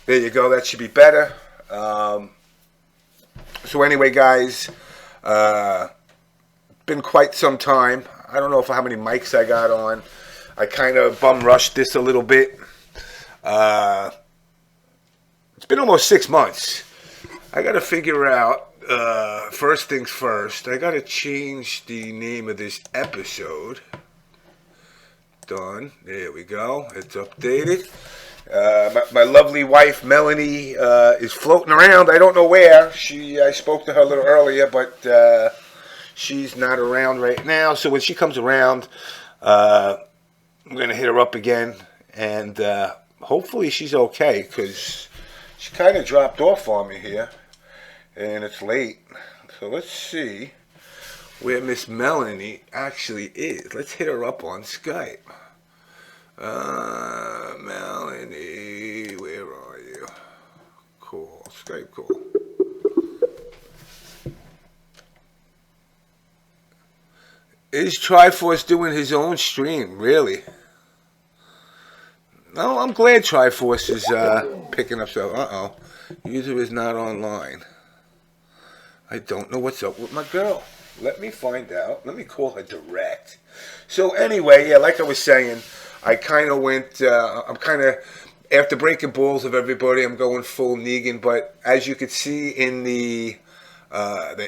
There you go. That should be better. So anyway, guys, been quite some time. I don't know how many mics I got on. I kind of bum rushed this a little bit. It's been almost 6 months. I got to figure out, first things first, I got to change the name of this episode. Done. There we go. It's updated. My lovely wife, Melanie, is floating around. I don't know where. I spoke to her a little earlier, but she's not around right now. So when she comes around, I'm going to hit her up again. And hopefully she's okay, because she kind of dropped off on me here. And it's late. So let's see where Miss Melanie actually is. Let's hit her up on Skype. Melanie, where are you? Cool. Skype call. Is Triforce doing his own stream? Really? No, I'm glad Triforce is picking up stuff. Uh-oh. User is not online. I don't know what's up with my girl. Let me find out. Let me call her direct. So anyway, yeah, like I was saying, I kind of went, I'm kind of, after breaking balls of everybody, I'm going full Negan. But as you could see in the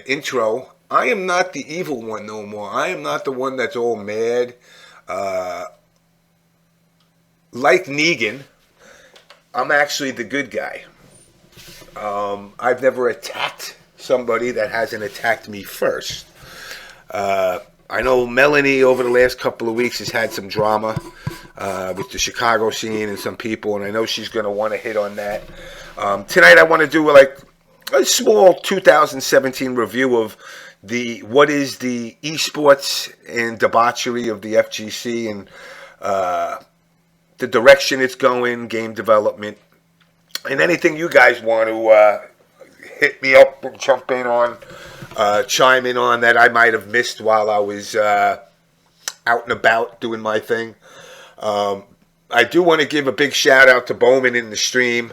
intro, I am not the evil one no more. I am not the one that's all mad. Like Negan, I'm actually the good guy. I've never attacked somebody that hasn't attacked me first. I know Melanie over the last couple of weeks has had some drama with the Chicago scene and some people, and I know she's going to want to hit on that. Tonight I want to do like a small 2017 review of what is the esports and debauchery of the FGC and the direction it's going, game development, and anything you guys want to hit me up and jump in on. Chime in on that I might have missed while I was out and about doing my thing. I do want to give a big shout out to Bowman in the stream.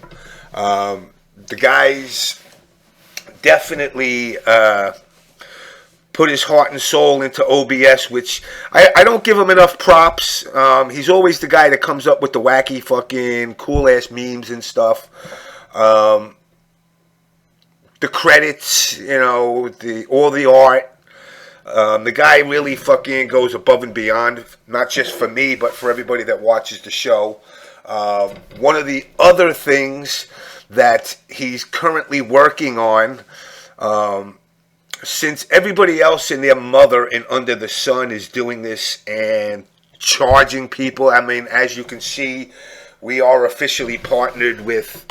The guys definitely put his heart and soul into OBS, which I don't give him enough props. He's always the guy that comes up with the wacky fucking cool ass memes and stuff. The credits, you know, all the art. The guy really fucking goes above and beyond, not just for me, but for everybody that watches the show. One of the other things that he's currently working on, since everybody else and their mother and under the sun is doing this and charging people, I mean, as you can see, we are officially partnered with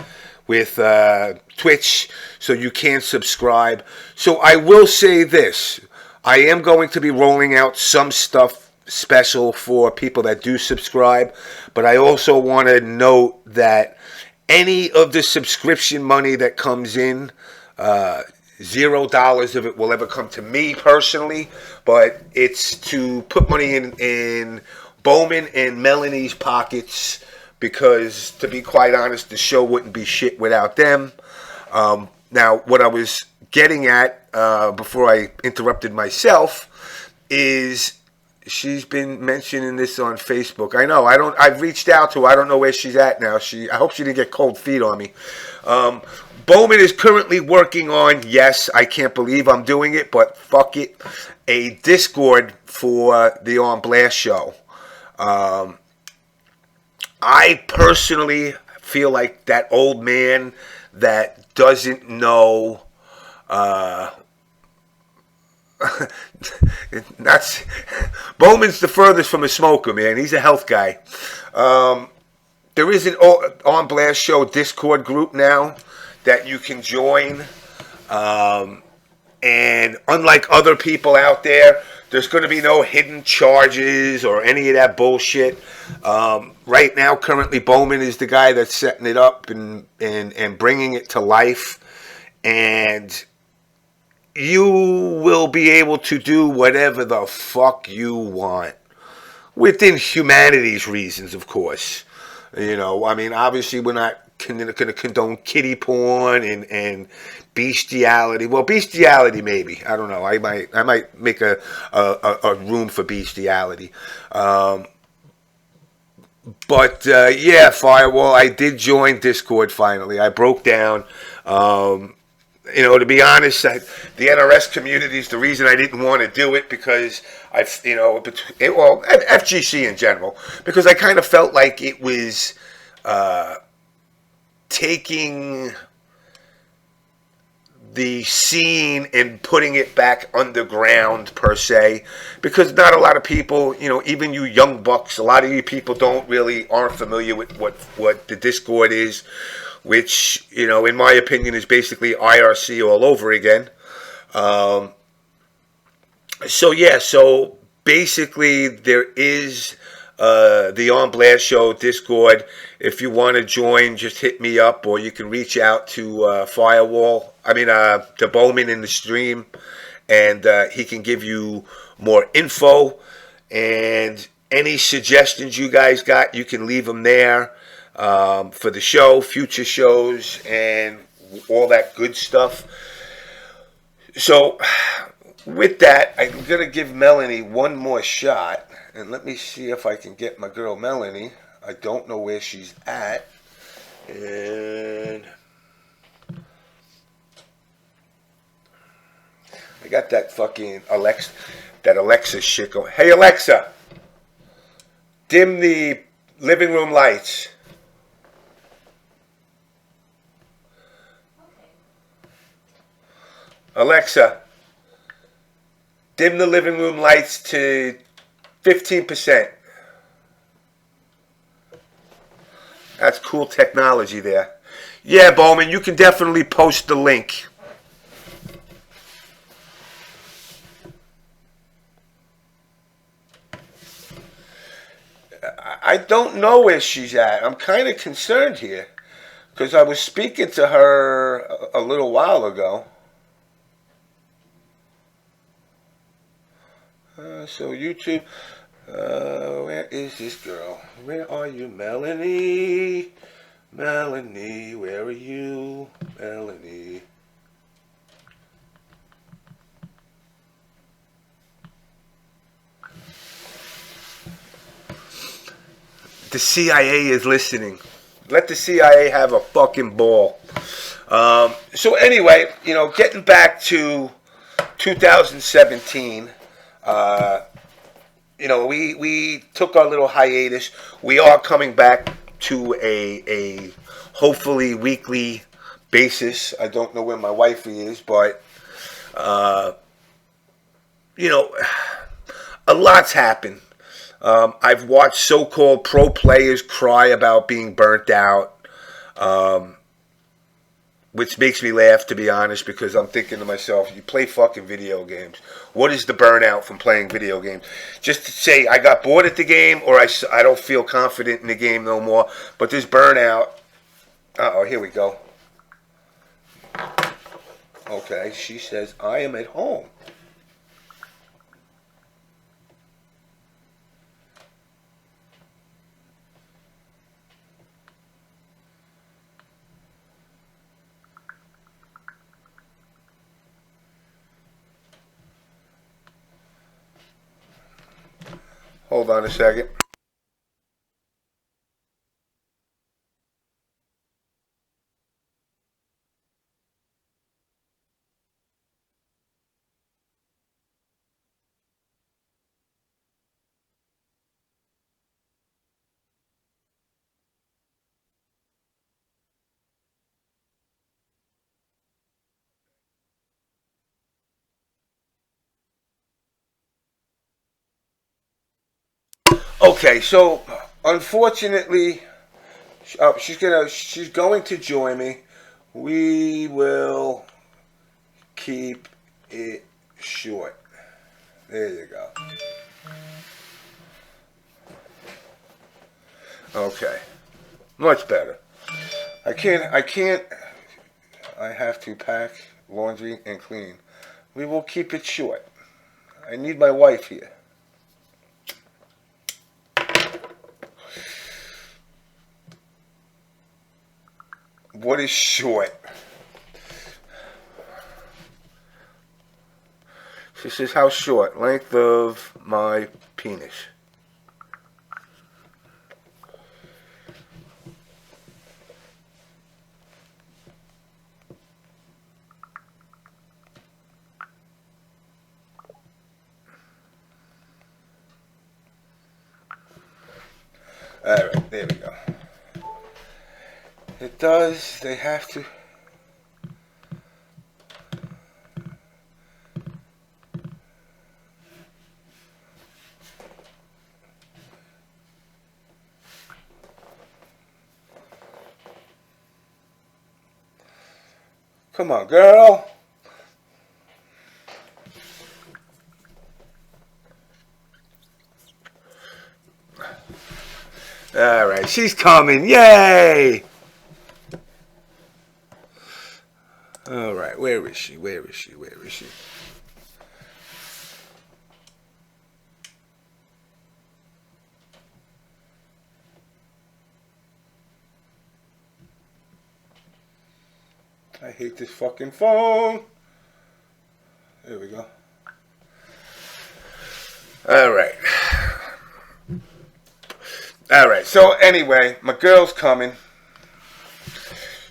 Twitch, so you can subscribe. So I will say this. I am going to be rolling out some stuff special for people that do subscribe, but I also want to note that any of the subscription money that comes in, $0 of it will ever come to me personally, but it's to put money in Bowman and Melanie's pockets, because to be quite honest, the show wouldn't be shit without them. Now, what I was getting at before I interrupted myself is she's been mentioning this on Facebook. I know. I've reached out to her. I don't know where she's at now. I hope she didn't get cold feet on me. Bowman is currently working on, yes, I can't believe I'm doing it, but fuck it, a Discord for the On Blast show. I personally feel like that old man that doesn't know, Bowman's the furthest from a smoker, man. He's a health guy. There is an On Blast Show Discord group now that you can join. And unlike other people out there, there's going to be no hidden charges or any of that bullshit. Right now, currently, Bowman is the guy that's setting it up and bringing it to life. And you will be able to do whatever the fuck you want. Within humanity's reasons, of course. You know, I mean, obviously, we're not condone kiddie porn and bestiality. Well, bestiality maybe. I don't know. I might make a room for bestiality. But yeah, Firewall. I did join Discord finally. I broke down. To be honest, the NRS community is the reason I didn't want to do it because FGC in general, because I kind of felt like it was taking the scene and putting it back underground per se, because not a lot of people, even you young bucks, a lot of you people aren't familiar with what the Discord is, which, in my opinion, is basically IRC all over again. So basically there is the On Blast Show Discord. If you want to join, just hit me up, or you can reach out to to Bowman in the stream, and he can give you more info. And any suggestions you guys got, you can leave them there for the show, future shows, and all that good stuff. So with that, I'm going to give Melanie one more shot. And let me see if I can get my girl Melanie. I don't know where she's at. And I got that fucking Alexa shit going. Hey, Alexa, dim the living room lights. Alexa, dim the living room lights to 15%. That's cool technology there. Yeah, Bowman, you can definitely post the link. I don't know where she's at. I'm kind of concerned here because I was speaking to her a little while ago. So YouTube, where is this girl? Where are you, Melanie? Melanie, where are you, Melanie? The CIA is listening. Let the CIA have a fucking ball. So anyway, getting back to 2017. We took our little hiatus. We are coming back to a hopefully weekly basis. I don't know where my wifey is, but a lot's happened. I've watched so-called pro players cry about being burnt out, which makes me laugh, to be honest, because I'm thinking to myself, you play fucking video games. What is the burnout from playing video games? Just to say I got bored at the game, or I don't feel confident in the game no more. But this burnout... Uh-oh, here we go. Okay, she says, I am at home. Hold on a second. Okay, so unfortunately, she's going to join me. We will keep it short. There you go. Okay, much better. I have to pack, laundry, and clean. We will keep it short. I need my wife here. What is short? She says, how short? Length of my penis. Alright, there we go. It does, they have to. Come on, girl. All right, she's coming. Yay! All right, where is she? Where is she? Where is she? I hate this fucking phone. There we go. All right. All right. So anyway, my girl's coming.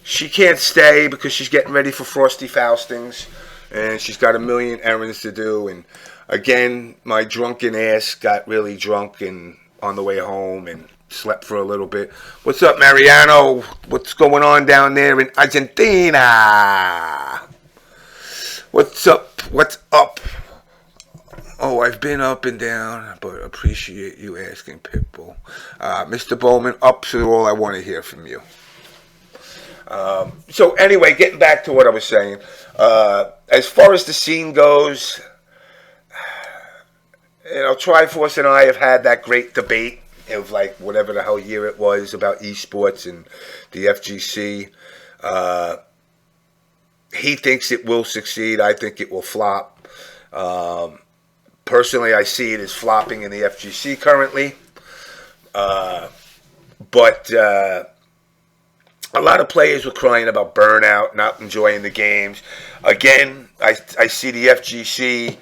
She can't stay because she's getting ready for Frosty Faustings, and she's got a million errands to do. And again, my drunken ass got really drunk and on the way home and slept for a little bit. What's up, Mariano? What's going on down there in Argentina? What's up? What's up? Oh, I've been up and down, but appreciate you asking, Pitbull. Mr. Bowman, ups are all I want to hear from you. So anyway, getting back to what I was saying. As far as the scene goes, Triforce and I have had that great debate of like whatever the hell year it was about esports and the FGC. He thinks it will succeed. I think it will flop. Personally, I see it as flopping in the FGC currently. But a lot of players were crying about burnout, not enjoying the games. Again, I see the FGC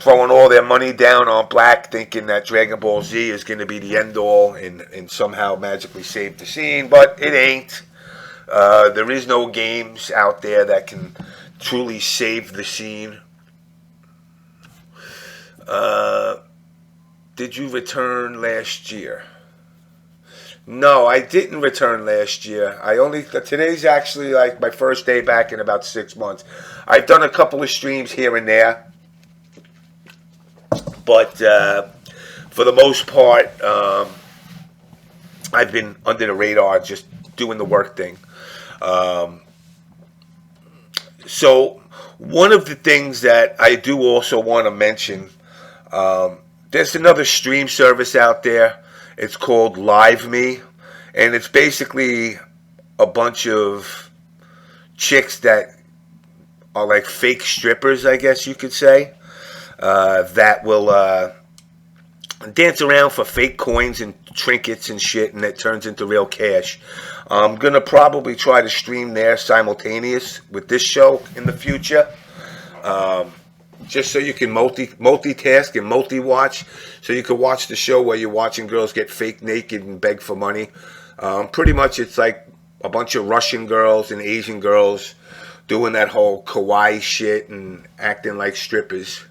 throwing all their money down on black, thinking that Dragon Ball Z is going to be the end all and somehow magically save the scene, but it ain't. There is no games out there that can truly save the scene. Did you return last year? No, I didn't return last year. Today's actually like my first day back in about 6 months. I've done a couple of streams here and there, but for the most part, I've been under the radar, just doing the work thing. So one of the things that I do also want to mention, there's another stream service out there. It's called Live Me, and it's basically a bunch of chicks that are like fake strippers, I guess you could say, that will dance around for fake coins and trinkets and shit, and it turns into real cash. I'm going to probably try to stream there simultaneous with this show in the future. Just so you can multitask and multi-watch, so you can watch the show while you're watching girls get fake naked and beg for money. Pretty much it's like a bunch of Russian girls and Asian girls doing that whole kawaii shit and acting like strippers.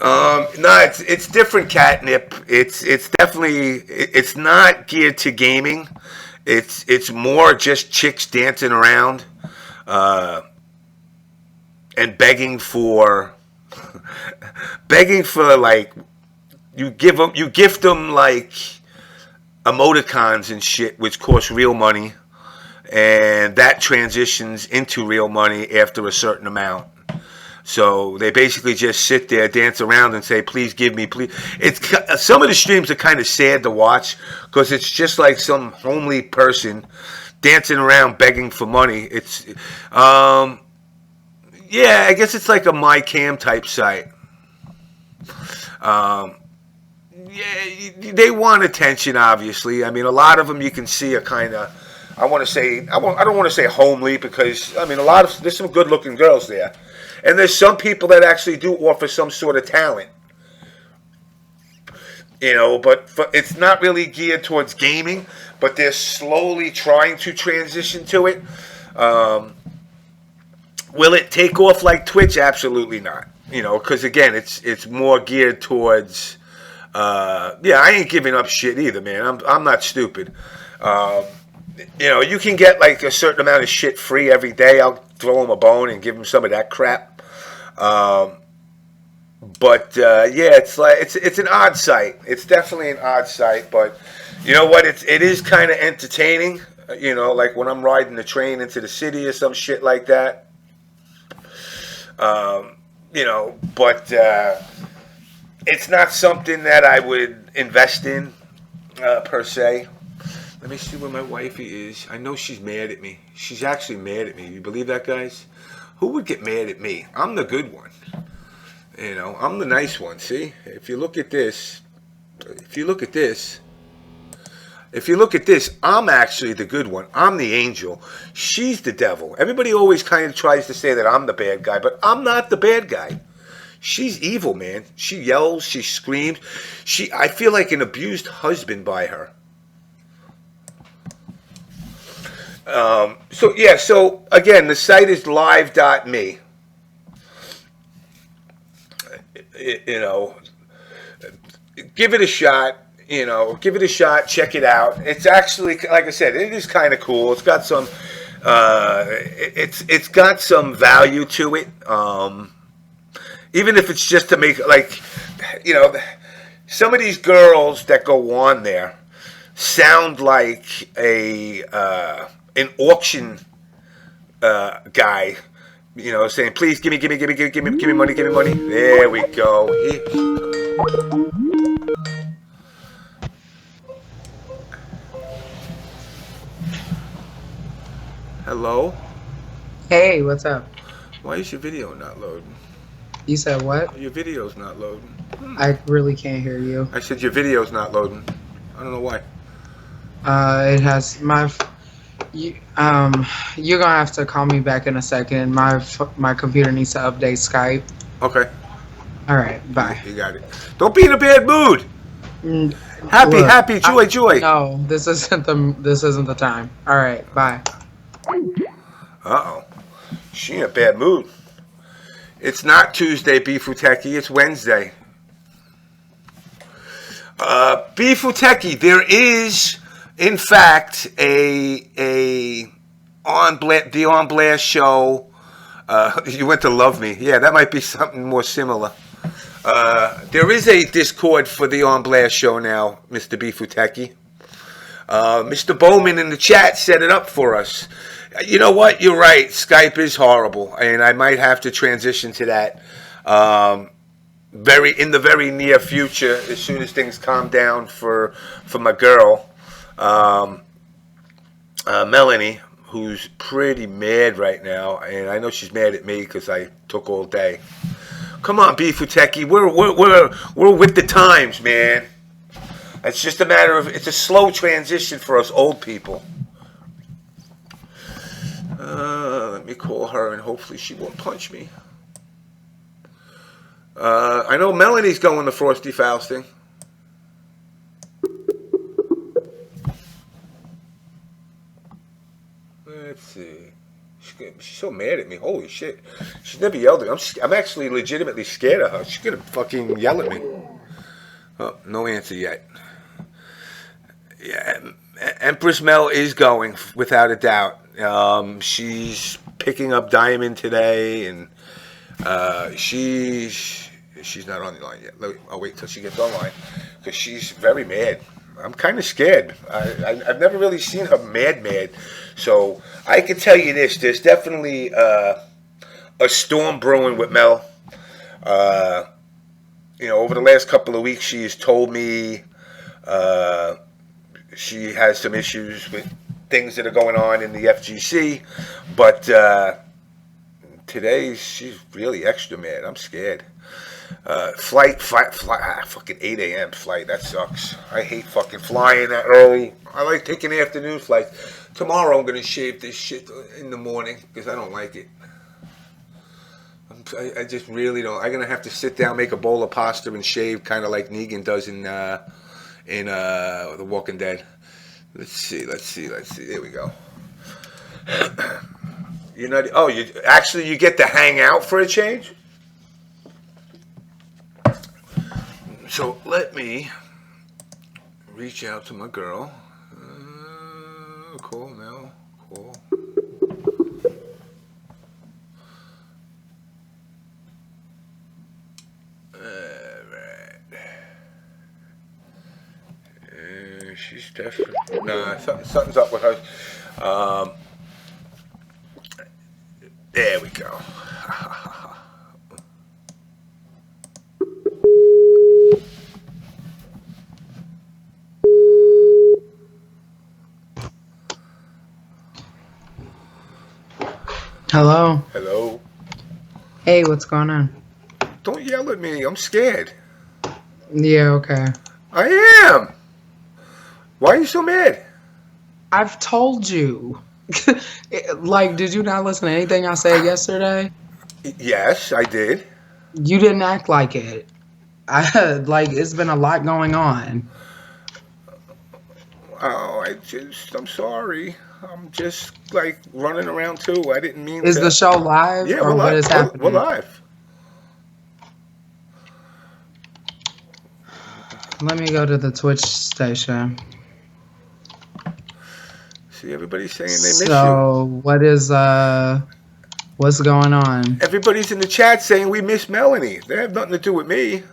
No, it's different, catnip. It's definitely, it's not geared to gaming. It's more just chicks dancing around and begging for like, you gift them like emoticons and shit, which cost real money, and that transitions into real money after a certain amount. So they basically just sit there, dance around, and say, "Please give me, please." Some of the streams are kind of sad to watch because it's just like some homely person dancing around begging for money. Yeah, I guess it's like a MyCam type site. yeah, they want attention, obviously. I mean, a lot of them you can see are kind of, I don't want to say homely, because, I mean, there's some good looking girls there. And there's some people that actually do offer some sort of talent. But it's not really geared towards gaming, but they're slowly trying to transition to it. Will it take off like Twitch? Absolutely not. Because again, it's more geared towards. I ain't giving up shit either, man. I'm not stupid. You can get like a certain amount of shit free every day. I'll throw them a bone and give them some of that crap. It's like it's an odd sight. It's definitely an odd sight, but you know what? It is kind of entertaining. Like when I'm riding the train into the city or some shit like that. But it's not something that I would invest in per se. Let me see where my wifey is. I know she's mad at me. She's actually mad at me. You believe that, guys? Who would get mad at me? I'm the good one. I'm the nice one. See, if you look at this, I'm actually the good one. I'm the angel. She's the devil. Everybody always kind of tries to say that I'm the bad guy, but I'm not the bad guy. She's evil, man. She yells, she screams. I feel like an abused husband by her. So again, the site is live.me. Give it a shot. Give it a shot. Check it out. It's actually, like I said, it is kind of cool. It's got some, it's got some value to it. Even if it's just to make, like, some of these girls that go on there sound like an auction guy. Saying, please give me money. There we go. Hello? Hey, what's up? Why is your video not loading? You said what? Your video's not loading. I really can't hear you. I said your video's not loading. I don't know why. It has you're gonna have to call me back in a second. My computer needs to update Skype. Okay. All right, bye. You got it. Don't be in a bad mood. Happy, joy. No, this isn't the time. All right, bye. Uh-oh. She in a bad mood. It's not Tuesday, Beefuteki. It's Wednesday. Beefuteki, there is, in fact, the On Blast show. You went to Love Me. Yeah, that might be something more similar. There is a Discord for the On Blast show now, Mr. Beefuteki. Mr. Bowman in the chat set it up for us. You know what? You're right. Skype is horrible, and I might have to transition to that in the very near future, as soon as things calm down for my girl, Melanie, who's pretty mad right now, and I know she's mad at me because I took all day. Come on, Beefuteki, we're with the times, man. It's just a matter of, it's a slow transition for us old people. Let me call her and hopefully she won't punch me. I know Melanie's going to Frosty Fausting. Let's see. She's so mad at me. Holy shit. She's never yelled at me. I'm actually legitimately scared of her. She's going to fucking yell at me. Oh, no answer yet. Yeah, Empress Mel is going, without a doubt. She's picking up Diamond today, and she's not on the line yet. I'll wait till she gets online, because she's very mad. I'm kind of scared. I've never really seen her mad. So I can tell you this: there's definitely a storm brewing with Mel. Over the last couple of weeks, she has told me she has some issues with things that are going on in the FGC, but today she's really extra mad. I'm scared. Fucking 8 a.m. flight. That sucks. I hate fucking flying that early. I like taking afternoon flights. Tomorrow I'm gonna shave this shit in the morning because I don't like it. I just really don't. I'm gonna have to sit down, make a bowl of pasta, and shave, kind of like Negan does in The Walking Dead. Let's see. There we go. You're not. Oh, you get to hang out for a change. So let me reach out to my girl. Cool, Mel. Cool. She's definitely something's up with her. There we go. Hello. Hello. Hey, what's going on? Don't yell at me. I'm scared. Yeah, okay. I am. Why are you so mad? I've told you. Like, did you not listen to anything I said yesterday? Yes, I did. You didn't act like it. Like, it's been a lot going on. Oh, I'm sorry. I'm just like running around too. I didn't mean Is to. the show live Yeah, or we're what live. is happening? We're live. Let me go to the Twitch station. See, everybody's saying they miss you. So, what's going on? Everybody's in the chat saying we miss Melanie. They have nothing to do with me.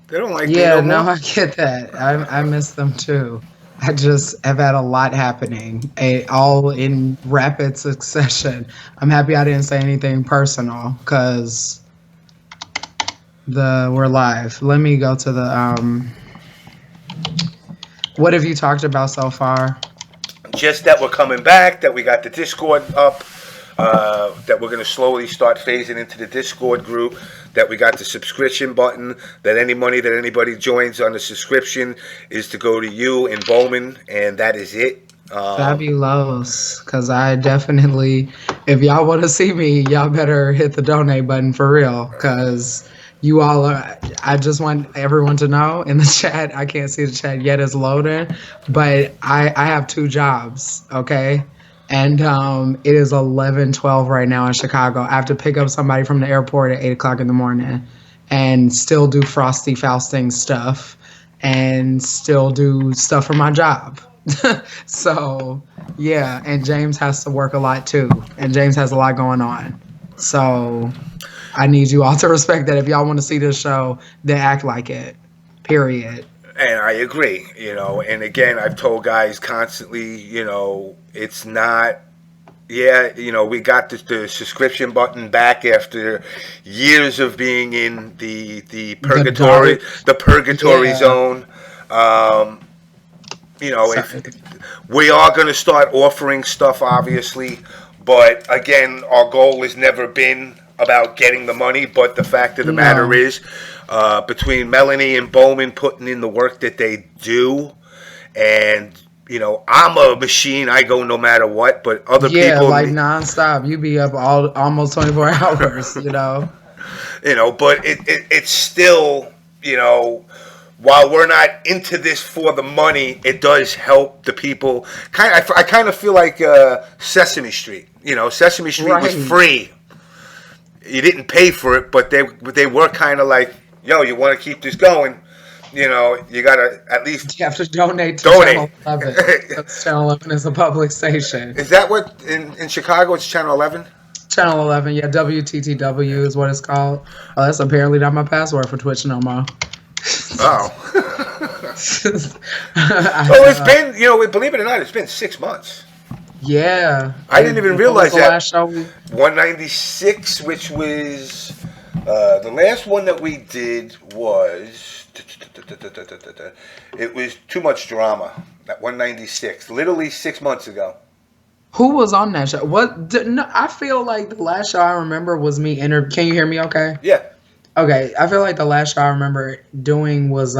They don't like me Yeah, no no, more. I get that. I miss them too. I just have had a lot happening, all in rapid succession. I'm happy I didn't say anything personal because we're live. Let me go to the What have you talked about so far? Just that we're coming back, that we got the Discord up, that we're going to slowly start phasing into the Discord group, that we got the subscription button, that any money that anybody joins on the subscription is to go to you in Bowman, and that is it. Fabulous, because I definitely, if y'all want to see me, y'all better hit the donate button for real, because you all are, I just want everyone to know in the chat, I can't see the chat yet, it's loading, but I have 2 jobs, okay? And it is 11:12 right now in Chicago. I have to pick up somebody from the airport at 8 o'clock in the morning and still do Frosty Fausting stuff and still do stuff for my job. So, yeah, and James has to work a lot too. And James has a lot going on. So, I need you all to respect that. If y'all want to see this show, then act like it. Period. And I agree, and again, I've told guys constantly, it's not, we got the subscription button back after years of being in the purgatory, zone. We are going to start offering stuff, obviously, but again, our goal has never been about getting the money, but the fact of the matter is, between Melanie and Bowman putting in the work that they do, and I'm a machine. I go no matter what, but other people, like nonstop. You be up almost 24 hours. But it's still, while we're not into this for the money, it does help the people. I kind of feel like Sesame Street. Sesame Street was free. You didn't pay for it, but they were kind of like, yo, you want to keep this going, you gotta at least you have to donate to Channel 11. Channel 11 is a public station. Is that what in Chicago it's Channel 11? Channel 11, yeah, WTTW is what it's called. Oh, that's apparently not my password for Twitch no more. Oh. Well, it's been, believe it or not, it's been 6 months. Yeah. I didn't even realize that. Last show 196, which was the last one that we did was it was Too Much Drama. That 196, literally 6 months ago. Who was on that show? No, I feel like the last show I remember was me. Can you hear me? Okay. Yeah. Okay. I feel like the last show I remember doing was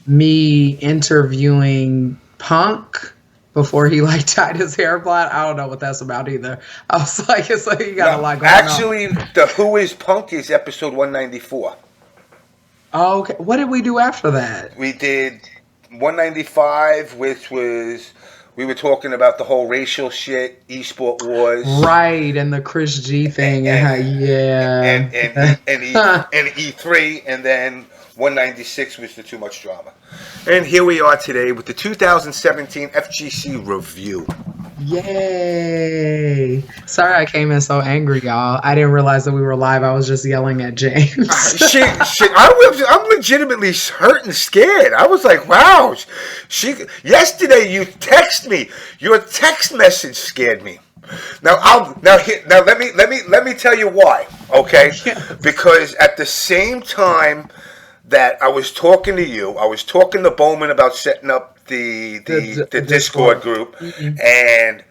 me interviewing Punk before he like tied his hair blonde. I don't know what that's about either. I was like, it's like you got a lot going on. Actually, the Who Is Punk is episode 194. Oh, okay. What did we do after that? We did 195, which was we were talking about the whole racial shit, eSport Wars, right, and the Chris G thing, and E3, and then 196 was the Too Much Drama. And here we are today with the 2017 FGC review. Yay! Sorry I came in so angry, y'all. I didn't realize that we were live. I was just yelling at James. I'm legitimately hurt and scared. I was like, wow. Yesterday you text me. Your text message scared me. Now let me tell you why. Okay, yes. Because at the same time that I was talking to you, I was talking to Bowman about setting up the Discord group, mm-hmm. And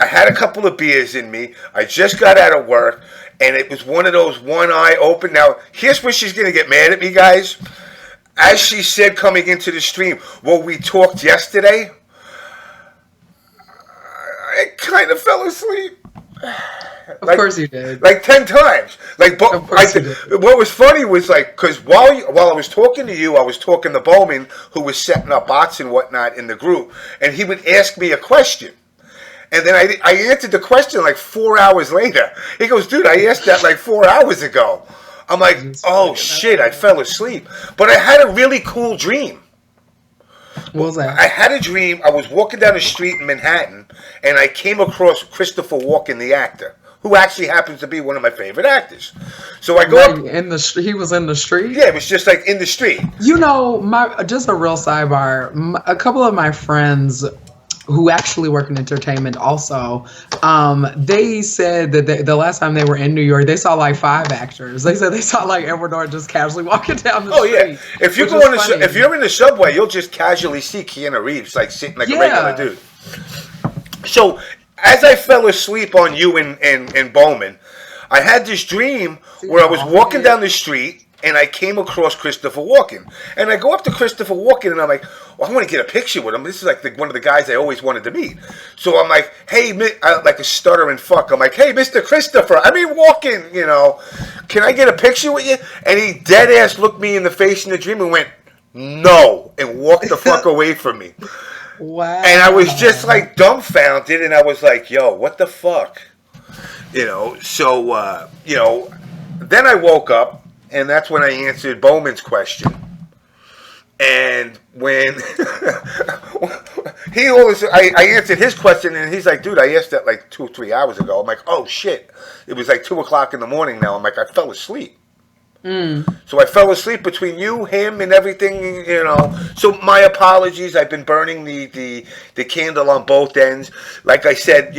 I had a couple of beers in me. I just got out of work, and it was one of those one eye open. Now, here's where she's going to get mad at me, guys. As she said coming into the stream, well, we talked yesterday. I kind of fell asleep. Of course you did. Like 10 times. What was funny was because while I was talking to you, I was talking to Bowman, who was setting up bots and whatnot in the group, and he would ask me a question. And then I answered the question 4 hours later. He goes, dude, I asked that 4 hours ago. I'm like, oh shit, I fell asleep. But I had a really cool dream. What was that? I had a dream. I was walking down the street in Manhattan, and I came across Christopher Walken, the actor, who actually happens to be one of my favorite actors. So I go up he was in the street? Yeah, it was just in the street. You know, just a real sidebar. A couple of my friends who actually work in entertainment also, they said that the last time they were in New York, they saw 5 actors. They said they saw Edward Norton just casually walking down the street. Oh yeah, if you're in the subway, you'll just casually see Keanu Reeves sitting a regular dude. So as I fell asleep on you and Bowman, I had this dream where I was walking down the street and I came across Christopher Walken. And I go up to Christopher Walken and I'm like, well, I want to get a picture with him. This is one of the guys I always wanted to meet. So I'm like, hey, like a stuttering fuck. I'm like, hey, Mr. Christopher, Walken, can I get a picture with you? And he dead ass looked me in the face in the dream and went, no, and walked the fuck away from me. Wow. And I was just dumbfounded, and I was like, yo, what the fuck? So, then I woke up, and that's when I answered Bowman's question. And when I answered his question, and he's like, dude, I asked that 2 or 3 hours ago. I'm like, oh shit. It was 2 o'clock in the morning now. I'm like, I fell asleep. So I fell asleep between you, him, and everything, So my apologies. I've been burning the candle on both ends. Like I said,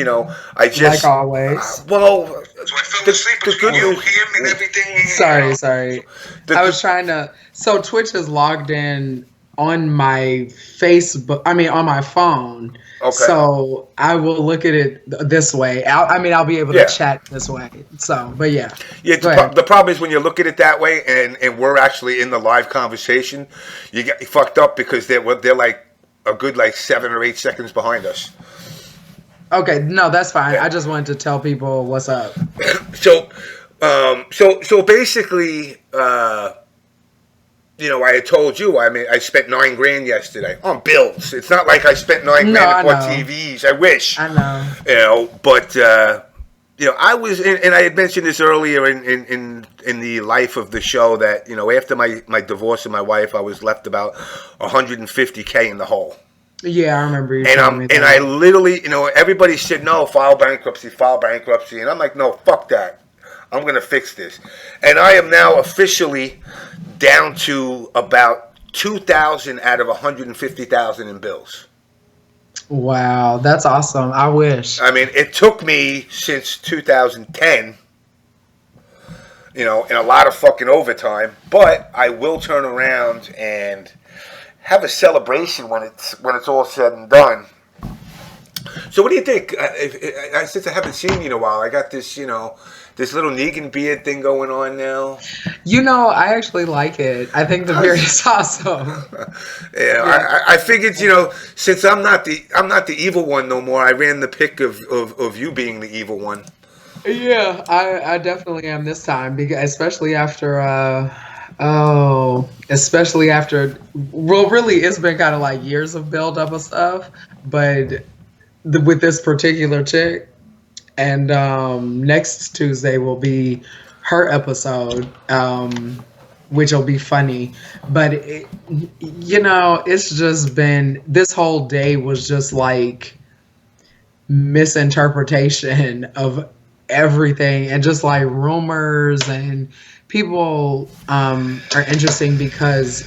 I just... Like always. So I fell asleep between you, him, and everything. Sorry. I was trying to... So Twitch is logged in on my Facebook, on my phone. Okay. So I will look at it this way. I'll be able to chat this way. So, but yeah. Yeah, the problem is when you look at it that way and we're actually in the live conversation, you get fucked up because they're a good 7 or 8 seconds behind us. Okay, no, that's fine. Yeah. I just wanted to tell people what's up. So basically, I had told you, I spent $9,000 yesterday on bills. It's not like I spent $9,000 on TVs. I wish. I know. But I was, and I had mentioned this earlier in the life of the show that, after my divorce and my wife, I was left about $150K in the hole. Yeah, I remember you. And I literally, everybody said, no, file bankruptcy. And I'm like, no, fuck that. I'm going to fix this. And I am now officially down to about $2,000 out of $150,000 in bills. Wow, that's awesome. I wish. It took me since 2010, and a lot of fucking overtime, but I will turn around and have a celebration when it's all said and done. So what do you think? Since I haven't seen you in a while, I got this, this little Negan beard thing going on now. I actually like it. I think the beard is awesome. I figured, since I'm not the evil one no more, I ran the pick of you being the evil one. Yeah, I definitely am this time because especially after well, really it's been kind of like years of build up of stuff, but with this particular chick, and next Tuesday will be her episode, which will be funny. But it's just been this whole day was just like misinterpretation of everything and just like rumors, and people are interesting because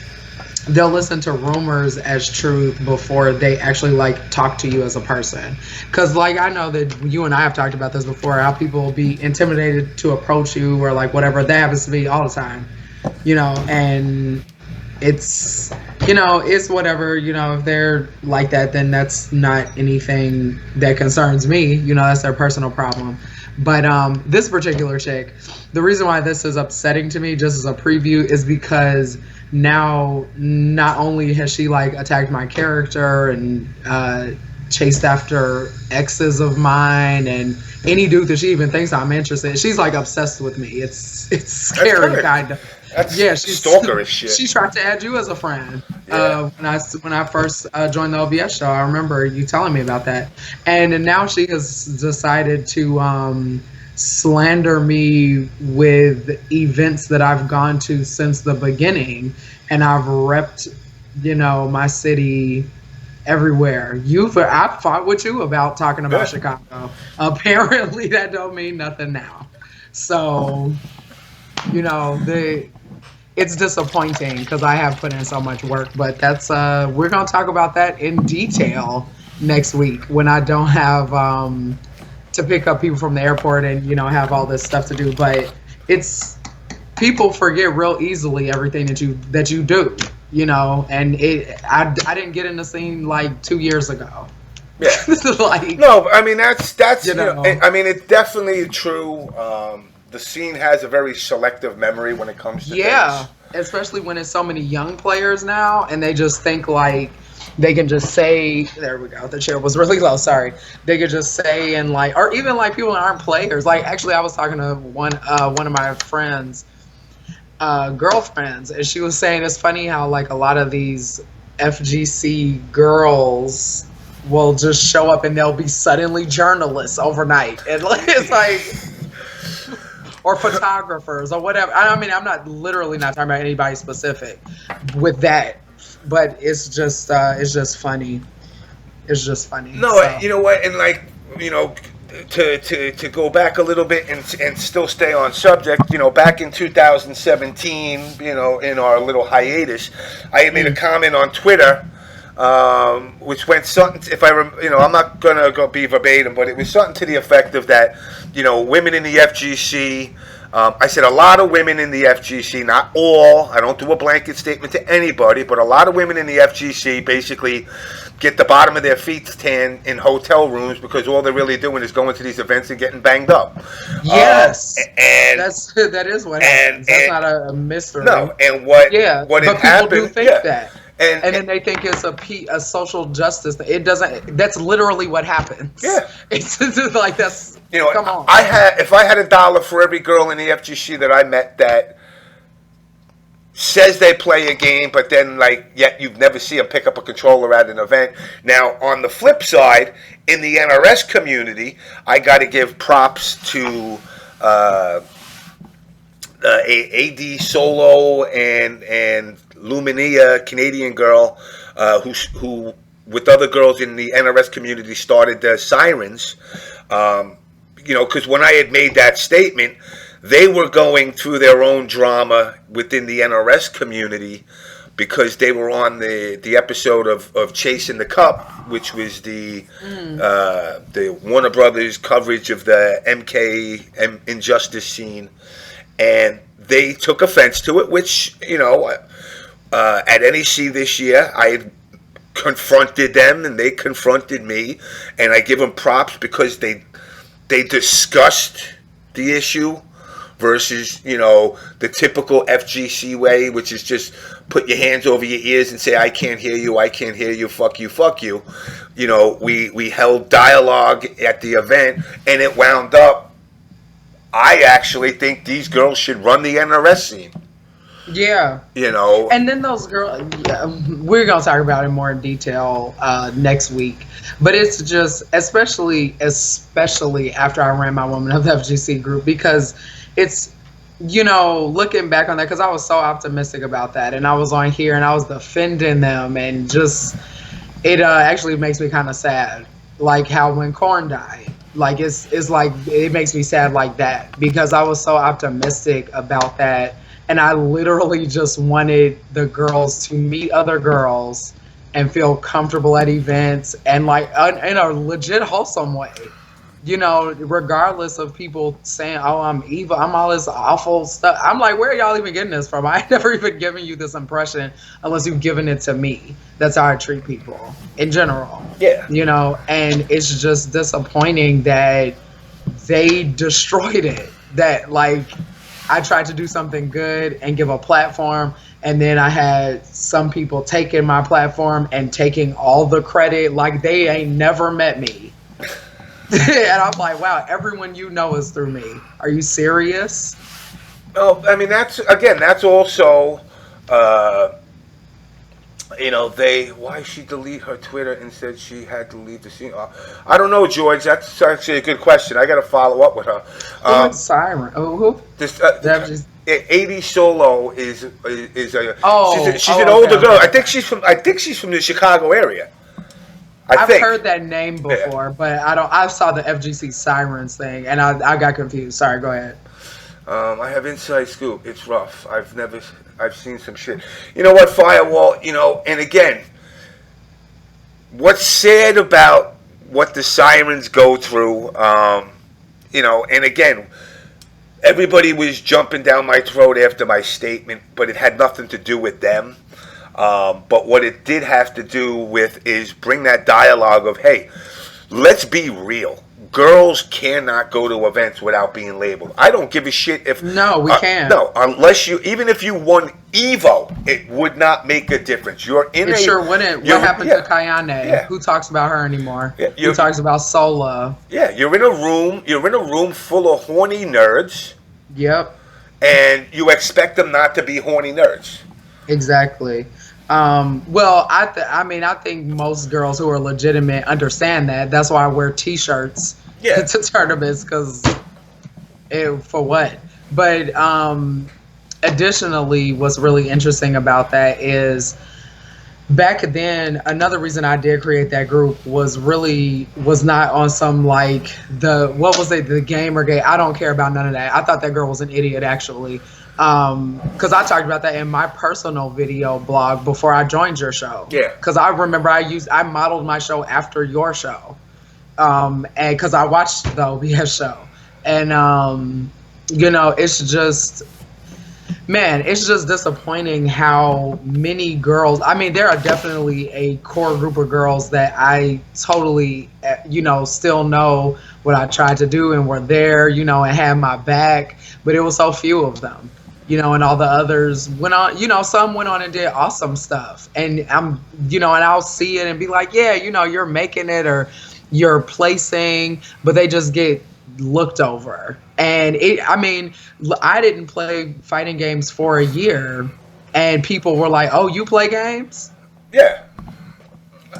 they'll listen to rumors as truth before they actually like talk to you as a person. Because like I know that you and I have talked about this before, how people will be intimidated to approach you or like whatever. That happens to me all the time, and it's it's whatever. If they're like that, then that's not anything that concerns me. That's their personal problem. But this particular chick, the reason why this is upsetting to me, just as a preview, is because now not only has she like attacked my character and chased after exes of mine and any dude that she even thinks I'm interested in, she's like obsessed with me. It's scary, kind of. She's stalkerish shit. She tried to add you as a friend. Yeah. When I first joined the OBS show, I remember you telling me about that. And now she has decided to slander me with events that I've gone to since the beginning, and I've repped, my city everywhere. I've fought with you about talking about Chicago. Apparently, that don't mean nothing now. So, it's disappointing because I have put in so much work, but that's we're gonna talk about that in detail next week when I don't have to pick up people from the airport and have all this stuff to do. But it's people forget real easily everything that you do, and I didn't get in the scene like 2 years ago. Yeah. Like, no, I mean that's I mean it's definitely true. The scene has a very selective memory when it comes to things. Especially when it's so many young players now, and they just think like they can just say, there we go, the chair was really low, sorry. They could just say, and like, or even like people that aren't players. Like, actually, I was talking to one of my friends' girlfriends, and she was saying it's funny how like a lot of these FGC girls will just show up and they'll be suddenly journalists overnight. And it's like... or photographers or whatever. I mean, I'm not talking about anybody specific with that, but it's just funny. It's just funny. No, so. You know what? And like, to go back a little bit and still stay on subject, back in 2017, in our little hiatus, I had made a comment on Twitter, which went something, I'm not gonna go be verbatim, but it was something to the effect of that, women in the FGC. I said a lot of women in the FGC, not all. I don't do a blanket statement to anybody, but a lot of women in the FGC basically get the bottom of their feet tanned in hotel rooms because all they're really doing is going to these events and getting banged up. Yes, and that is what happens. That's not a mystery. No, and what but happened, people do think that. And then they think it's a social justice. It doesn't. That's literally what happens. Yeah, it's like that's. Come on. If I had $1 for every girl in the FGC that I met that says they play a game, but then yet you've never seen them pick up a controller at an event. Now on the flip side, in the NRS community, I got to give props to AD Solo and Luminia, Canadian girl, who with other girls in the NRS community started the Sirens. Because when I had made that statement, they were going through their own drama within the NRS community because they were on the episode of Chasing the Cup, which was the Warner Brothers coverage of the MK Injustice scene, and they took offense to it, which, at NEC this year, I had confronted them and they confronted me, and I give them props because they discussed the issue versus, the typical FGC way, which is just put your hands over your ears and say, I can't hear you, fuck you. We held dialogue at the event, and it wound up, I actually think these girls should run the NRS scene. Yeah. And then those girls, we're going to talk about it more in detail next week. But it's just, especially after I ran my Woman of the FGC group, because it's, looking back on that, because I was so optimistic about that. And I was on here and I was defending them, and just, it actually makes me kind of sad. Like how when Korn died. Like, it's like, it makes me sad like that, because I was so optimistic about that. And I literally just wanted the girls to meet other girls and feel comfortable at events, and like in a legit wholesome way, regardless of people saying, oh, I'm evil, I'm all this awful stuff. I'm like, where are y'all even getting this from? I ain't never even given you this impression unless you've given it to me. That's how I treat people in general. Yeah. And it's just disappointing that they destroyed it. That, like, I tried to do something good and give a platform, and then I had some people taking my platform and taking all the credit like they ain't never met me. And I'm like, wow, everyone is through me. Are you serious? Oh, I mean, that's also, why she delete her Twitter and said she had to leave the scene? I don't know, George. That's actually a good question. I got to follow up with her. Siren. Oh, who? This, 80 Solo is a she's an older girl. Okay. I think she's from the Chicago area. I've heard that name before, but I saw the FGC Sirens thing and I got confused. Sorry, go ahead. I have inside scoop. It's rough. I've seen some shit. You know what, Firewall? And again, what's sad about what the Sirens go through, and again, everybody was jumping down my throat after my statement, but it had nothing to do with them. But what it did have to do with is bring that dialogue of, hey, let's be real. Girls cannot go to events without being labeled. I don't give a shit if... No, we can't. No, even if you won Evo, it would not make a difference. It sure wouldn't. What happened to Kayane? Yeah. Who talks about her anymore? Yeah, who talks about Sola? Yeah, you're in a room full of horny nerds. Yep. And you expect them not to be horny nerds. Exactly. Well, I think most girls who are legitimate understand that. That's why I wear T-shirts to tournaments, because for what? But additionally, what's really interesting about that is back then, another reason I did create that group was not on some like the gamer game. I don't care about none of that. I thought that girl was an idiot, actually. Because I talked about that in my personal video blog before I joined your show. Yeah. Because I remember I modeled my show after your show, and because I watched the OBS show, and it's just, man, it's just disappointing how many girls. I mean, there are definitely a core group of girls that I totally, still know what I tried to do and were there, and had my back, but it was so few of them. And all the others went on, some went on and did awesome stuff. And and I'll see it and be like, yeah, you're making it or you're placing, but they just get looked over. And I didn't play fighting games for a year and people were like, oh, you play games? Yeah.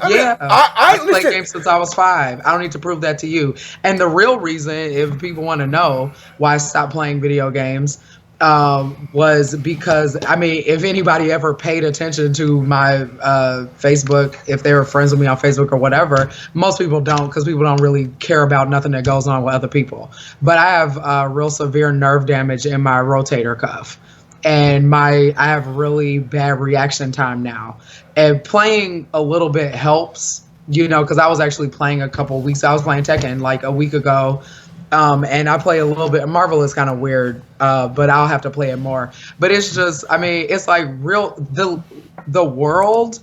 I played games since I was 5. I don't need to prove that to you. And the real reason, if people want to know why I stopped playing video games, was because, if anybody ever paid attention to my Facebook, if they were friends with me on Facebook or whatever, most people don't, because people don't really care about nothing that goes on with other people. But I have real severe nerve damage in my rotator cuff. And I have really bad reaction time now. And playing a little bit helps, because I was actually playing I was playing Tekken like a week ago. And I play a little bit. Marvel is kind of weird, but I'll have to play it more. But it's just, it's like the world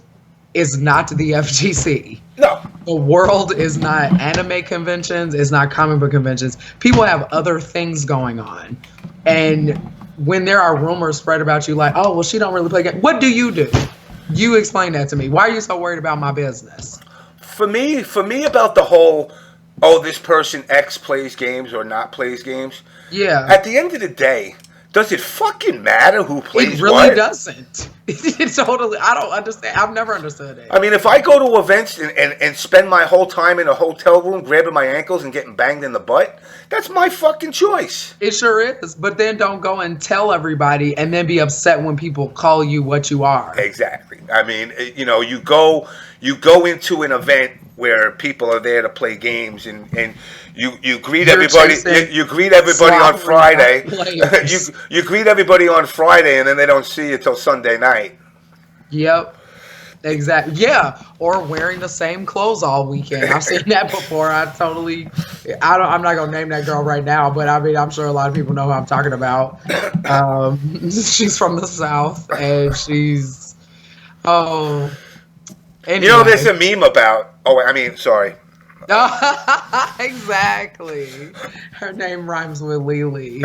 is not the FGC. No. The world is not anime conventions, it's not comic book conventions. People have other things going on. And when there are rumors spread about you like, oh, well, she don't really play games. What do? You explain that to me. Why are you so worried about my business? For me about the whole, oh, this person X plays games or not plays games. Yeah. At the end of the day, does it fucking matter who plays what? It really doesn't. It totally, I don't understand. I've never understood it. I mean, if I go to events and spend my whole time in a hotel room grabbing my ankles and getting banged in the butt, that's my fucking choice. It sure is. But then don't go and tell everybody and then be upset when people call you what you are. Exactly. I mean, you know, you go into an event where people are there to play games and you greet everybody. You greet everybody on Friday. you greet everybody on Friday, and then they don't see you till Sunday night. Yep. Exactly. Yeah. Or wearing the same clothes all weekend. I've seen that before. I'm not gonna name that girl right now, but I mean, I'm sure a lot of people know who I'm talking about. She's from the South, and she's anyway. You know, there's a meme about. Sorry. Exactly. Her name rhymes with Lily.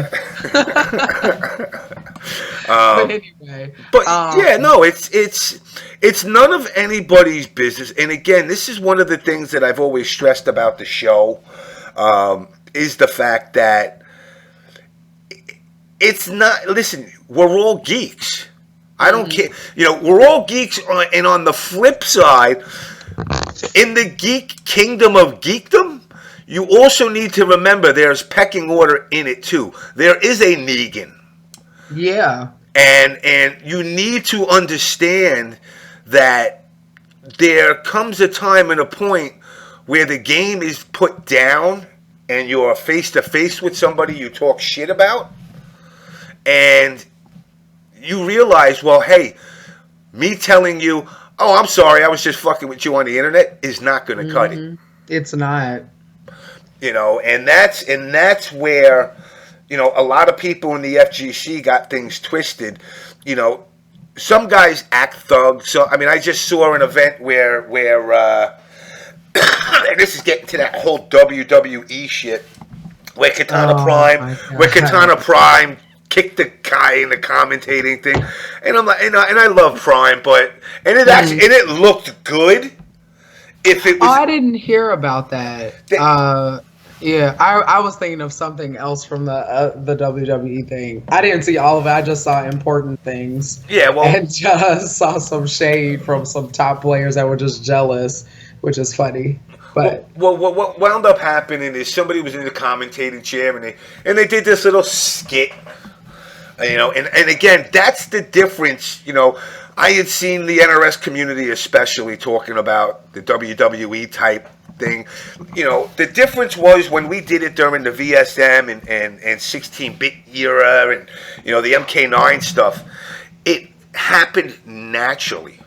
But anyway. It's none of anybody's business. And again, this is one of the things that I've always stressed about the show, is the fact that it's not. Listen, we're all geeks. I don't care. You know, we're all geeks, and on the flip side, in the geek kingdom of geekdom, you also need to remember there's pecking order in it too. There is a Negan. Yeah. And you need to understand that there comes a time and a point where the game is put down and you're face to face with somebody you talk shit about, and you realize, well, hey, me telling you, oh, I'm sorry, I was just fucking with you on the internet, is not going to cut it. It's not. You know, and that's where, you know, a lot of people in the FGC got things twisted. You know, some guys act thug. So, I mean, I just saw an event where and this is getting to that whole WWE shit, where Katana Prime kicked the guy in the commentating thing, and I'm like, and I love Prime, but it looked good. If it was, I didn't hear about that. Yeah, I was thinking of something else from the WWE thing. I didn't see all of it. I just saw important things. Yeah, well, and just saw some shade from some top players that were just jealous, which is funny. But what wound up happening is somebody was in the commentating chair and they did this little skit. You know, and again, that's the difference. You know, I had seen the NRS community especially talking about the WWE type thing. You know, the difference was when we did it during the VSM and 16-bit era and, you know, the MK9 stuff, it happened naturally.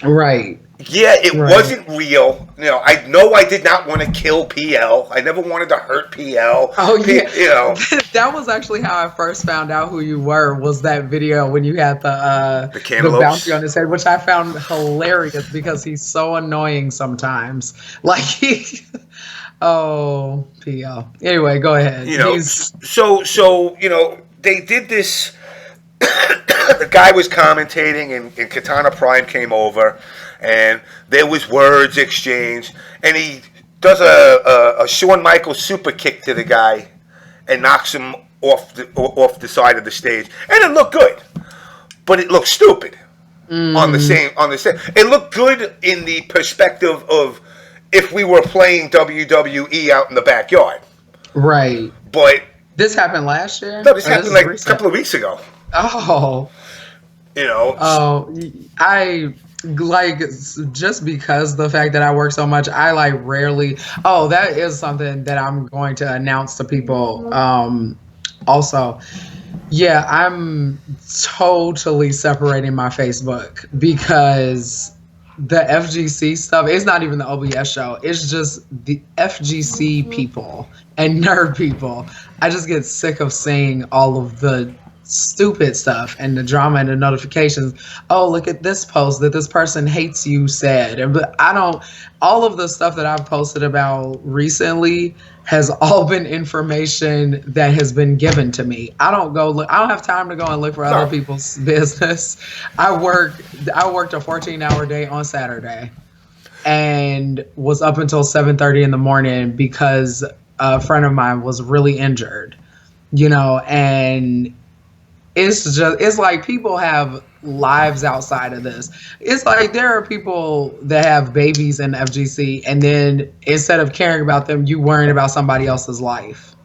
Right. Yeah, it wasn't real. You know I did not want to kill PL. I never wanted to hurt PL. Oh, yeah. You know. That was actually how I first found out who you were, was that video when you had the bounty on his head, which I found hilarious because he's so annoying sometimes. Like, PL. Anyway, go ahead. You know, so you know, they did this. The guy was commentating, and Katana Prime came over, and there was words exchanged, and he does a Shawn Michaels super kick to the guy, and knocks him off the side of the stage, and it looked good, but it looked stupid on the same. It looked good in the perspective of if we were playing WWE out in the backyard, right? But this happened last year. No, this happened like a couple of weeks ago. Oh. You know. Oh, I like, just because the fact that I work so much, I like rarely. Oh, that is something that I'm going to announce to people. Also, yeah, I'm totally separating my Facebook because the FGC stuff, it's not even the OBS show. It's just the FGC people and nerd people. I just get sick of seeing all of the stupid stuff and the drama and the notifications. Oh, look at this post that this person hates you said. But I don't, all of the stuff that I've posted about recently has all been information that has been given to me. I don't go look, I don't have time to go and look for other people's business. I worked a 14-hour day on Saturday and was up until 7:30 in the morning because a friend of mine was really injured, and it's like people have lives outside of this. It's like there are people that have babies in FGC, and then instead of caring about them, you worrying about somebody else's life.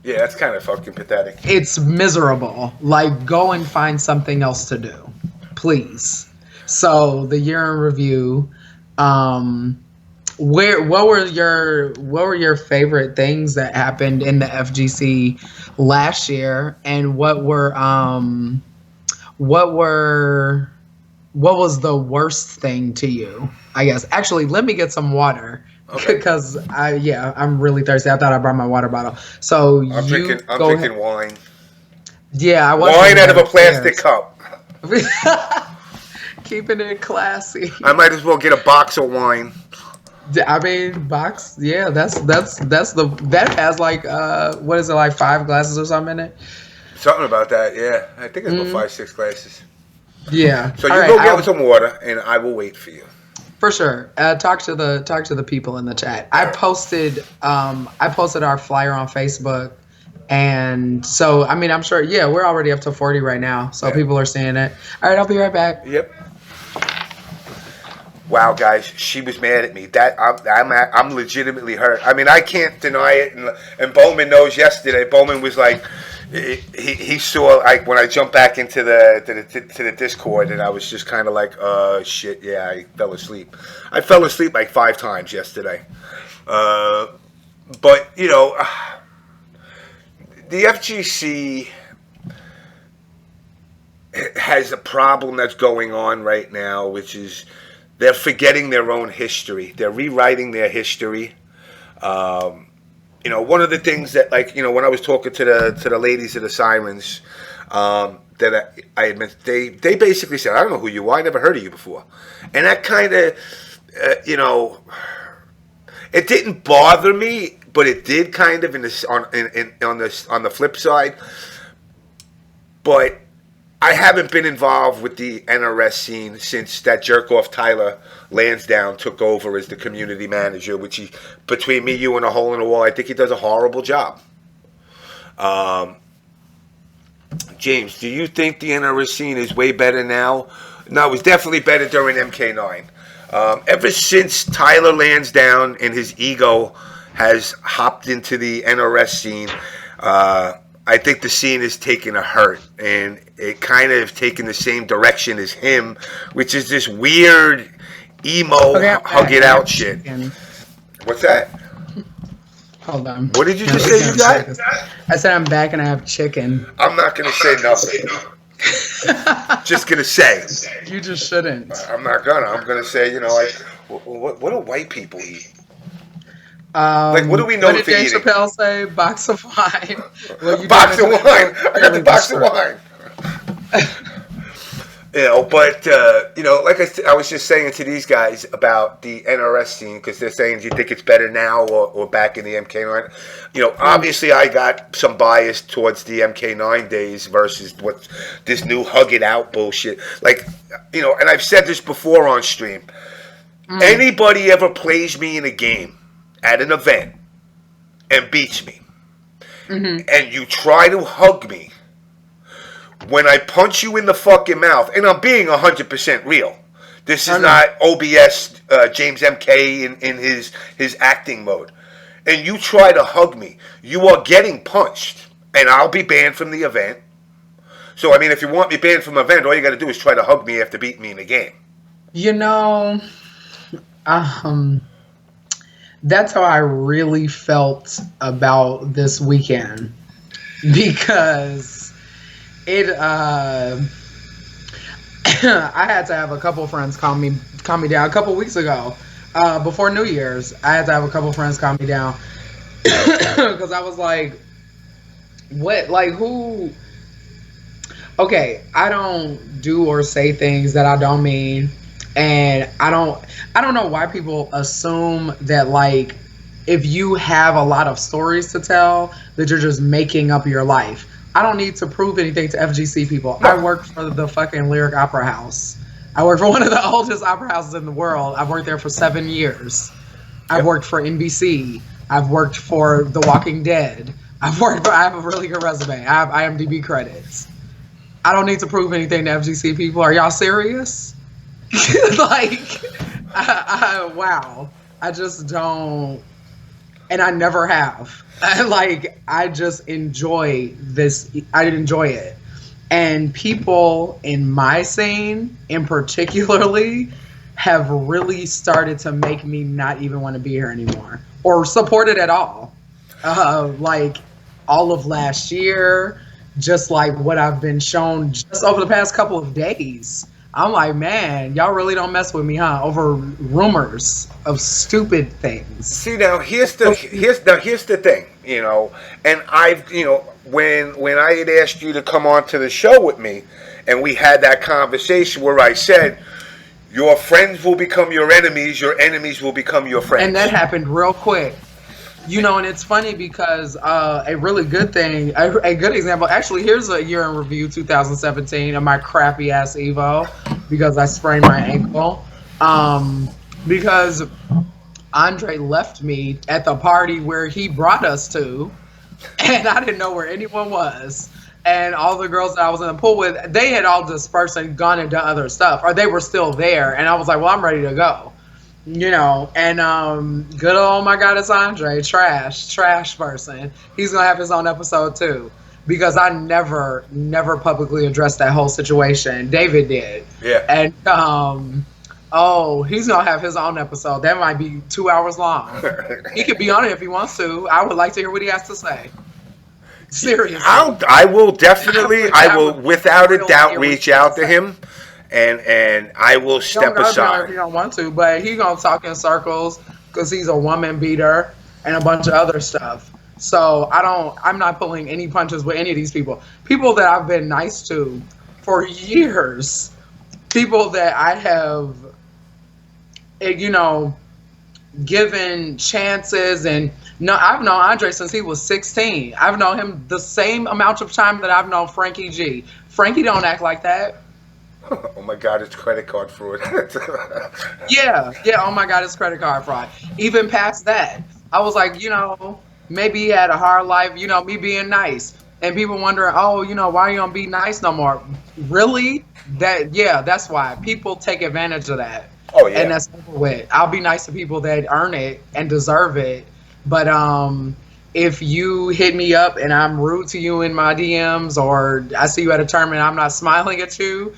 Yeah, that's kind of fucking pathetic. It's miserable. Like, go and find something else to do, please. So the year in review. What were your favorite things that happened in the FGC last year, and what was the worst thing to you? I guess actually, let me get some water because I'm really thirsty. I thought I brought my water bottle. So I'm drinking wine. Yeah, I was wine out of a plastic cup. Keeping it classy. I might as well get a box of wine. I mean, box. Yeah, that has like what is it, like 5 glasses or something in it? Something about that. Yeah, I think it's about 5-6 glasses. Yeah. So you go get some water, and I will wait for you. For sure. Talk to the people in the chat. I posted our flyer on Facebook, and so I mean, I'm sure. Yeah, we're already up to 40 right now, so people are seeing it. All right, I'll be right back. Yep. Wow, guys, she was mad at me. That I'm legitimately hurt. I mean, I can't deny it. And Bowman knows. Yesterday, Bowman was like, he saw like when I jumped back into the Discord, and I was just kind of like, shit, yeah, I fell asleep. I fell asleep like 5 times yesterday. But the FGC has a problem that's going on right now, which is they're forgetting their own history. They're rewriting their history. One of the things that, like, when I was talking to the ladies of the Sirens, that I admit, they basically said, I don't know who you are. I never heard of you before. And that kind of, it didn't bother me, but it did kind of on the flip side. But I haven't been involved with the NRS scene since that jerk-off Tyler Lansdowne took over as the community manager, which between me, you, and a hole in the wall, I think he does a horrible job. James, do you think the NRS scene is way better now? No, it was definitely better during MK9. Ever since Tyler Lansdowne and his ego has hopped into the NRS scene, I think the scene is taking a hurt, and it kind of taken the same direction as him, which is this weird emo hug it out shit. What's that? Hold on. What did you just say you got? I said I'm back and I have chicken. I'm not going to say nothing. Just going to say. You just shouldn't. I'm not going to. I'm going to say, what do white people eat? What do we know for eating? What did Dave Chappelle say? Box of wine. Box of wine. I got the box of wine. Like I was just saying to these guys about the NRS scene, because they're saying, do you think it's better now or back in the MK9? Obviously I got some bias towards the MK9 days versus what this new hug it out bullshit. And I've said this before on stream. Anybody ever plays me in a game at an event and beats me, and you try to hug me, when I punch you in the fucking mouth, and I'm being 100% real, this is not OBS James MK in his acting mode, and you try to hug me, you are getting punched, and I'll be banned from the event. So, I mean, if you want me banned from the event, all you got to do is try to hug me after beating me in the game. That's how I really felt about this weekend, because I had to have a couple friends calm me down a couple weeks ago, before New Year's. I had to have a couple friends calm me down because I was like, what, like, who? okay, I don't do or say things that I don't mean, and I don't know why people assume that like if you have a lot of stories to tell that you're just making up your life. I don't need to prove anything to FGC people. I No. work for the fucking Lyric Opera House. I work for one of the oldest opera houses in the world. I've worked there for 7 years. I've Yep. worked for NBC. I've worked for The Walking Dead. I have a really good resume. I have IMDb credits. I don't need to prove anything to FGC people. Are y'all serious? Like, wow. I just don't, and I never have. I just enjoy this. I enjoy it. And people in my scene, in particularly, have really started to make me not even want to be here anymore or support it at all. Like all of last year, just like what I've been shown just over the past couple of days. I'm like, man, y'all really don't mess with me, huh? Over rumors of stupid things. See, now here's the thing, you know, and I've, you know, when I had asked you to come on to the show with me, and we had that conversation where I said, your friends will become your enemies will become your friends. And that happened real quick. You know, and it's funny because a really good thing, a good example, actually, here's a year in review 2017 of my crappy ass Evo because I sprained my ankle. Because Andre left me at the party where he brought us to, and I didn't know where anyone was. And all the girls that I was in the pool with, they had all dispersed and gone and done other stuff, or they were still there. And I was like, well, I'm ready to go. You know, and good old, oh my God, it's Andre, trash person. He's gonna have his own episode too, because I never publicly addressed that whole situation. David did. Yeah. And oh, he's gonna have his own episode. That might be 2 hours long. He could be on it if he wants to. I would like to hear what he has to say. Seriously. I will definitely, I will without a doubt reach out to him. And I will step aside. If you don't want to, but he's gonna talk in circles because he's a woman beater and a bunch of other stuff. So I'm not pulling any punches with any of these people. People that I've been nice to for years. People that I have, you know, given chances. And no, I've known Andre since he was 16. I've known him the same amount of time that I've known Frankie G. Frankie don't act like that. Oh my God, it's credit card fraud. Yeah, oh my God, it's credit card fraud. Even past that, I was like, you know, maybe he had a hard life, you know, me being nice. And people wondering, oh, you know, why you don't be nice no more? Really? That's why. People take advantage of that. Oh, yeah. And that's over with. I'll be nice to people that earn it and deserve it. But if you hit me up and I'm rude to you in my DMs, or I see you at a tournament and I'm not smiling at you,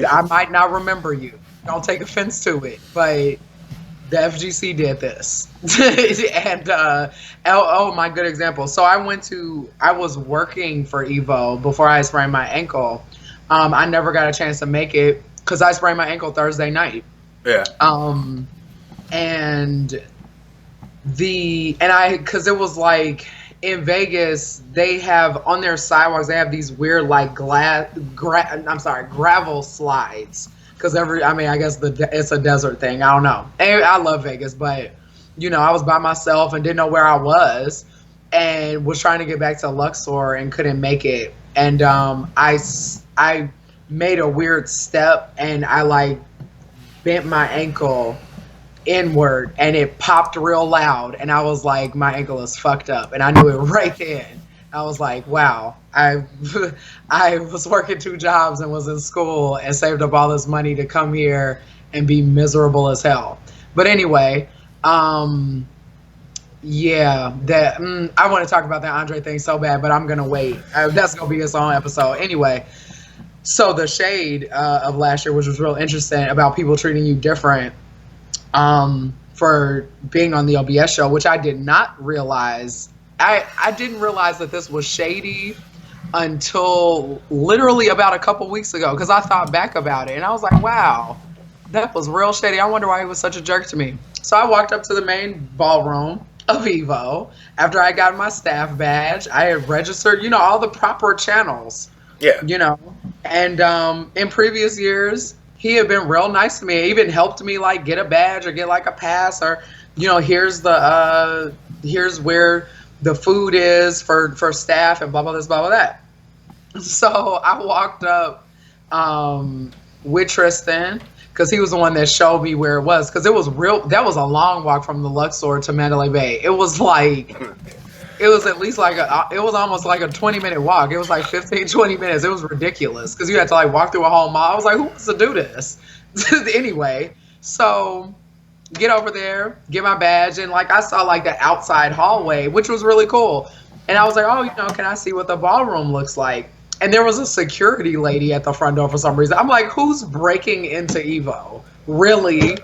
I might not remember you. Don't take offense to it, but the FGC did this. And oh, my good example. So I was working for Evo before I sprained my ankle. I never got a chance to make it because I sprained my ankle Thursday night. Yeah. Because it was like in Vegas, they have on their sidewalks, they have these weird like gravel slides. Because I guess it's a desert thing. I don't know. And I love Vegas, but you know, I was by myself and didn't know where I was, and was trying to get back to Luxor and couldn't make it. And I made a weird step and I like bent my ankle inward and it popped real loud, and I was like, my ankle is fucked up, and I knew it right then. I was like, wow, I was working 2 jobs and was in school and saved up all this money to come here and be miserable as hell. But anyway, I want to talk about that Andre thing so bad, but I'm gonna wait. That's gonna be its own episode anyway. So the shade of last year, which was real interesting, about people treating you different for being on the OBS show, which I did not realize. I didn't realize that this was shady until literally about a couple weeks ago, because I thought back about it and I was like, wow, that was real shady. I wonder why he was such a jerk to me. So I walked up to the main ballroom of Evo after I got my staff badge. I had registered, you know, all the proper channels. Yeah. You know, And in previous years, he had been real nice to me. He even helped me like get a badge or get like a pass, or here's where the food is for staff and blah blah this blah blah that. So I walked up with Tristan because he was the one that showed me where it was, because it was real. That was a long walk from the Luxor to Mandalay Bay. It was like it was at least like it was almost like a 20-minute walk. It was like 15, 20 minutes. It was ridiculous because you had to like walk through a whole mall. I was like, who wants to do this? Anyway, so get over there, get my badge, and like I saw like the outside hallway, which was really cool. And I was like, oh, can I see what the ballroom looks like? And there was a security lady at the front door for some reason. I'm like, who's breaking into Evo? Really?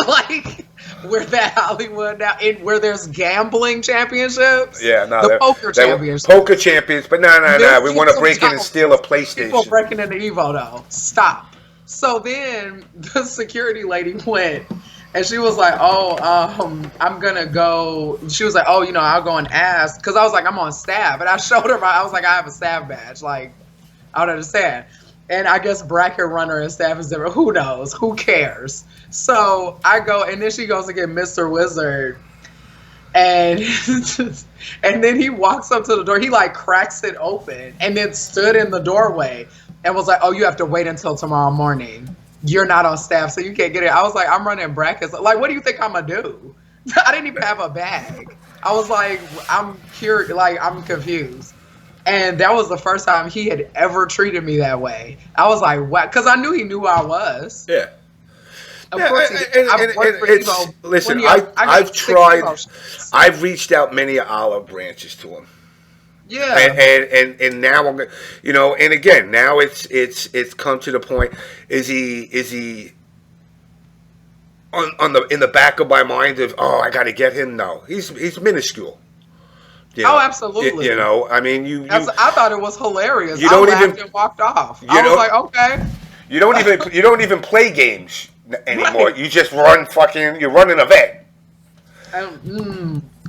Like, we're that Hollywood now, where there's gambling championships? Yeah, no. The poker championships. Poker champions, but no. We want to break in and steal a PlayStation. People breaking into Evo, though. Stop. So then the security lady went, and she was like, oh, I'm going to go. She was like, oh, I'll go and ask. Because I was like, I'm on staff. And I showed her, I was like, I have a staff badge. Like, I don't understand. And I guess bracket runner and staff is different. Who knows? Who cares? So I go, and then she goes to get Mr. Wizard. And and then he walks up to the door. He like cracks it open and then stood in the doorway and was like, oh, you have to wait until tomorrow morning. You're not on staff, so you can't get it. I was like, I'm running brackets. Like, what do you think I'm going to do? I didn't even have a bag. I was like, I'm curious. Like, I'm confused. And that was the first time he had ever treated me that way. I was like, what? Because I knew he knew who I was. Yeah. Of course, listen, I've tried. I've reached out many olive branches to him. Yeah. And now I'm, and again, now it's come to the point. Is he in the back of my mind of, oh, I got to get him? No, he's minuscule. Absolutely. I mean, I thought it was hilarious. You don't I laughed even and walked off. I was like, okay. You don't even play games anymore. Right. You just run you're running an event.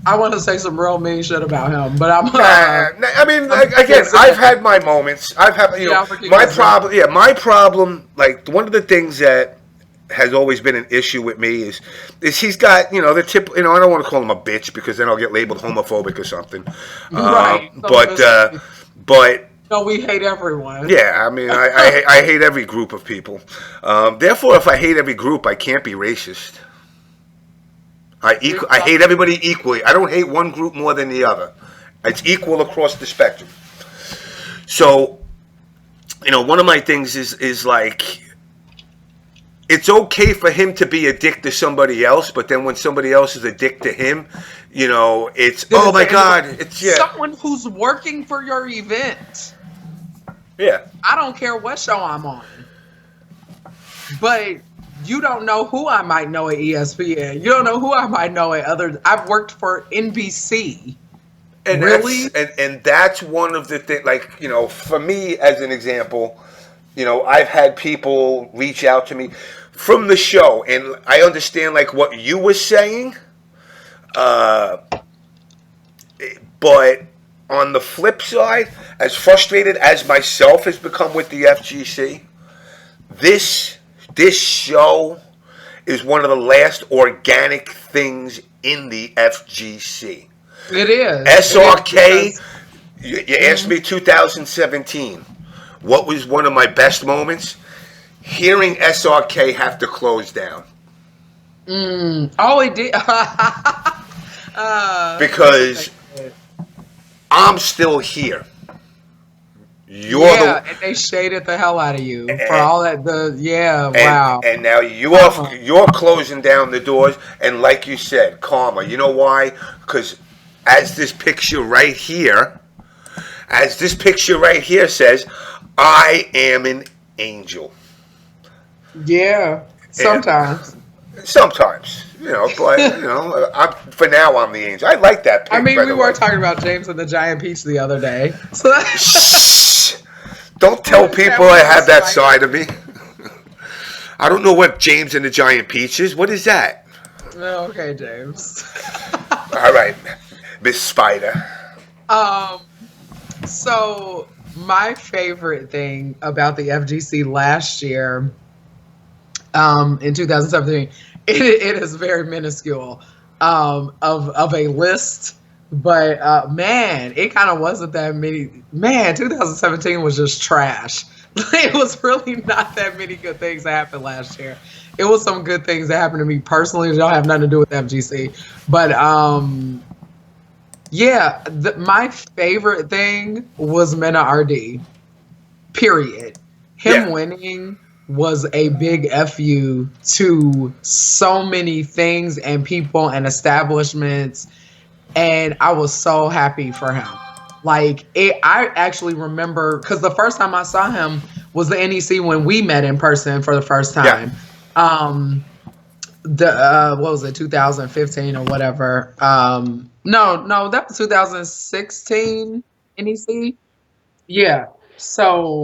I want to say some real mean shit about him, but I'm. I mean, again, I've had my moments. I've had, my problem. Yeah, my problem. Like, one of the things that has always been an issue with me is he's got, the tip. I don't want to call him a bitch because then I'll get labeled homophobic or something. Right. But. No, we hate everyone. Yeah, I mean, I hate every group of people. Therefore, if I hate every group, I can't be racist. I hate everybody equally. I don't hate one group more than the other. It's equal across the spectrum. So, one of my things is like, it's okay for him to be a dick to somebody else, but then when somebody else is a dick to him, it's, oh my God, it's, yeah. Someone who's working for your event. Yeah. I don't care what show I'm on. But you don't know who I might know at ESPN. You don't know who I might know at other. I've worked for NBC. And really? And that's one of the things, like, for me, as an example, I've had people reach out to me from the show, and I understand, like, what you were saying, but on the flip side, as frustrated as myself has become with the FGC, this show is one of the last organic things in the FGC. It is. SRK, you asked me 2017. What was one of my best moments? Hearing SRK have to close down. Oh, it did. Because I'm still here. And they shaded the hell out of you for all that. Wow. And now you're closing down the doors, and like you said, karma. You know why? Because as this picture right here says, I am an angel. Yeah, sometimes. Sometimes, but for now I'm the angel. I like that pic, we were talking about James and the Giant Peach the other day. So shh! Don't tell people I have that side of me. I don't know what James and the Giant Peach is. What is that? Okay, James. All right, Miss Spider. So My favorite thing about the FGC last year, in 2017, it is very minuscule, of a list, but man, it kind of wasn't that many. Man, 2017 was just trash. It was really not that many good things that happened last year. It was some good things that happened to me personally that don't have nothing to do with FGC, but yeah, my favorite thing was Mena RD. Period. Yeah. Him winning was a big fu to so many things and people and establishments, and I was so happy for him. Like it, I actually remember because the first time I saw him was the NEC when we met in person for the first Yeah. time. The what was it, 2015 or whatever? No, that was 2016 NEC. Yeah. So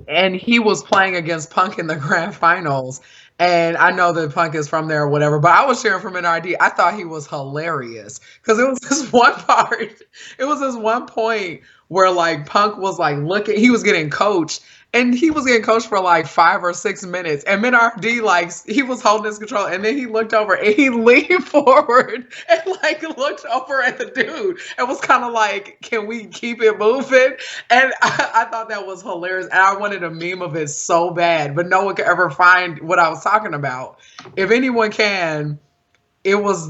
and he was playing against Punk in the grand finals. And I know that Punk is from there or whatever, but I was cheering for NRD. I thought he was hilarious because it was this one part. It was this one point where like Punk was like looking, he was getting coached, and he was getting coached for like 5 or 6 minutes. And NRD like he was holding his control, and then he looked over and he leaned forward and like looked over at the dude and was kind of like, "Can we keep it moving?" And I thought that was hilarious. And I wanted a meme of it so bad, but no one could ever find what I was talking about. If anyone can, it was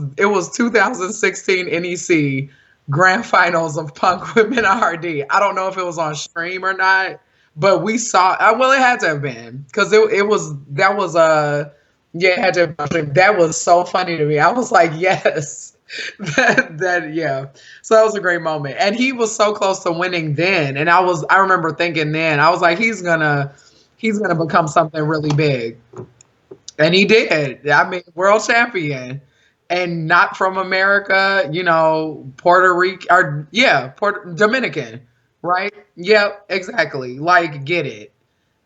2016 NEC Grand Finals of Punk Women RD. I don't know if it was on stream or not, but we saw. Well, it had to have been because it was that was yeah, it had to have been on stream. That was so funny to me. I was like, yes, that yeah. So that was a great moment, and he was so close to winning then. And I remember thinking then I was like, he's gonna become something really big. And he did. I mean, world champion, and not from America, Puerto Rico, or yeah, Dominican, right? Yep, exactly. Like, get it.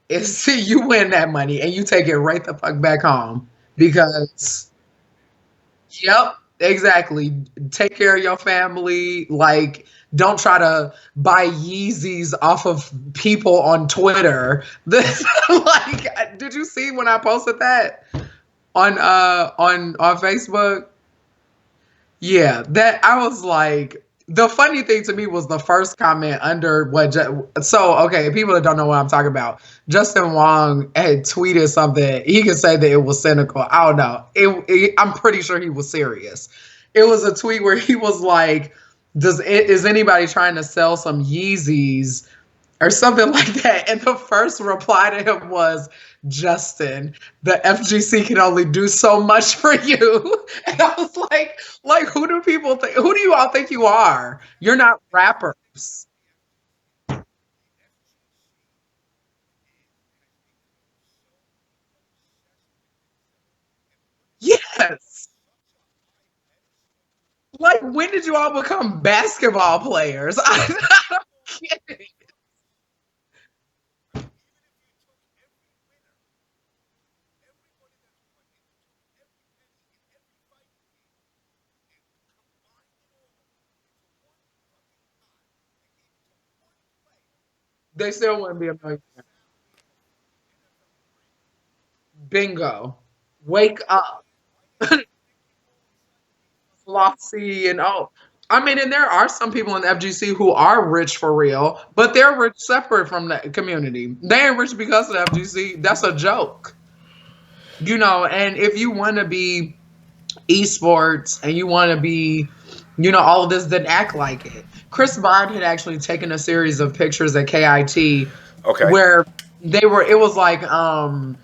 It's you win that money and you take it right the fuck back home because, yep, exactly. Take care of your family. Like, don't try to buy Yeezys off of people on Twitter. Like, did you see when I posted that on Facebook? Yeah, that I was like, the funny thing to me was the first comment under so okay, people that don't know what I'm talking about, Justin Wong had tweeted something. He could say that it was cynical. I don't know. I'm pretty sure he was serious. It was a tweet where he was like, is anybody trying to sell some Yeezys or something like that? And the first reply to him was, Justin, the FGC can only do so much for you. And I was like, who do people think? Who do you all think you are? You're not rappers. Yes. Like, when did you all become basketball players? I'm not kidding. They still wouldn't be a millionaire. Bingo. Wake up. Flossy and oh, I mean, and there are some people in the FGC who are rich for real, but they're rich separate from the community. They ain't rich because of the FGC. That's a joke, And if you want to be esports and you want to be, all of this, then act like it. Chris Bond had actually taken a series of pictures at KIT Okay. where it was like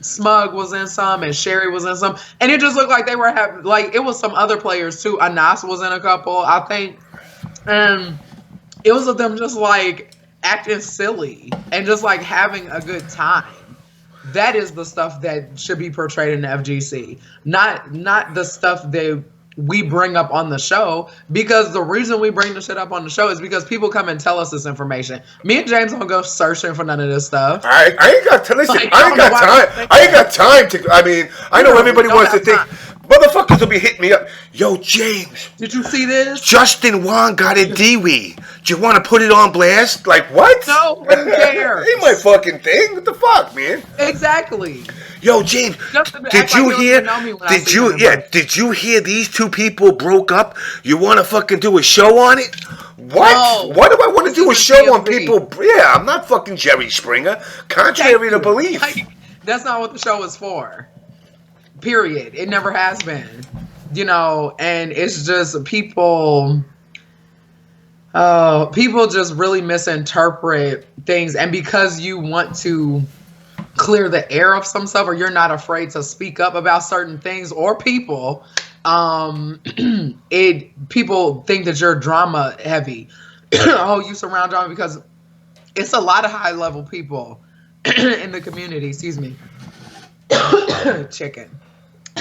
Smug was in some and Sherry was in some, and it just looked like they were having, like, it was some other players too. Anas was in a couple, I think, and it was of them just like acting silly and just like having a good time. That is the stuff that should be portrayed in the FGC, not the stuff that we bring up on the show, because the reason we bring the shit up on the show is because people come and tell us this information. Me and James don't go searching for none of this stuff. I ain't got to listen. Like, I ain't got time. I ain't got time to. I mean, I know everybody don't wants to have think. time. Motherfuckers will be hitting me up. Yo, James. Did you see this? Justin Wong got a DWI. Do you want to put it on blast? Like, what? No, who cares? Ain't my fucking thing. What the fuck, man? Exactly. Yo, James, did you hear? Did you hear these two people broke up? You want to fucking do a show on it? What? No, why do I want to do a show on TMZ. people? Yeah, I'm not fucking Jerry Springer. Contrary to belief. Like, that's not what the show is for. Period. It never has been. You know, and it's just people just really misinterpret things, and because you want to clear the air of some stuff, or you're not afraid to speak up about certain things or people, people think that you're drama heavy. Oh, you surround drama, because it's a lot of high level people in the community. Excuse me. Chicken.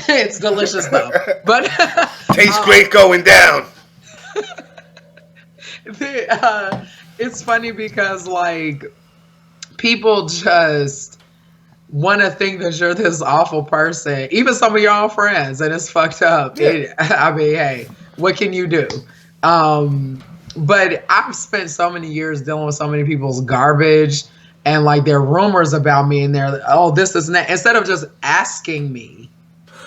It's delicious though, but tastes great going down. It's funny because like people just want to think that you're this awful person, even some of your own friends, and it's fucked up. Yeah. I mean, hey, what can you do? But I've spent so many years dealing with so many people's garbage and like their rumors about me, and they're this and that, instead of just asking me.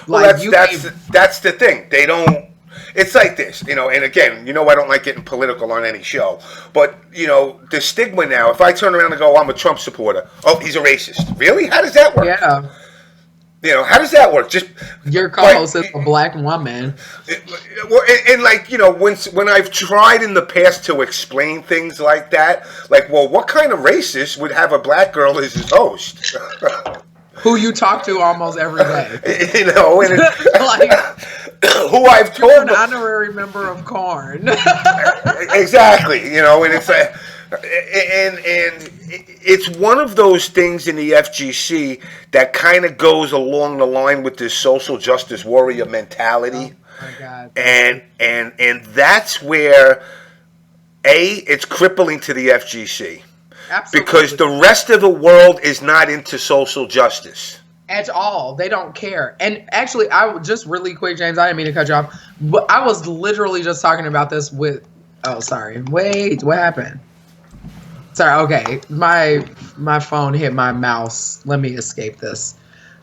Well, that's the thing. They don't. It's like this, you know. And again, you know, I don't like getting political on any show, but you know, the stigma now. If I turn around and go, I'm a Trump supporter. Oh, he's a racist. Really? How does that work? Yeah. You know, how does that work? Just your co-host is a black woman. And like, you know, when I've tried in the past to explain things like that, like, well, what kind of racist would have a black girl as his host? Who you talk to almost every day. You know, and like, who I've told. You're an honorary member of Corn. Exactly, you know, and it's and it's one of those things in the FGC that kind of goes along the line with this social justice warrior mentality. Oh my God. And that's where it's crippling to the FGC. Absolutely. Because the rest of the world is not into social justice. At all. They don't care. And actually, just really quick, James, I didn't mean to cut you off, but I was literally just talking about this with, sorry. Wait, what happened? Sorry, okay. My phone hit my mouse. Let me escape this.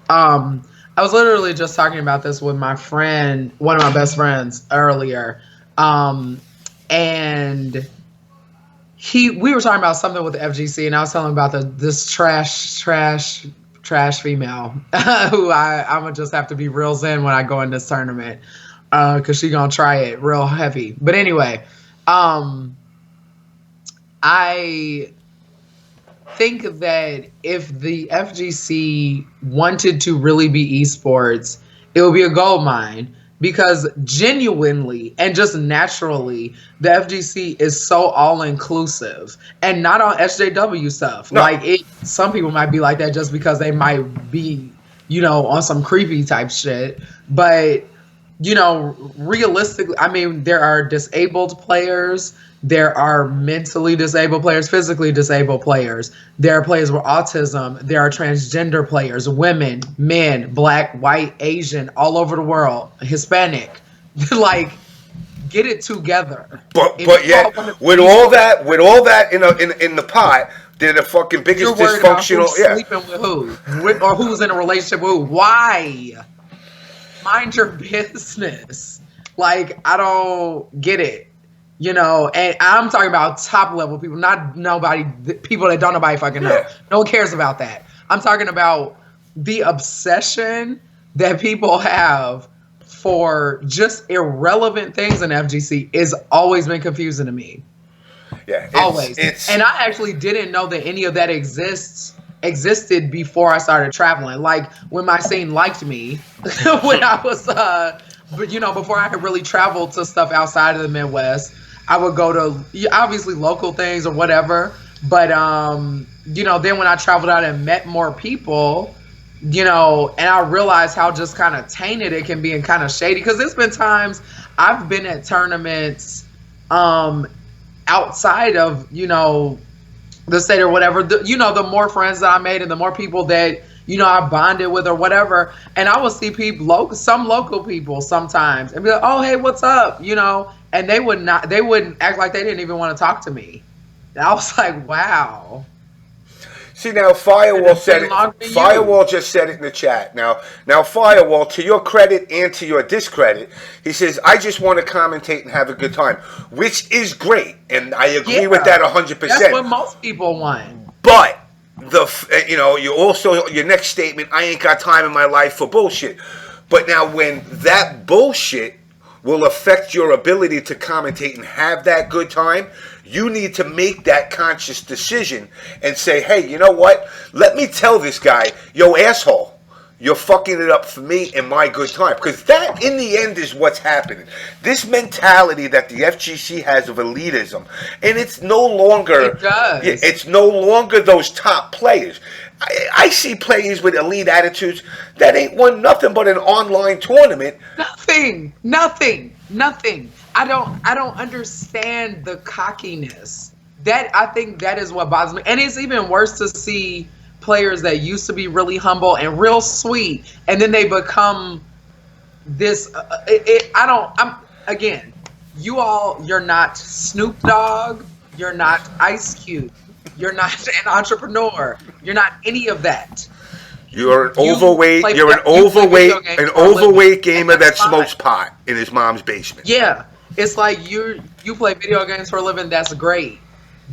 I was literally just talking about this with my friend, one of my best friends earlier. And we were talking about something with the FGC, and I was telling him about this trash female who I'm gonna just have to be real zen when I go in this tournament, because she gonna try it real heavy. But anyway, I think that if the FGC wanted to really be esports, it would be a gold mine. Because genuinely and just naturally, the FGC is so all-inclusive, and not on SJW stuff. No. Like, some people might be like that just because they might be, you know, on some creepy type shit. But, you know, realistically, I mean, there are disabled players. There are mentally disabled players, physically disabled players. There are players with autism. There are transgender players, women, men, black, white, Asian, all over the world, Hispanic. Like, get it together. But yeah, with all that in the pot, they're the fucking biggest dysfunctional. Sleeping with who? Or who's in a relationship with who? Why? Mind your business. Like, I don't get it. You know, and I'm talking about top level people, not people that don't nobody fucking know. No one cares about that. I'm talking about the obsession that people have for just irrelevant things in FGC is always been confusing to me. Yeah, always. And I actually didn't know that any of that existed before I started traveling. Like when my scene liked me, when I was, but you know, before I had really traveled to stuff outside of the Midwest. I would go to obviously local things or whatever, but you know, then when I traveled out and met more people, you know, and I realized how just kind of tainted it can be and kind of shady, because there's been times I've been at tournaments outside of, you know, the state or whatever, the more friends that I made and the more people that, I bonded with or whatever. And I would see people, some local people sometimes, and be like, oh, hey, what's up? And they wouldn't act like they didn't even want to talk to me. And I was like, wow. See, now Firewall said it. Firewall just said it in the chat. Now Firewall, to your credit and to your discredit, he says, I just want to commentate and have a good time, which is great, and I agree with that 100%. That's what most people want. But you also, your next statement, I ain't got time in my life for bullshit. But now when that bullshit will affect your ability to commentate and have that good time, you need to make that conscious decision and say, hey, you know what? Let me tell this guy, yo, asshole, you're fucking it up for me and my good time. Because that, in the end, is what's happening. This mentality that the FGC has of elitism, and it's no longer... It does. It's no longer those top players. I see players with elite attitudes that ain't won nothing but an online tournament. Nothing. I don't understand the cockiness. I think that is what bothers me. And it's even worse to see players that used to be really humble and real sweet, and then they become this. You're not Snoop Dogg. You're not Ice Cube. You're not an entrepreneur. You're not any of that. You're an overweight gamer that smokes pot in his mom's basement. Yeah. It's like you play video games for a living. That's great.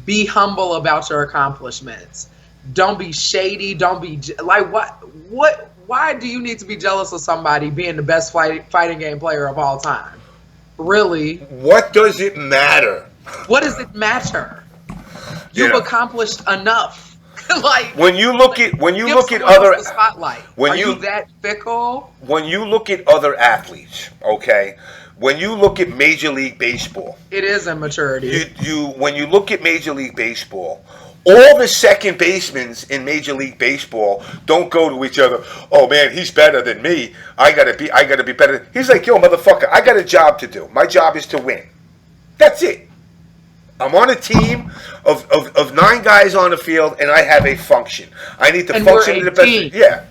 Be humble about your accomplishments. Don't be shady. Don't be like what. Why do you need to be jealous of somebody being the best fighting game player of all time? Really? What does it matter? What does it matter? You've accomplished enough. When you look at other the spotlight. Are you that fickle? When you look at other athletes, okay. When you look at Major League Baseball, it is immaturity. When you look at Major League Baseball, all the second basemen in Major League Baseball don't go to each other. Oh man, he's better than me. I gotta be better. He's like, yo, motherfucker, I got a job to do. My job is to win. That's it. I'm on a team of 9 guys on the field, and I have a function. I need to function in the best. Yeah.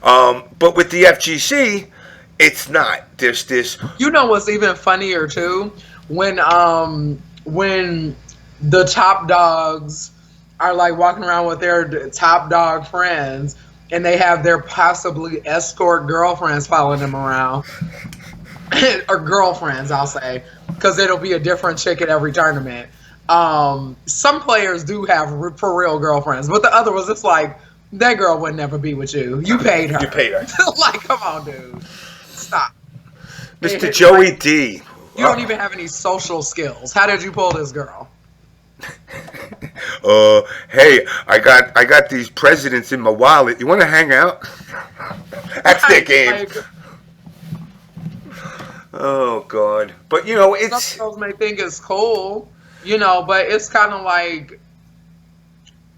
But with the FGC, it's not. There's this. You know what's even funnier too? When the top dogs are like walking around with their top dog friends, and they have their possibly escort girlfriends following them around. Or girlfriends, I'll say, because it'll be a different chick at every tournament. Some players do have for real girlfriends, but the other was just like, that girl would never be with you. You paid her. Like, come on, dude. Stop. Mr. Joey D. You don't even have any social skills. How did you pull this girl? Hey, I got these presidents in my wallet. You want to hang out? That's their game. Oh God! But it's some girls may think it's cool, but it's kind of like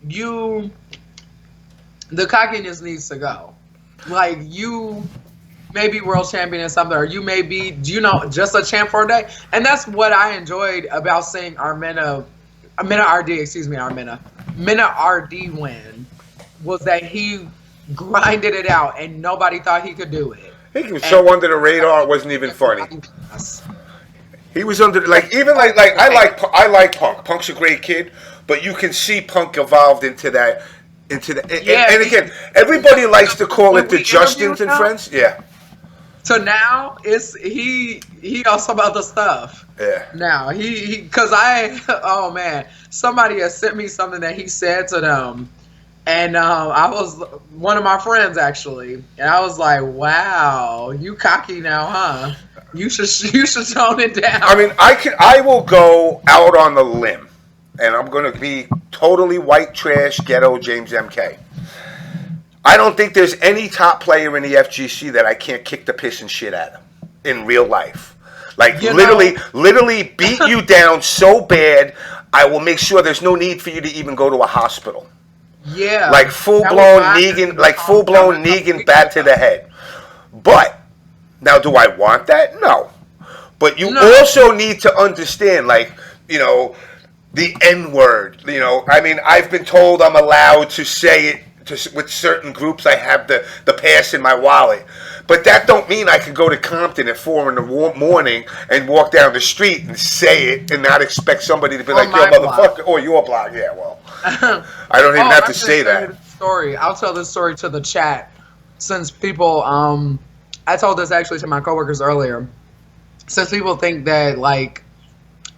the cockiness needs to go. Like, you may be world champion in something, or you may be, just a champ for a day. And that's what I enjoyed about seeing Mena RD win, was that he grinded it out and nobody thought he could do it. He was so under the radar, it wasn't even funny. He was under, I like Punk. Punk's a great kid, but you can see Punk evolved into that. And again, everybody likes to call it the Justins and Friends. Yeah. So now he knows some other stuff. Yeah. Now because oh man, somebody has sent me something that he said to them. And I was one of my friends actually, and I was like, "Wow, you cocky now, huh? You should tone it down." I mean, I will go out on the limb, and I'm going to be totally white trash ghetto James MK. I don't think there's any top player in the FGC that I can't kick the piss and shit at him in real life. Like literally beat you down so bad, I will make sure there's no need for you to even go to a hospital. Yeah, like full blown Negan bat to the head. But now, do I want that? No. But you also need to understand, the N word. You know, I mean, I've been told I'm allowed to say it with certain groups. I have the pass in my wallet. But that don't mean I can go to Compton at 4 in the morning and walk down the street and say it and not expect somebody to be like, yo, motherfucker, or your block. Yeah, well, I don't even have to say that. Story. I'll tell this story to the chat since people, I told this actually to my coworkers earlier. Since people think that, like,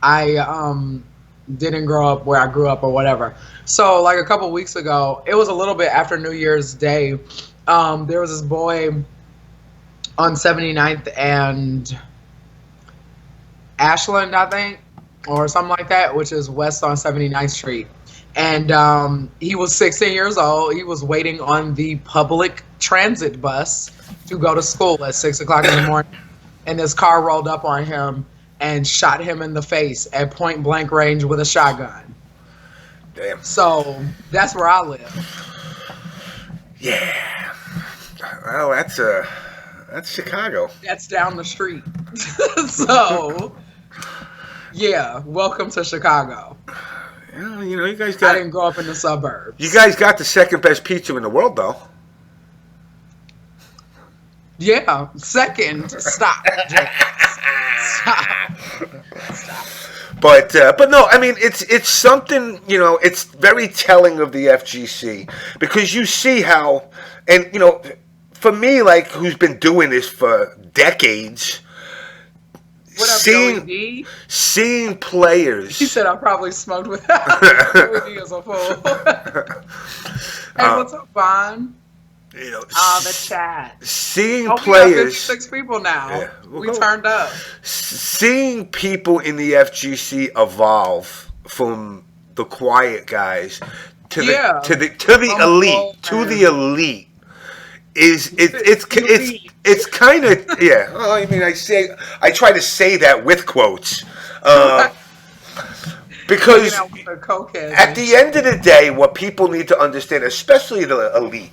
I didn't grow up where I grew up or whatever. So, like, a couple weeks ago, it was a little bit after New Year's Day, there was this boy on 79th and Ashland, I think, or something like that, which is west on 79th Street. And he was 16 years old. He was waiting on the public transit bus to go to school at 6 o'clock in the morning. And this car rolled up on him and shot him in the face at point blank range with a shotgun. Damn. So that's where I live. Yeah. Well, that's Chicago. That's down the street. So, yeah, welcome to Chicago. Yeah, you know, you guys got... I didn't grow up in the suburbs. You guys got the second best pizza in the world, though. Yeah, second. Stop, James. Stop. But no, I mean, it's something, you know, it's very telling of the FGC because you see how, and, you know, for me, like, who's been doing this for decades, what up, Joey D? Seeing players. He said I probably smoked with Joey D is a fool. Hey, what's up, Vaughn? You know, the chat. Seeing we players. got 56 people now. Yeah, we turned up. Seeing people in the FGC evolve from the quiet guys to the elite is it's kind of yeah. Well, I mean, I try to say that with quotes. Because at the end of the day, what people need to understand, especially the elite,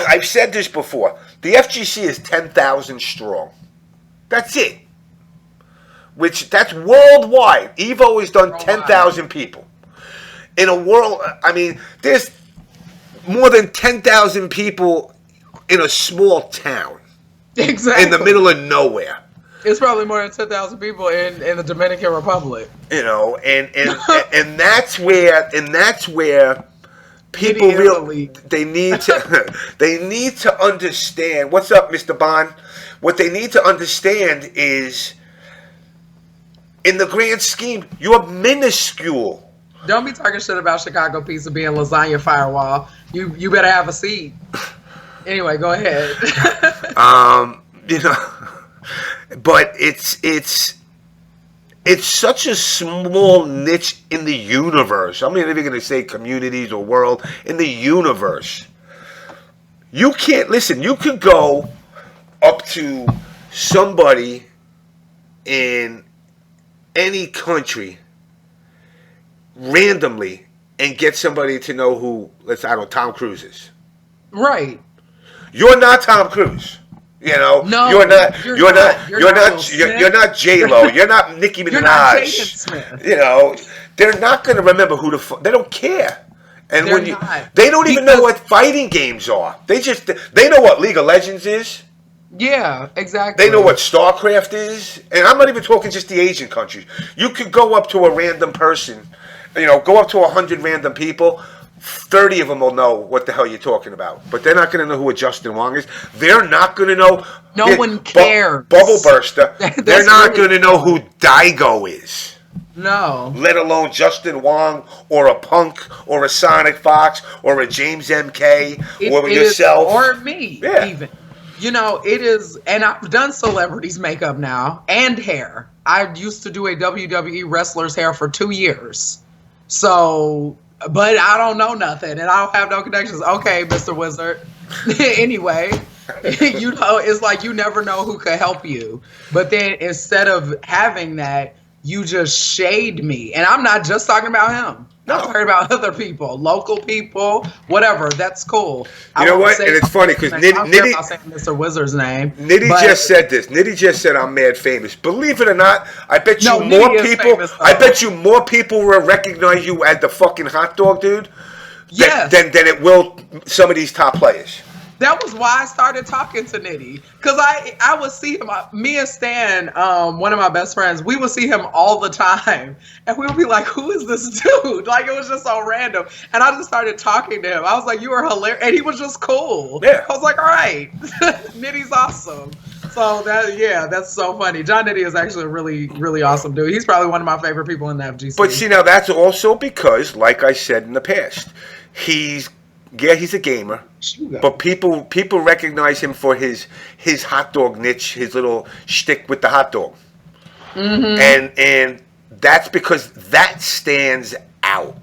I've said this before, the FGC is 10,000 strong. That's it. That's worldwide. Evo has done 10,000 people. In a world, I mean, there's more than 10,000 people in a small town. Exactly. In the middle of nowhere. It's probably more than 10,000 people in the Dominican Republic. You know, and that's where people really they need to understand. What's up, Mr. Bond? What they need to understand is, in the grand scheme, you're minuscule. Don't be talking shit about Chicago pizza being lasagna firewall. You better have a seat. Anyway, go ahead. You know, but it's such a small niche in the universe. I'm not even going to say communities or world. In the universe. You can't, listen, you could go up to somebody in any country randomly and get somebody to know who, Tom Cruise is. Right. You're not Tom Cruise. You know, no, you're not J-Lo. You're not Nicki Minaj. You're not Jaden Smith. You know, they're not going to remember who they don't care. And they don't even know what fighting games are. They know what League of Legends is. Yeah, exactly. They know what StarCraft is. And I'm not even talking just the Asian countries. You could go up to a random person, go up to 100 random people. 30 of them will know what the hell you're talking about. But they're not going to know who a Justin Wong is. They're not going to know. No one cares. Bubble Burster. They're not going to know who Daigo is. No. Let alone Justin Wong or a Punk or a Sonic Fox or a James MK or yourself. Or me, even. It is, and I've done celebrities' makeup now and hair. I used to do a WWE wrestler's hair for 2 years. So, but I don't know nothing, and I don't have no connections. Okay, Mr. Wizard. Anyway, it's like you never know who could help you. But then instead of having that, you just shade me. And I'm not just talking about him. No. I'm talking about other people, local people, whatever. That's cool. You know what? And it's funny because I don't care about saying Mr. Wizard's name. Nitty just said this. Nitty just said I'm mad famous. Believe it or not, I bet you more people. Famous, I bet you more people will recognize you as the fucking hot dog dude. Yes. Than it will some of these top players. That was why I started talking to Nitty, because I would see him. Me and Stan, one of my best friends, we would see him all the time, and we would be like, "Who is this dude?" Like, it was just so random, and I just started talking to him. I was like, "You are hilarious," and he was just cool. Yeah. I was like, "All right, Nitty's awesome." So that's so funny. John Nitty is actually a really, really awesome dude. He's probably one of my favorite people in the FGC. But see, now that's also because, like I said in the past, he's a gamer, but people recognize him for his hot dog niche, his little shtick with the hot dog, and that's because that stands out.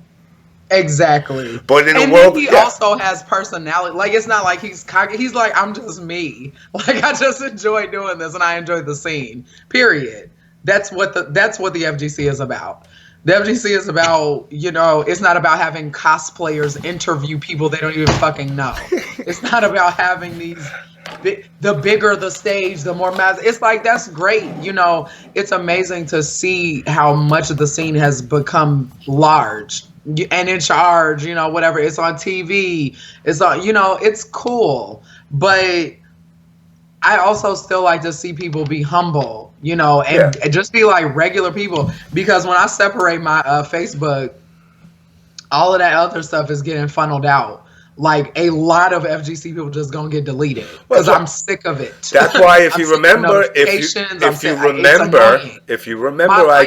Exactly. But in a world, he also has personality. Like, it's not like he's cocky. He's like, I'm just me. Like, I just enjoy doing this, and I enjoy the scene. Period. That's what the FGC is about. The FGC is about, it's not about having cosplayers interview people they don't even fucking know. It's not about having these, the bigger the stage, the more mass. It's like, that's great. It's amazing to see how much of the scene has become large and in charge, whatever. It's on TV. It's on, it's cool. But I also still like to see people be humble, and just be like regular people. Because when I separate my Facebook, all of that other stuff is getting funneled out. Like, a lot of FGC people just gonna get deleted because I'm sick of it. That's why, if you remember, I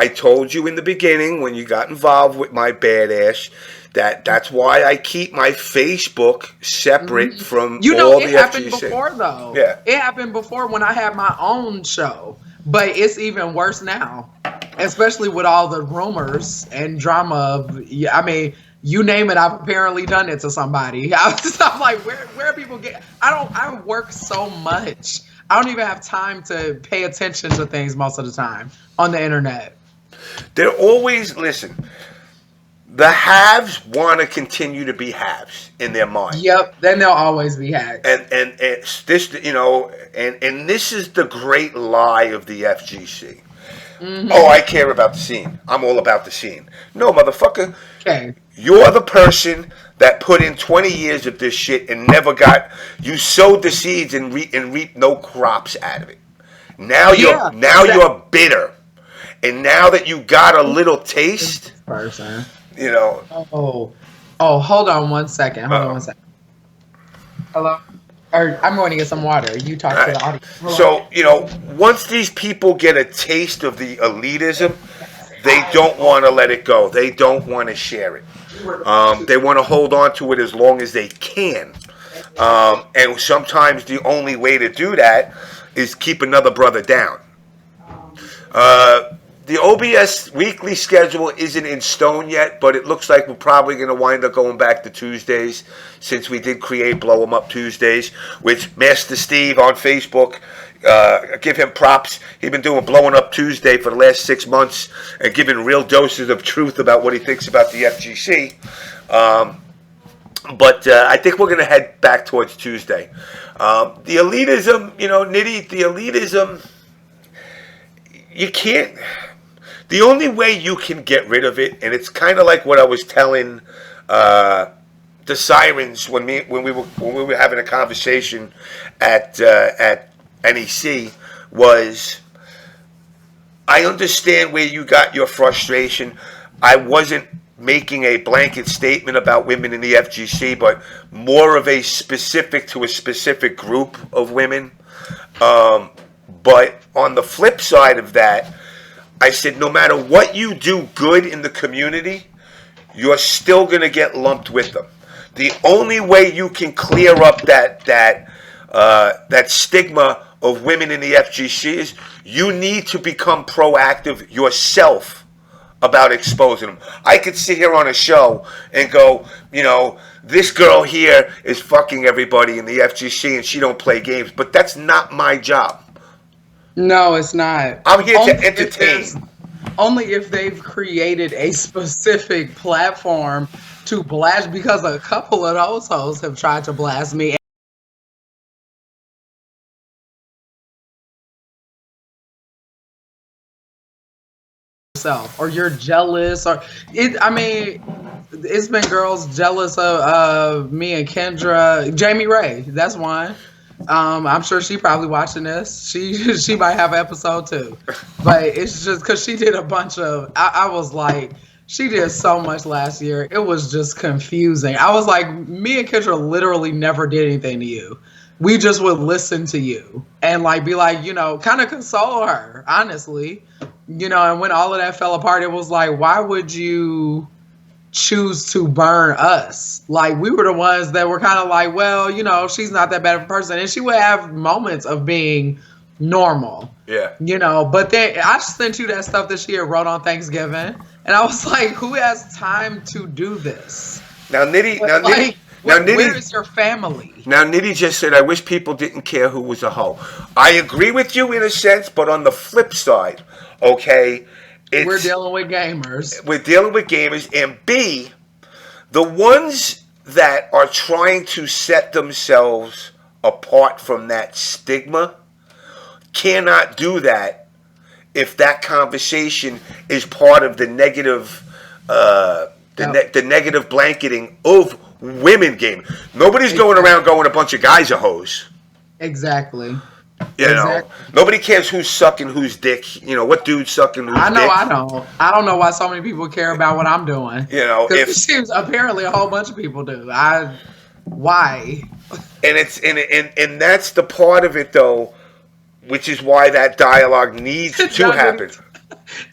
told you in the beginning when you got involved with my badass. That's why I keep my Facebook separate from all the FGC. It happened before, though. Yeah. It happened before when I had my own show. But it's even worse now. Especially with all the rumors and drama of, you name it, I've apparently done it to somebody. I'm like, where people get... I work so much. I don't even have time to pay attention to things most of the time on the internet. They're always... Listen... The haves want to continue to be haves in their mind. Yep, then they'll always be haves. And this, and this is the great lie of the FGC. Mm-hmm. Oh, I care about the scene. I'm all about the scene. No, motherfucker. Okay. You're the person that put in 20 years of this shit and never got. You sowed the seeds and reaped no crops out of it. Now you're bitter, and now that you got a little taste. Person. Oh, hold on one second. Hello? I'm going to get some water. You talk to the audience. So, once these people get a taste of the elitism, they don't want to let it go. They don't want to share it. They want to hold on to it as long as they can. And sometimes the only way to do that is keep another brother down. The OBS weekly schedule isn't in stone yet, but it looks like we're probably going to wind up going back to Tuesdays, since we did create Blow 'em Up Tuesdays, which Master Steve on Facebook, give him props. He's been doing Blowing Up Tuesday for the last 6 months and giving real doses of truth about what he thinks about the FGC. But I think we're going to head back towards Tuesday. The elitism, Nitty, the elitism, you can't... The only way you can get rid of it, and it's kind of like what I was telling the Sirens when we were having a conversation at NEC, was I understand where you got your frustration. I wasn't making a blanket statement about women in the FGC, but more of a specific to a specific group of women. But on the flip side of that, I said, no matter what you do good in the community, you're still going to get lumped with them. The only way you can clear up that stigma of women in the FGC is you need to become proactive yourself about exposing them. I could sit here on a show and go, this girl here is fucking everybody in the FGC and she don't play games, but that's not my job. No, it's not. I'm here to entertain. only if they've created a specific platform to blast, because a couple of those hoes have tried to blast me. Or you're jealous, or it. I mean, it's been girls jealous of me and Kendra. Jamie Ray, that's one. I'm sure she probably watching this. She might have an episode too, but it's just because she did a bunch of. I was like, she did so much last year. It was just confusing. I was like, me and Kendra literally never did anything to you. We just would listen to you and like be like, kind of console her, honestly. And when all of that fell apart, it was like, why would you choose to burn us? Like, we were the ones that were kind of like, well, she's not that bad of a person. And she would have moments of being normal. Yeah. But then I sent you that stuff that she had wrote on Thanksgiving. And I was like, who has time to do this? Now, Nitty, where is your family? Now, Nitty just said, I wish people didn't care who was a hoe. I agree with you in a sense, but on the flip side, okay, we're dealing with gamers. We're dealing with gamers, and B, the ones that are trying to set themselves apart from that stigma cannot do that if that conversation is part of the negative, the negative blanketing of women gaming. Nobody's going around going a bunch of guys are hoes. Exactly. Nobody cares who's sucking whose dick. What dude's sucking whose dick. I don't know why so many people care about what I'm doing. It seems apparently a whole bunch of people do. Why? And that's the part of it though, which is why that dialogue needs to happen.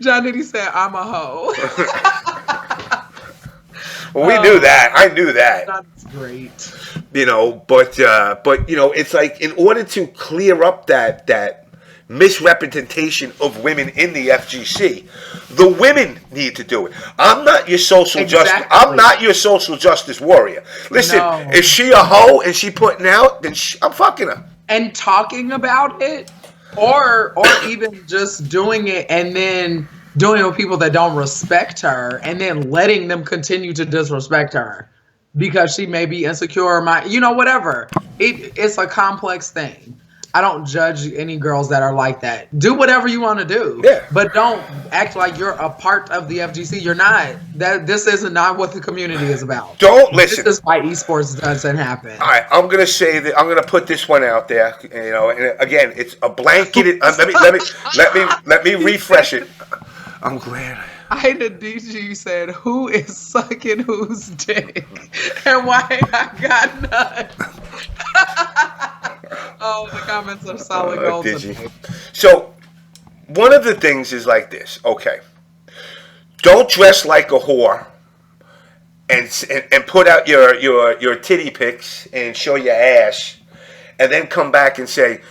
John Diddy said, "I'm a hoe." Well, we knew that. I knew that. That's great. But it's like in order to clear up that misrepresentation of women in the FGC, the women need to do it. I'm not your social justice. I'm not your social justice warrior. Listen, if she a hoe and she putting out, then I'm fucking her. And talking about it, or even just doing it and then doing it with people that don't respect her, and then letting them continue to disrespect her because she may be insecure or whatever. It's a complex thing. I don't judge any girls that are like that. Do whatever you want to do. Yeah. But don't act like you're a part of the FGC. You're not. This is not what the community is about. Don't listen. This is why esports doesn't happen. All right, I'm gonna say that. I'm gonna put this one out there. And again, it's a blanketed. let me refresh it. I'm glad. The DG said, "Who is sucking whose dick, and why ain't I got none?" Oh, the comments are solid gold. So, one of the things is like this. Okay, don't dress like a whore, and put out your titty pics and show your ass, and then come back and say,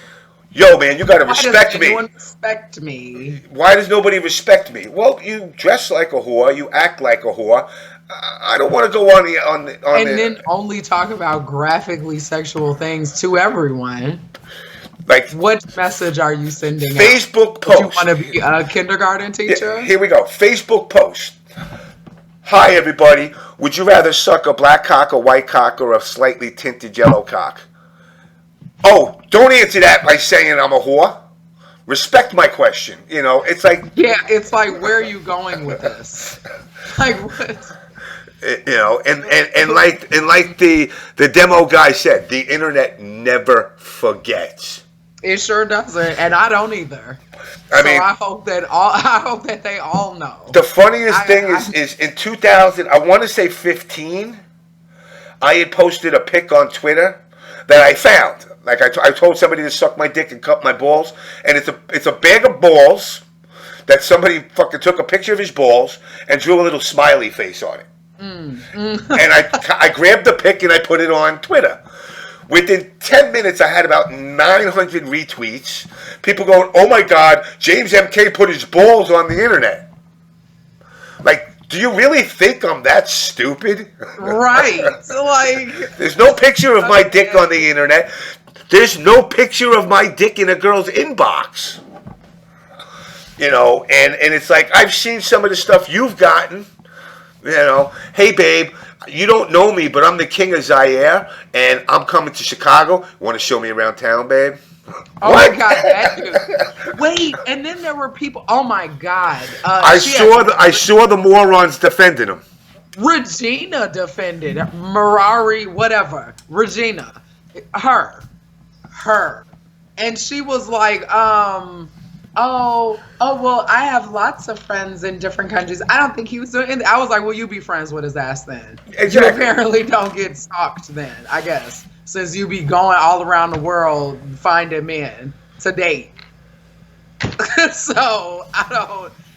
"Yo, man, you gotta respect me." Why does respect me? Why does nobody respect me? Well, you dress like a whore, you act like a whore. I don't want to go on then only talk about graphically sexual things to everyone. Like, what message are you sending? Facebook post. Do you want to be a kindergarten teacher? Yeah, here we go. Facebook post. Hi, everybody. Would you rather suck a black cock, a white cock, or a slightly tinted yellow cock? Oh, don't answer that by saying I'm a whore. Respect my question. It's like... Yeah, it's like, where are you going with this? Like, what? And like the demo guy said, the internet never forgets. It sure doesn't, and I don't either. I hope that they all know. The funniest thing is in 2000, I want to say 15, I had posted a pic on Twitter that I found. Like I told somebody to suck my dick and cut my balls, and it's a bag of balls that somebody fucking took a picture of his balls and drew a little smiley face on it. And I grabbed the pic and I put it on Twitter. Within 10 minutes, I had about 900 retweets. People going, "Oh my God, James MK put his balls on the internet." Like, do you really think I'm that stupid? Right. Like, there's no picture of my dick on the internet. There's no picture of my dick in a girl's inbox. You know, and it's like I've seen some of the stuff you've gotten. You know, hey babe, you don't know me, but I'm the king of Zaire, and I'm coming to Chicago. Want to show me around town, babe? Oh my God, that dude. Wait, and then there were people. Oh my God, I saw the morons defending him. Regina defended Mirari, whatever. Regina, her, and she was like, oh, well, I have lots of friends in different countries. I don't think he was doing it. I was like, well, you be friends with his ass then. Exactly. You apparently don't get stalked then, I guess, since you be going all around the world finding men to date. So,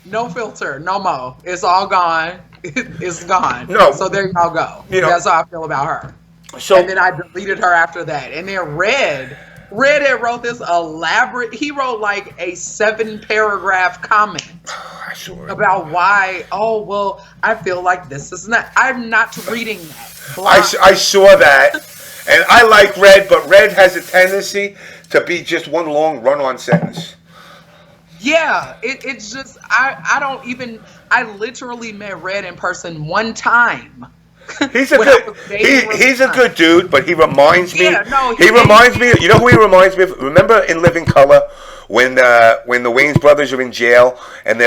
no filter, no more. It's all gone. It's gone. No. So there y'all go. You know, that's how I feel about her. So, and then I deleted her after that. And then Red had wrote this elaborate, he wrote like a 7-paragraph comment about why, oh, well, I feel like this is not, I'm not reading that. I saw that. And I like Red, but Red has a tendency to be just one long run-on sentence. Yeah, it's just, I literally met Red in person one time. He's a good dude, but he reminds me. Yeah, no, he reminds me. You know who he reminds me of? Remember in Living Color when the Wayans brothers are in jail and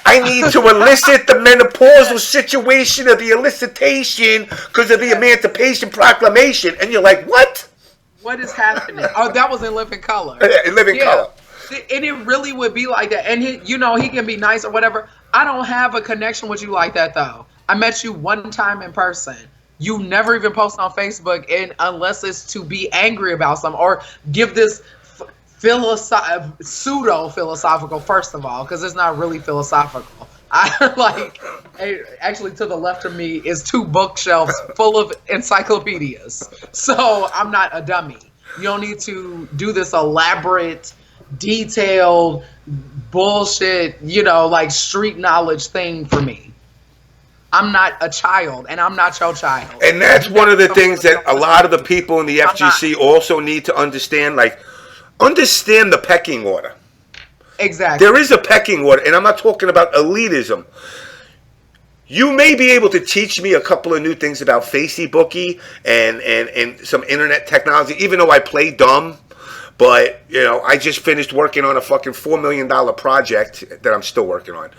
I need to elicit the menopausal situation of the elicitation because of the Emancipation Proclamation, and you're like, what? What is happening? Oh, that was in Living Color. In Living Color. And it really would be like that. And he can be nice or whatever. I don't have a connection with you like that though. I met you one time in person. You never even post on Facebook, and unless it's to be angry about something or give this pseudo-philosophical, first of all, because it's not really philosophical. Actually to the left of me is 2 bookshelves full of encyclopedias. So I'm not a dummy. You don't need to do this elaborate, detailed bullshit, like street knowledge thing for me. I'm not a child, and I'm not your child. And that's one of the things that a lot of the people in the FGC also need to understand. Like, understand the pecking order. Exactly. There is a pecking order, and I'm not talking about elitism. You may be able to teach me a couple of new things about Facebooky and some internet technology, even though I play dumb. But, I just finished working on a fucking $4 million project that I'm still working on.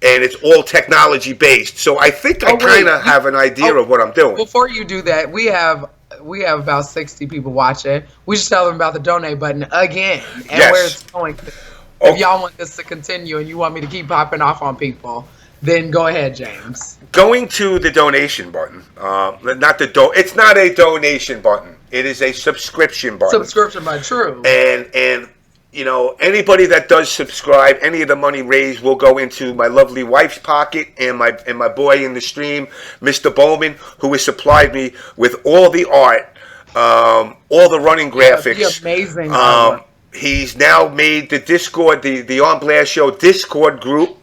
And it's all technology based. So I think I kind of have an idea of what I'm doing. Before you do that, we have about 60 people watching. We should tell them about the donate button again and where it's going. If y'all want this to continue and you want me to keep popping off on people, then go ahead, James. Going to the donation button. It's not a donation button. It is a subscription button. Subscription button, true. And anybody that does subscribe, any of the money raised will go into my lovely wife's pocket and my boy in the stream, Mr. Bowman, who has supplied me with all the art, all the running graphics. Yeah, amazing. He's now made the Discord, the On Blast Show Discord group,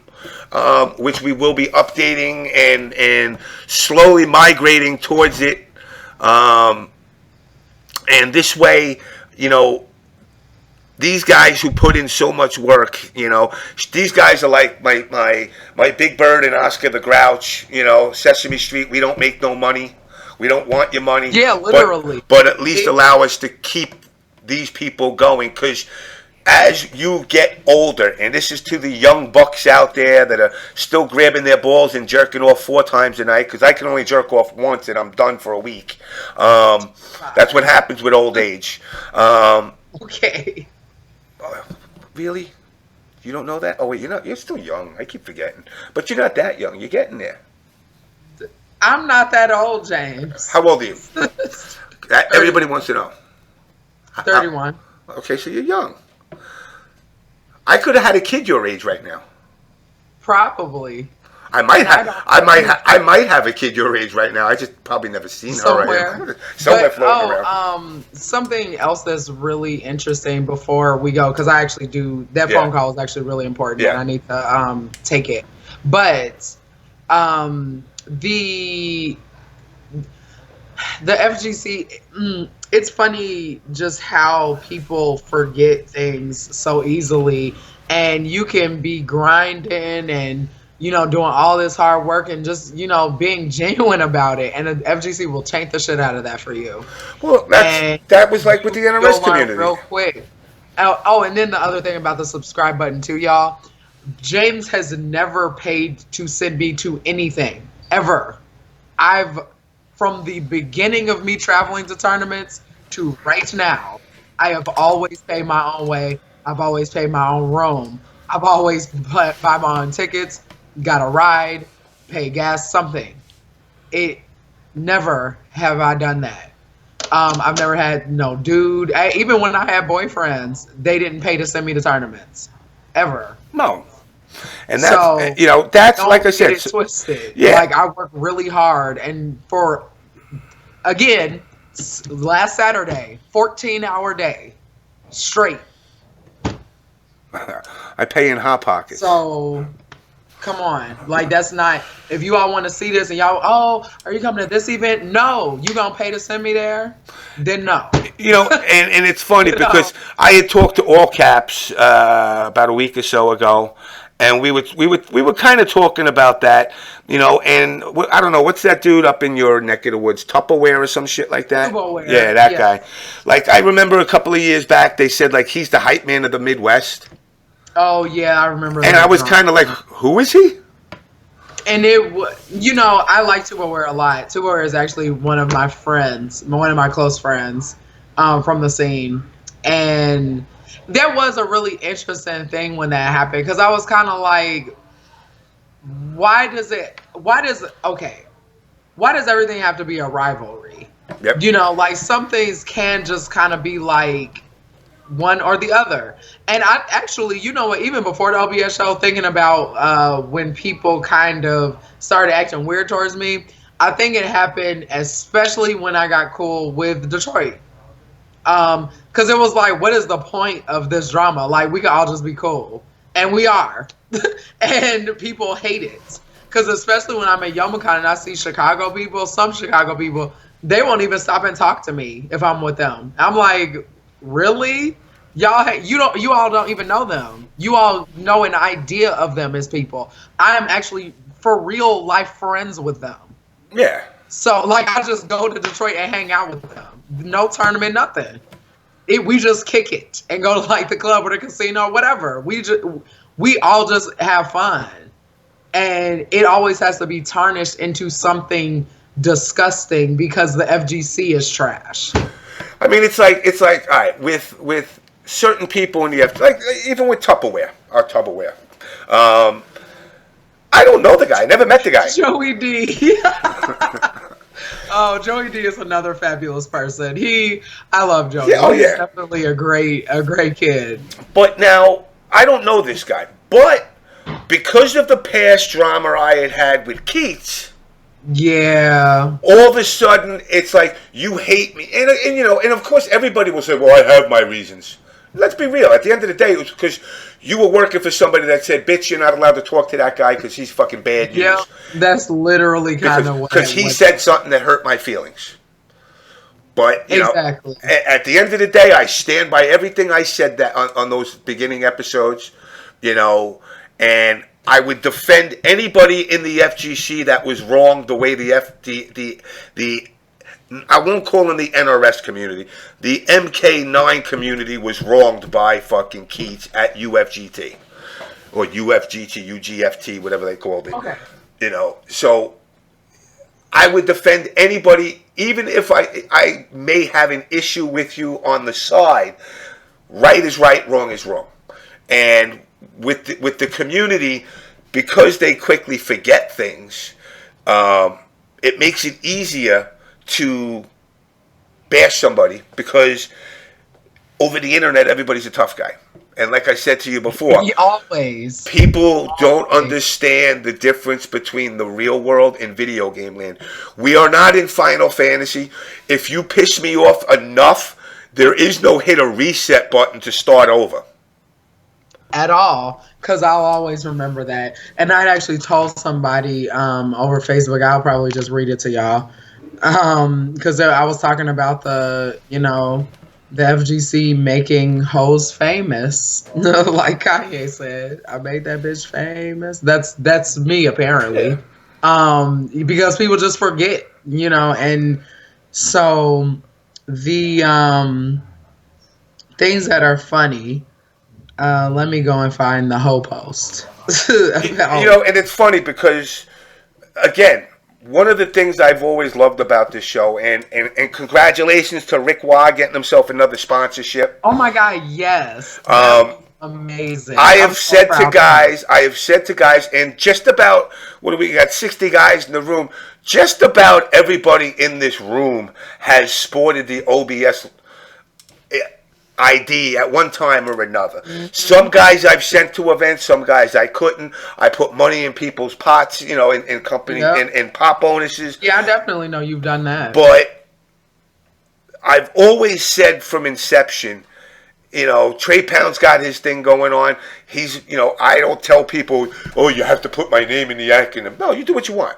which we will be updating and slowly migrating towards it. And this way, these guys who put in so much work, these guys are like my Big Bird and Oscar the Grouch, Sesame Street. We don't make no money. We don't want your money. Yeah, literally. But at least allow us to keep these people going, because as you get older, and this is to the young bucks out there that are still grabbing their balls and jerking off 4 times a night, because I can only jerk off once and I'm done for a week. That's what happens with old age. Okay. Really? You don't know that? Oh wait, you're still young. I keep forgetting. But you're not that young. You're getting there. I'm not that old, James. How old are you? Everybody wants to know. 31. Okay, so you're young. I could have had a kid your age right now. Probably. I might have a kid your age right now. I just probably never seen somewhere. her. Somewhere floating around. Something else that's really interesting before we go, because I actually do that phone call is actually really important, and I need to take it. But the FGC, it's funny just how people forget things so easily. and you can be grinding and doing all this hard work and just being genuine about it, and the FGC will change the shit out of that for you, Well, and that was like with the NRS you'll learn community. real quick. Oh, and then the other thing about the subscribe button too, y'all. James has never paid to send me to anything ever. From the beginning of me traveling to tournaments to right now, I have always paid my own way. I've always paid my own room. I've always buy my own tickets, got a ride, pay gas, something. It never have I done that. I've never had no dude. Even when I had boyfriends, they didn't pay to send me to tournaments, ever. No. And that's, that's like I said. Get it twisted. Yeah. Like, I work really hard, and again, last Saturday, 14-hour day, straight. I pay in hot pockets. So, come on. Like, that's not, if you all want to see this and y'all, are you coming to this event? No. You gonna pay to send me there? Then no. And it's funny because I had talked to All Caps about a week or so ago, and we were kind of talking about that, and I don't know, what's that dude up in your neck of the woods, Tupperware or some shit like that? Tupperware. Yeah, that guy. Like, I remember a couple of years back, they said like he's the hype man of the Midwest. Oh yeah, I remember. And I was kind of like, who is he? And I like Tupperware a lot. Tupperware is actually one of my friends, one of my close friends from the scene. And there was a really interesting thing when that happened, because I was kind of like, why does everything have to be a rivalry? Yep. Like, some things can just kind of be like one or the other. And I actually, even before the OBS show, thinking about when people kind of started acting weird towards me, I think it happened especially when I got cool with Detroit. Because it was like, what is the point of this drama? Like, we could all just be cool. And we are. And people hate it. Because especially when I'm at Youmacon and I see some Chicago people, they won't even stop and talk to me if I'm with them. I'm like, really? You all don't even know them. You all know an idea of them as people. I am actually, for real life, friends with them. Yeah. So, like, I just go to Detroit and hang out with them. No tournament, nothing. We just kick it and go to, like, the club or the casino, whatever. We all just have fun. And it always has to be tarnished into something disgusting because the FGC is trash. I mean, it's like all right, with certain people in the like even with Tupperware, our Tupperware. I don't know the guy. I never met the guy. Joey D. Oh, Joey D is another fabulous person. I love Joey. Yeah, He's definitely a great kid. But now, I don't know this guy. But because of the past drama I had with Keats, yeah, all of a sudden it's like, you hate me, and of course everybody will say, well, I have my reasons. Let's be real. At the end of the day, it was because you were working for somebody that said, bitch, you're not allowed to talk to that guy because he's fucking bad news. Yeah, that's literally kind of what. Because he said something that hurt my feelings. But, exactly. At the end of the day, I stand by everything I said that on those beginning episodes, and I would defend anybody in the FGC that was wrong the way the I won't call them the NRS community. The MK9 community was wronged by fucking Keats at UFGT. Or UFGT, UGFT, whatever they called it. Okay. So I would defend anybody, even if I may have an issue with you on the side. Right is right, wrong is wrong. And with the community, because they quickly forget things, it makes it easier to bash somebody, because over the internet everybody's a tough guy. And like I said to you before, people don't understand the difference between the real world and video game land. We are not in Final Fantasy. If you piss me off enough, there is no hit a reset button to start over. At all, because I'll always remember that. And I'd actually told somebody over Facebook, I'll probably just read it to y'all. Because I was talking about the the FGC making hoes famous, like Kanye said. I made that bitch famous. That's me Yeah. apparently, because people just forget, and so the things that are funny. Let me go and find the hoe post. And it's funny because, again, one of the things I've always loved about this show, and congratulations to Rick Wah getting himself another sponsorship. Oh my God, yes. That was amazing. I I'm have so said to proud of him. guys, and just about, what do we got, 60 guys in the room, just about everybody in this room has sported the OBS ID at one time or another. Mhm. Some guys I've sent to events, some guys I couldn't. I put money in people's pots, in company, Yep. in pot bonuses. Yeah, I definitely know you've done that. But I've always said from inception, Trey Pound's got his thing going on. He's, I don't tell people, oh, you have to put my name in the acronym. No, you do what you want.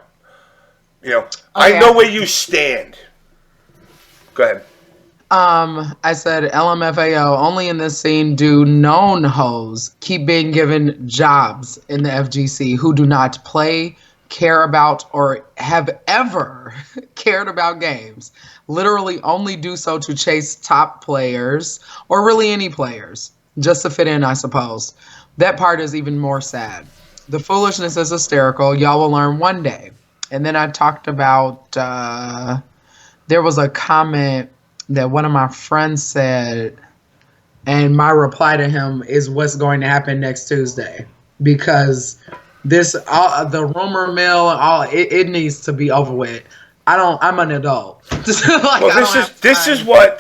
I Okay, know where you stand. Go ahead. I said LMFAO, only in this scene do known hoes keep being given jobs in the FGC who do not play, care about, or have ever cared about games. Literally only do so to chase top players, or really any players, just to fit in, I suppose. That part is even more sad. The foolishness is hysterical. Y'all will learn one day. And then I talked about, there was a comment that one of my friends said, and my reply to him is what's going to happen next Tuesday, because this all the rumor mill and all it needs to be over with. I'm an adult. Like, Well, I don't have this is time what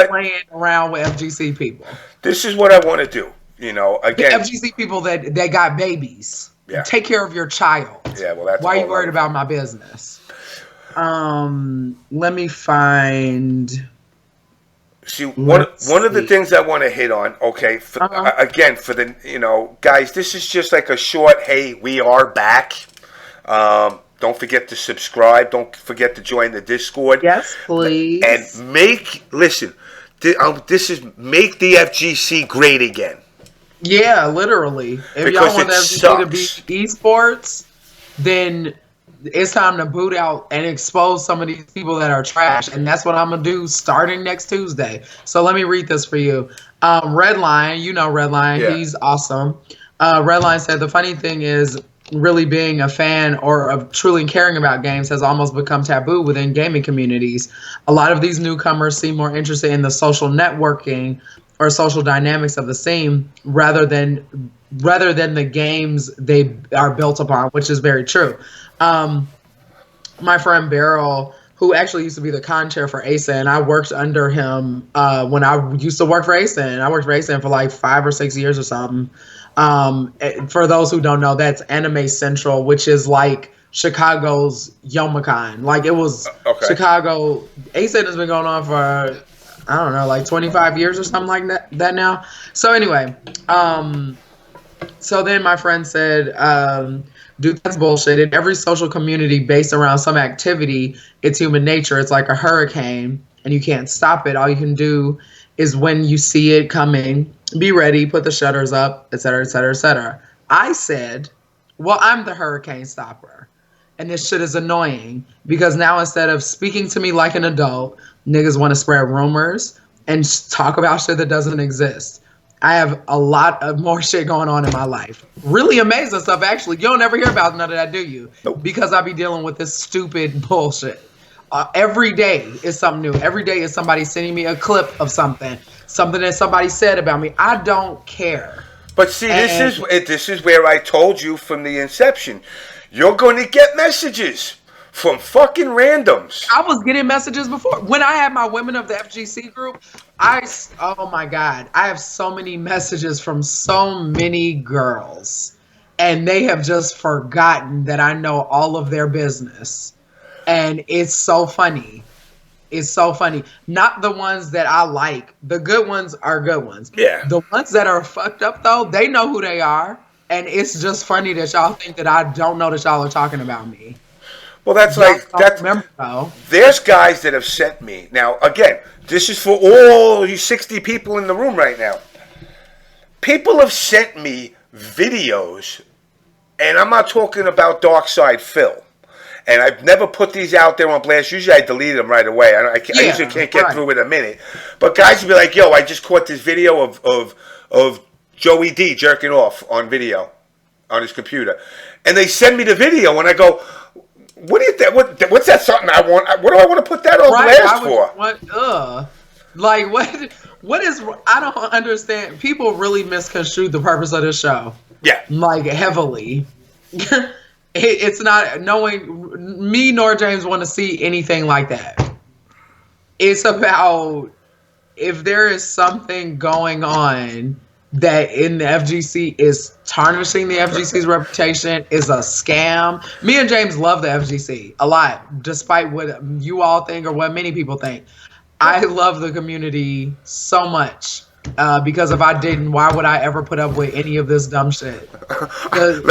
playing around with FGC people. this is what I want to do. Again, FGC people that got babies. Yeah. Take care of your child. Yeah, well, that's why are a you whole worried other about my business? Let me find. See, one of the things I want to hit on, okay, again, for the, guys, this is just like a short, hey, we are back. Don't forget to subscribe. Don't forget to join the Discord. Yes, please. And listen, this is make the FGC great again. Yeah, literally. If Because y'all want it FGC to be sucks. esports, then it's time to boot out and expose some of these people that are trash. And that's what I'm going to do starting next Tuesday. So let me read this for you. Redline, Redline, Yeah. he's awesome. Redline said, the funny thing is, really being a fan or of truly caring about games has almost become taboo within gaming communities. A lot of these newcomers seem more interested in the social networking or social dynamics of the scene rather than the games they are built upon, which is very true. My friend Beryl, who actually used to be the con chair for ASIN, I worked under him when I used to work for ASIN. I worked for ASIN for like 5 or 6 years or something. For those who don't know, that's Anime Central, which is like Chicago's Youmacon. Like, it was Chicago. ASIN has been going on for, I don't know, like 25 years or something like that now. So anyway, so then my friend said, dude, that's bullshit. In every social community based around some activity, it's human nature. It's like a hurricane, and you can't stop it. All you can do is, when you see it coming, be ready, put the shutters up, etc., etc., etc. I said, well, I'm the hurricane stopper. And this shit is annoying because now, instead of speaking to me like an adult, niggas want to spread rumors and talk about shit that doesn't exist. I have a lot of more shit going on in my life. Really amazing stuff, actually. You don't ever hear about none of that, do you? Nope. Because I be dealing with this stupid bullshit. Every day is something new. Every day is somebody sending me a clip of something that somebody said about me. I don't care. But see, this is where I told you from the inception. You're going to get messages from fucking randoms. I was getting messages before. When I had my Women of the FGC group, oh my God, I have so many messages from so many girls. And they have just forgotten that I know all of their business. And it's so funny. It's so funny. Not the ones that I like. The good ones are good ones. Yeah. The ones that are fucked up, though, they know who they are. And it's just funny that y'all think that I don't know that y'all are talking about me. Well, that's Y'all like, don't remember, though. there's guys that have sent me. Now, again, This is for all you 60 people in the room right now. People have sent me videos, and I'm not talking about Dark Side Phil. And I've never put these out there on blast. Usually I delete them right away. I usually can't get through in a minute. But guys will be like, yo, I just caught this video of Joey D jerking off on video on his computer. And they send me the video, and I go, what is that? What's that something I want? What do I want to put that on blast for? Like, what is... I don't understand. People really misconstrued the purpose of this show. Yeah. Like, heavily. It's not knowing me nor James want to see anything like that. It's about if there is something going on that in the FGC is tarnishing the FGC's reputation, is a scam. Me and James love the FGC a lot, despite what you all think or what many people think. I love the community so much. Because if I didn't, why would I ever put up with any of this dumb shit? Hold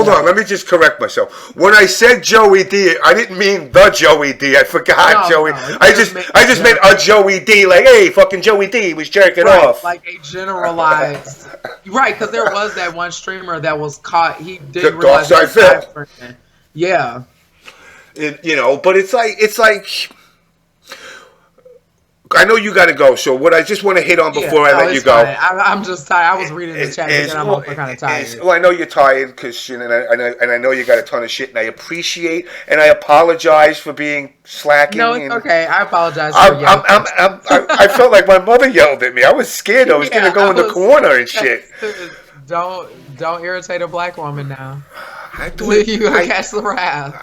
on. Let me just correct myself. When I said Joey D, I didn't mean the Joey D. I forgot Joey. I just meant a Joey D. Like, hey, fucking Joey D was jerking off. Like a generalized. Right, because there was that one streamer that was caught. He didn't realize that. Yeah. But it's like. I know you got to go, so what I just want to hit on before I let you go. I'm just tired. I was reading the chat, and I'm also kind of tired. Well, I know you're tired, because and I know you got a ton of shit, and I appreciate and I apologize for being slacking. No, it's okay. I apologize. I felt like my mother yelled at me. I was scared. I was going to go in the corner and shit. Don't irritate a black woman now. You catch the wrath.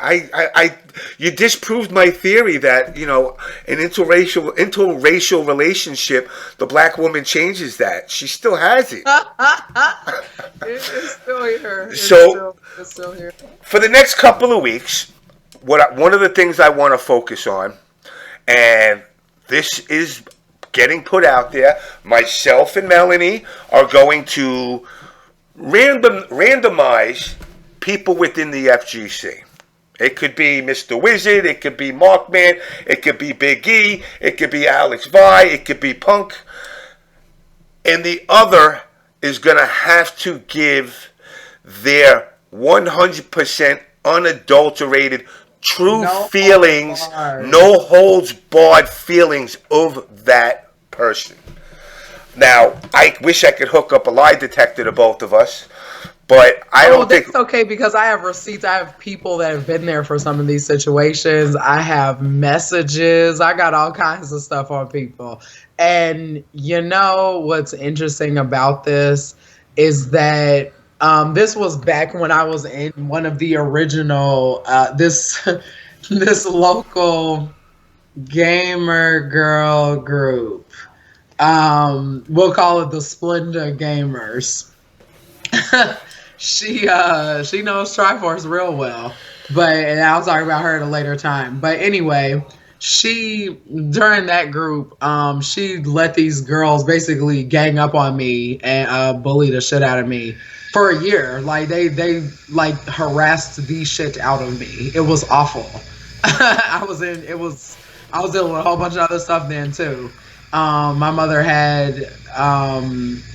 You disproved my theory that an interracial relationship, the black woman changes that. She still has it. It's still here. It's still here. For the next couple of weeks, one of the things I want to focus on, and this is getting put out there, myself and Melanie are going to randomize people within the FGC. It could be Mr. Wizard, it could be Markman, it could be Big E, it could be Alex Vi, it could be Punk. And the other is going to have to give their 100% unadulterated, true feelings, no holds barred feelings of that person. Now, I wish I could hook up a lie detector to both of us. But I don't think it's okay, because I have receipts. I have people that have been there for some of these situations. I have messages. I got all kinds of stuff on people. And what's interesting about this is that this was back when I was in one of the original this local gamer girl group. We'll call it the Splenda Gamers. She knows Triforce real well, and I'll talk about her at a later time. But anyway, during that group, she let these girls basically gang up on me and bully the shit out of me for a year. Like they harassed the shit out of me. It was awful. I was dealing with a whole bunch of other stuff then too. My mother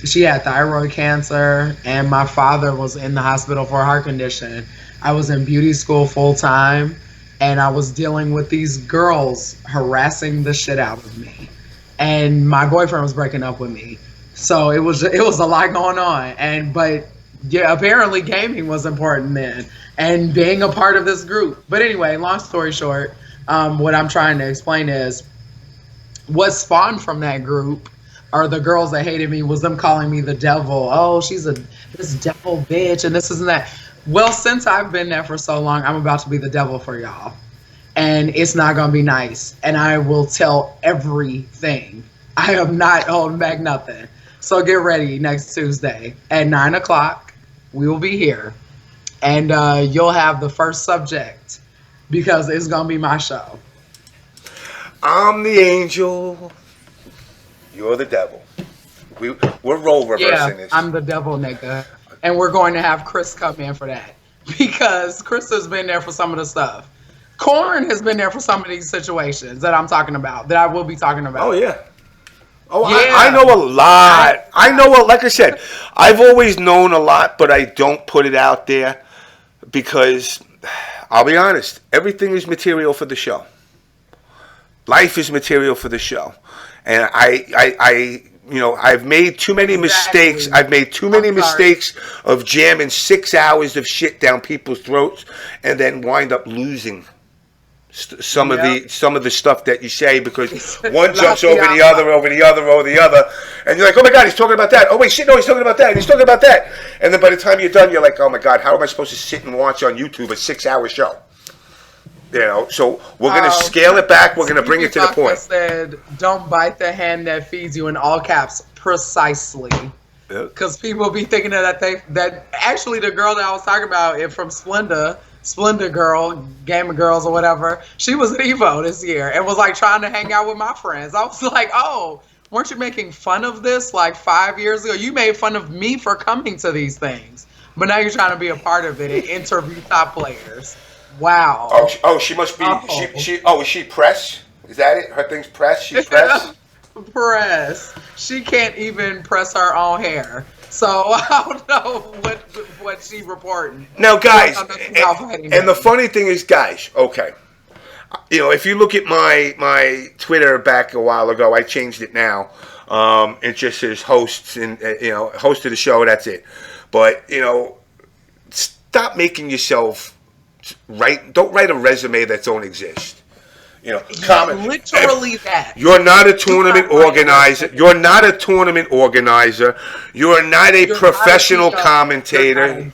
she had thyroid cancer, and my father was in the hospital for a heart condition. I was in beauty school full time, and I was dealing with these girls harassing the shit out of me. And my boyfriend was breaking up with me. So it was a lot going on. But apparently gaming was important then, and being a part of this group. But anyway, long story short, what I'm trying to explain is, what spawned from that group, or the girls that hated me, was them calling me the devil. Oh, she's this devil bitch, and this isn't that. Well, since I've been there for so long, I'm about to be the devil for y'all. And it's not going to be nice. And I will tell everything. I am not holding back nothing. So get ready next Tuesday at 9 o'clock. We will be here. And you'll have the first subject, because it's going to be my show. I'm the angel. You're the devil. We're role reversing this. I'm the devil, nigga. And we're going to have Chris come in for that, because Chris has been there for some of the stuff. Corn has been there for some of these situations that I'm talking about, that I will be talking Oh about. yeah. Oh, Yeah. I know a lot. I know, like I said, I've always known a lot, but I don't put it out there because, I'll be honest, everything is material for the show. Life is material for the show. And I've made too many mistakes. Exactly. I've made too many I'm sorry. mistakes of jamming 6 hours of shit down people's throats and then wind up losing some of Yep. the stuff that you say because one La jumps over the other, over the other, and you're like, oh my god, he's talking about that. Oh wait, shit, no, he's talking about that. He's talking about that. And then by the time you're done, you're like, oh my god, how am I supposed to sit and watch on YouTube a 6 hour show? So we're gonna scale it back. We're gonna bring it to the point. Said, "Don't bite the hand that feeds you." In all caps, precisely. Because people be thinking that actually the girl that I was talking about from Splenda Girl, Game of Girls or whatever, she was at Evo this year and was like trying to hang out with my friends. I was like, oh, weren't you making fun of this like 5 years ago? You made fun of me for coming to these things, but now you're trying to be a part of it and interview top players. Wow. She must be. Is she press? Is that it? Her thing's press. She's press. Press. She can't even press her own hair. So I don't know what she reporting. Now, guys, and the funny thing is, guys, okay, if you look at my Twitter back a while ago, I changed it now. It just says hosts and host of the show. That's it. But stop making yourself don't write a resume that don't exist. Literally that. You're not a tournament organizer. You're not a tournament organizer. You're not a professional commentator.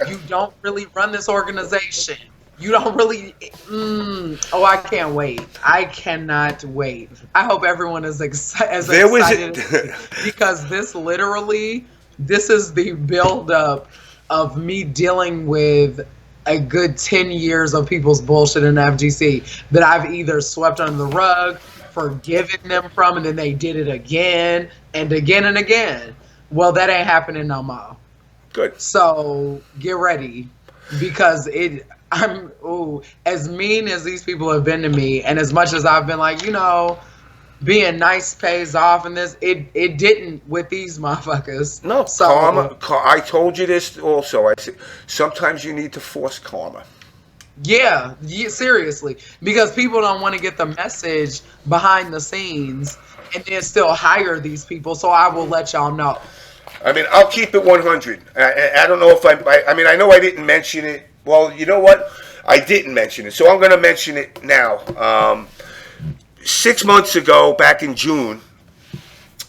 You don't really run this organization. You don't really. I can't wait. I cannot wait. I hope everyone is excited because this is the build-up of me dealing with a good 10 years of people's bullshit in FGC that I've either swept under the rug, forgiven them from, and then they did it again and again and again. Well, that ain't happening no more. Good. So get ready because as mean as these people have been to me, and as much as I've been like, being nice pays off in this, it didn't with these motherfuckers. No, so, karma. I told you this also. I said sometimes you need to force karma. Yeah, seriously, because people don't want to get the message behind the scenes and then still hire these people. So I will let y'all know. I mean, I'll keep it 100. I don't know if I know I didn't mention it. Well, you know what? I didn't mention it, so I'm going to mention it now. 6 months ago, back in June,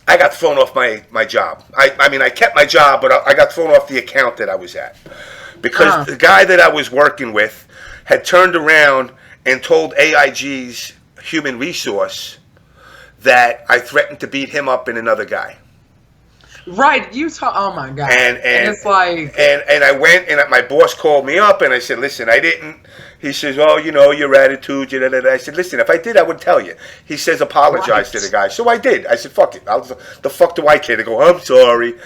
I got thrown off my job. I kept my job, but I got thrown off the account that I was at. Because the guy that I was working with had turned around and told AIG's human resource that I threatened to beat him up and another guy. Right, oh my God. And it's like... And I went, and my boss called me up, and I said, listen, I didn't... He says, oh, your attitude, I said, listen, if I did, I would tell you. He says, apologize to the guy. So I did. I said, fuck it. The fuck do I care? They go, I'm sorry.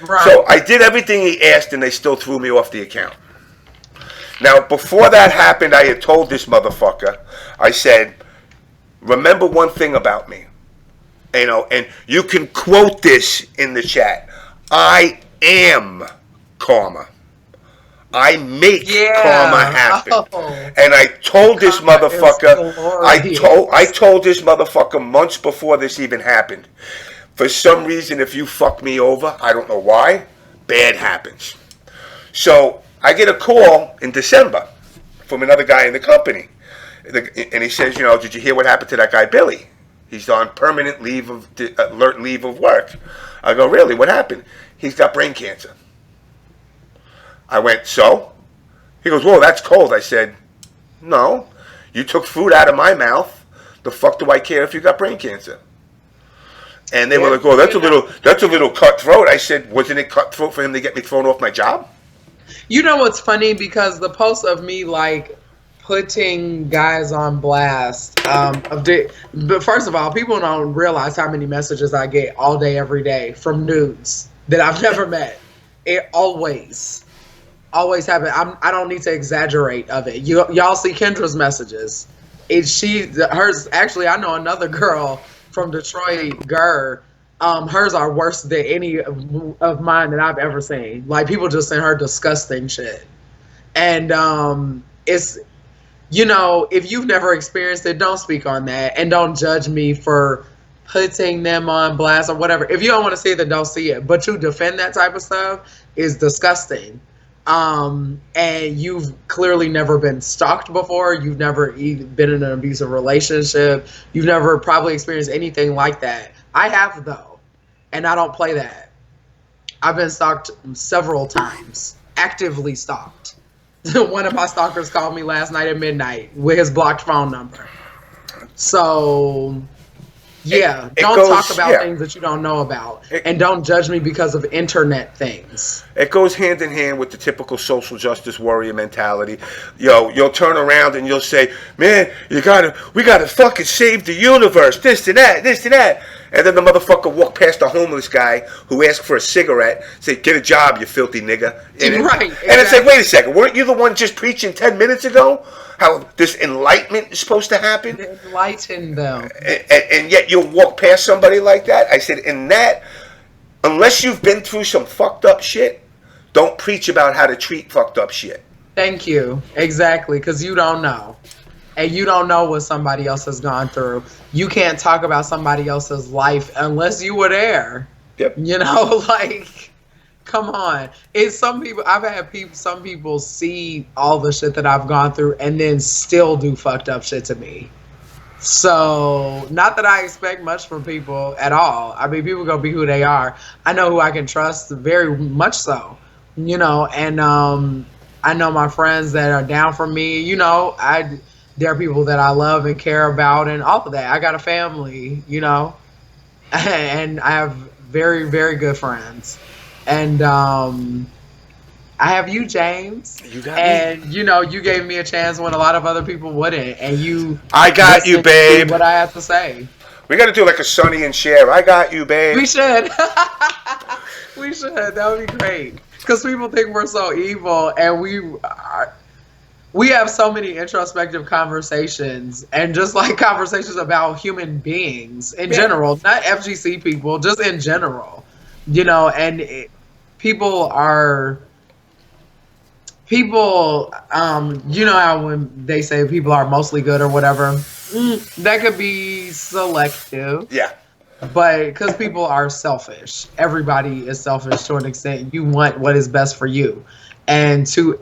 Right. So I did everything he asked, and they still threw me off the account. Now, before that happened, I had told this motherfucker, I said, remember one thing about me. And you can quote this in the chat. I am karma. I make karma happen. And I told this motherfucker, I told this motherfucker months before this even happened. For some reason, if you fuck me over, I don't know why, bad happens. So I get a call in December from another guy in the company. And he says, did you hear what happened to that guy, Billy? He's on permanent alert leave of work. I go, really? What happened? He's got brain cancer. I went, so? He goes, whoa, that's cold. I said, no. You took food out of my mouth. The fuck do I care if you got brain cancer? And they were like, oh, that's a little cutthroat. I said, wasn't it cutthroat for him to get me thrown off my job? You know what's funny? Because the post of me, putting guys on blast. But first of all, people don't realize how many messages I get all day, every day from nudes that I've never met. It always. always happen. I don't need to exaggerate of it. Y'all see Kendra's messages. Hers actually. I know another girl from Detroit, hers are worse than any of mine that I've ever seen. Like, people just send her disgusting shit, and it's, if you've never experienced it, don't speak on that, and don't judge me for putting them on blast or whatever. If you don't want to see it, then don't see it. But to defend that type of stuff is disgusting. And you've clearly never been stalked before. You've never been in an abusive relationship. You've never probably experienced anything like that. I have, though, and I don't play that. I've been stalked several times, actively stalked. One of my stalkers called me last night at midnight with his blocked phone number. So, yeah, don't talk about things that you don't know about, and don't judge me because of internet things. It goes hand in hand with the typical social justice warrior mentality. You'll turn around and you'll say, "Man, we gotta fucking save the universe. This and that." And then the motherfucker walk past a homeless guy who asked for a cigarette, say, "Get a job, you filthy nigga." Right. And it's like, wait a second, weren't you the one just preaching 10 minutes ago? How this enlightenment is supposed to happen? Enlighten them. And yet you'll walk past somebody like that? I said, unless you've been through some fucked up shit, don't preach about how to treat fucked up shit. Thank you. Exactly, because you don't know. And you don't know what somebody else has gone through. You can't talk about somebody else's life unless you were there. Yep. Like, come on. Some people see all the shit that I've gone through and then still do fucked up shit to me. So, not that I expect much from people at all. I mean, people gonna be who they are. I know who I can trust, very much so. And I know my friends that are down for me. There are people that I love and care about and all of that. I got a family, and I have very, very good friends. And I have you, James. You got me. And, you gave me a chance when a lot of other people wouldn't. And I got you, babe. What I have to say. We got to do like a Sonny and Cher. I got you, babe. We should. We should. That would be great. Because people think we're so evil, and we have so many introspective conversations, and just like conversations about human beings in general, not FGC people, just in general, and people, how when they say people are mostly good or whatever, that could be selective. Yeah. But because people are selfish, everybody is selfish to an extent. You want what is best for you. And to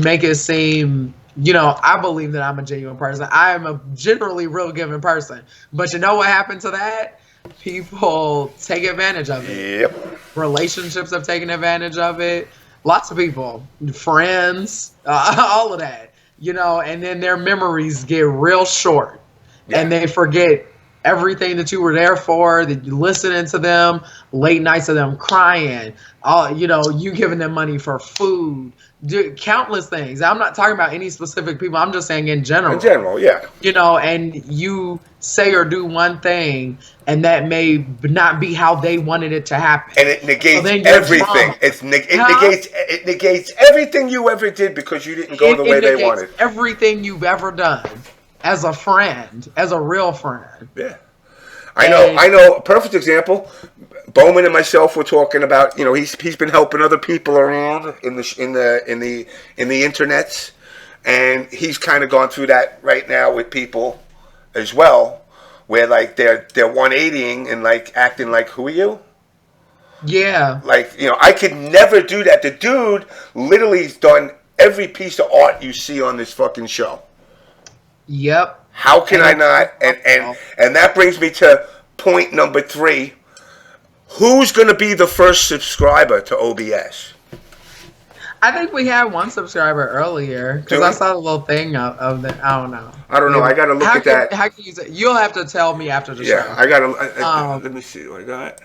make it seem, I believe that I'm a genuine person. I am a generally real giving person. But you know what happened to that? People take advantage of it. Yep. Relationships have taken advantage of it. Lots of people, friends, all of that, and then their memories get real short. Yeah. And they forget everything that you were there for, that you listening to them, late nights of them crying, you giving them money for food, countless things. I'm not talking about any specific people. I'm just saying in general. In general, yeah. And you say or do one thing, and that may not be how they wanted it to happen. And it negates everything. It negates everything you ever did because you didn't go the way they wanted. Everything you've ever done. As a friend, as a real friend. Yeah. I know a perfect example. Bowman and myself were talking about, he's been helping other people around in the internets, and he's kind of gone through that right now with people as well, where like they're 180ing and like acting like, who are you? Yeah. Like, I could never do that. The dude literally has done every piece of art you see on this fucking show. Yep. How can I not? And that brings me to point number 3. Who's going to be the first subscriber to OBS? I think we had one subscriber earlier because I saw the little thing of the. I don't know. I don't know. I got to look at that. How can you say? You'll have to tell me after the show. Yeah, I got to. Let me see what I got.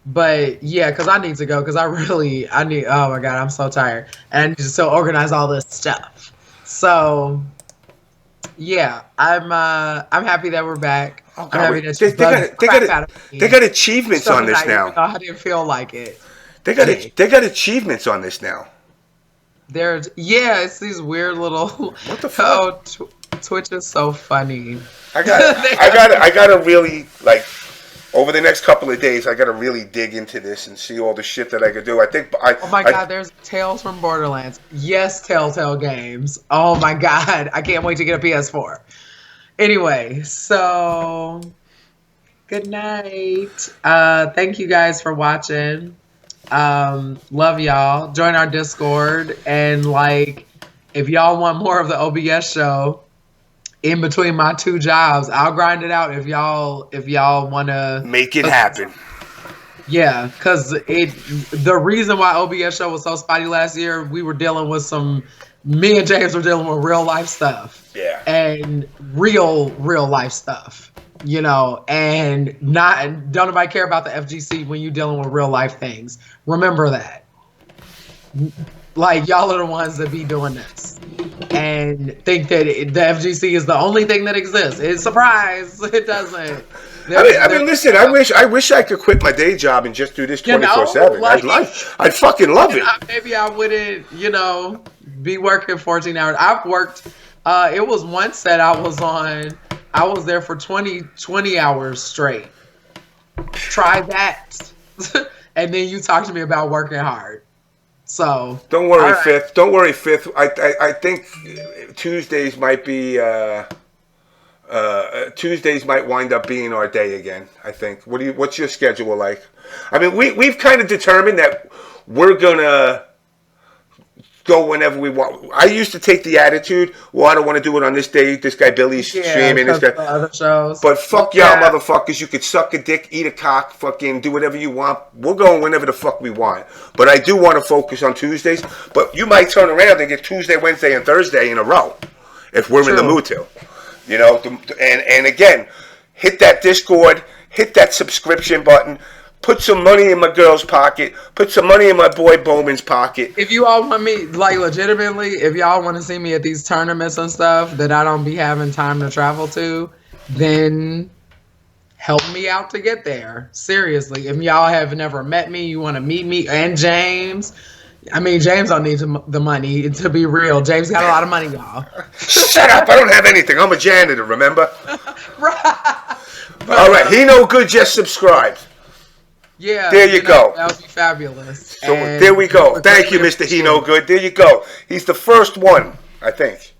But yeah, because I need to go because I need. Oh my God, I'm so tired and I need to still organize all this stuff. So. Yeah, I'm happy that we're back. Oh, God, I'm happy that they got achievements on this now. I didn't feel like it. They got achievements on this now. it's these weird little. What the fuck? Twitch is so funny. I gotta really like over the next couple of days. I gotta really dig into this and see all the shit that I could do. I think Oh my god, there's Tales from Borderlands. Yes, Telltale Games. Oh my god, I can't wait to get a PS4. Anyway, so good night. Thank you guys for watching. Love y'all. Join our Discord, and like if y'all want more of the OBS show in between my two jobs, I'll grind it out if y'all want to make it happen. Yeah, because the reason why OBS show was so spotty last year, we were dealing with me and James were dealing with real life stuff. Yeah. And real life stuff, and don't nobody care about the FGC when you're dealing with real life things. Remember that. Like, y'all are the ones that be doing this and think that the FGC is the only thing that exists. It's surprise. It doesn't. I mean, listen. I wish I could quit my day job and just do this 24/7. I'd fucking love it. Maybe I wouldn't, be working 14 hours. I've worked. It was one set I was on. I was there for 20 hours straight. Try that, and then you talk to me about working hard. So don't worry, right. Fifth. Don't worry, Fifth. I think Tuesdays might be. Tuesdays might wind up being our day again. I think. What's your schedule like? I mean, we've kind of determined that we're gonna go whenever we want. I used to take the attitude, well, I don't want to do it on this day. This guy Billy's streaming. This guy. Other shows. But fuck y'all, motherfuckers. You could suck a dick, eat a cock, fucking do whatever you want. We're going whenever the fuck we want. But I do want to focus on Tuesdays. But you might turn around and get Tuesday, Wednesday, and Thursday in a row if we're in the mood to. And again, hit that Discord, hit that subscription button, put some money in my girl's pocket, put some money in my boy Bowman's pocket. If you all want me, like legitimately, if y'all want to see me at these tournaments and stuff that I don't be having time to travel to, then help me out to get there. Seriously, if y'all have never met me, you want to meet me and James. I mean, James don't need the money, to be real. James got a lot of money, y'all. Shut up. I don't have anything. I'm a janitor, remember? Right. All right. He no good, just subscribed. Yeah. There you go. That would be fabulous. So there we go. Thank you, Mr. He no good. There you go. He's the first one, I think.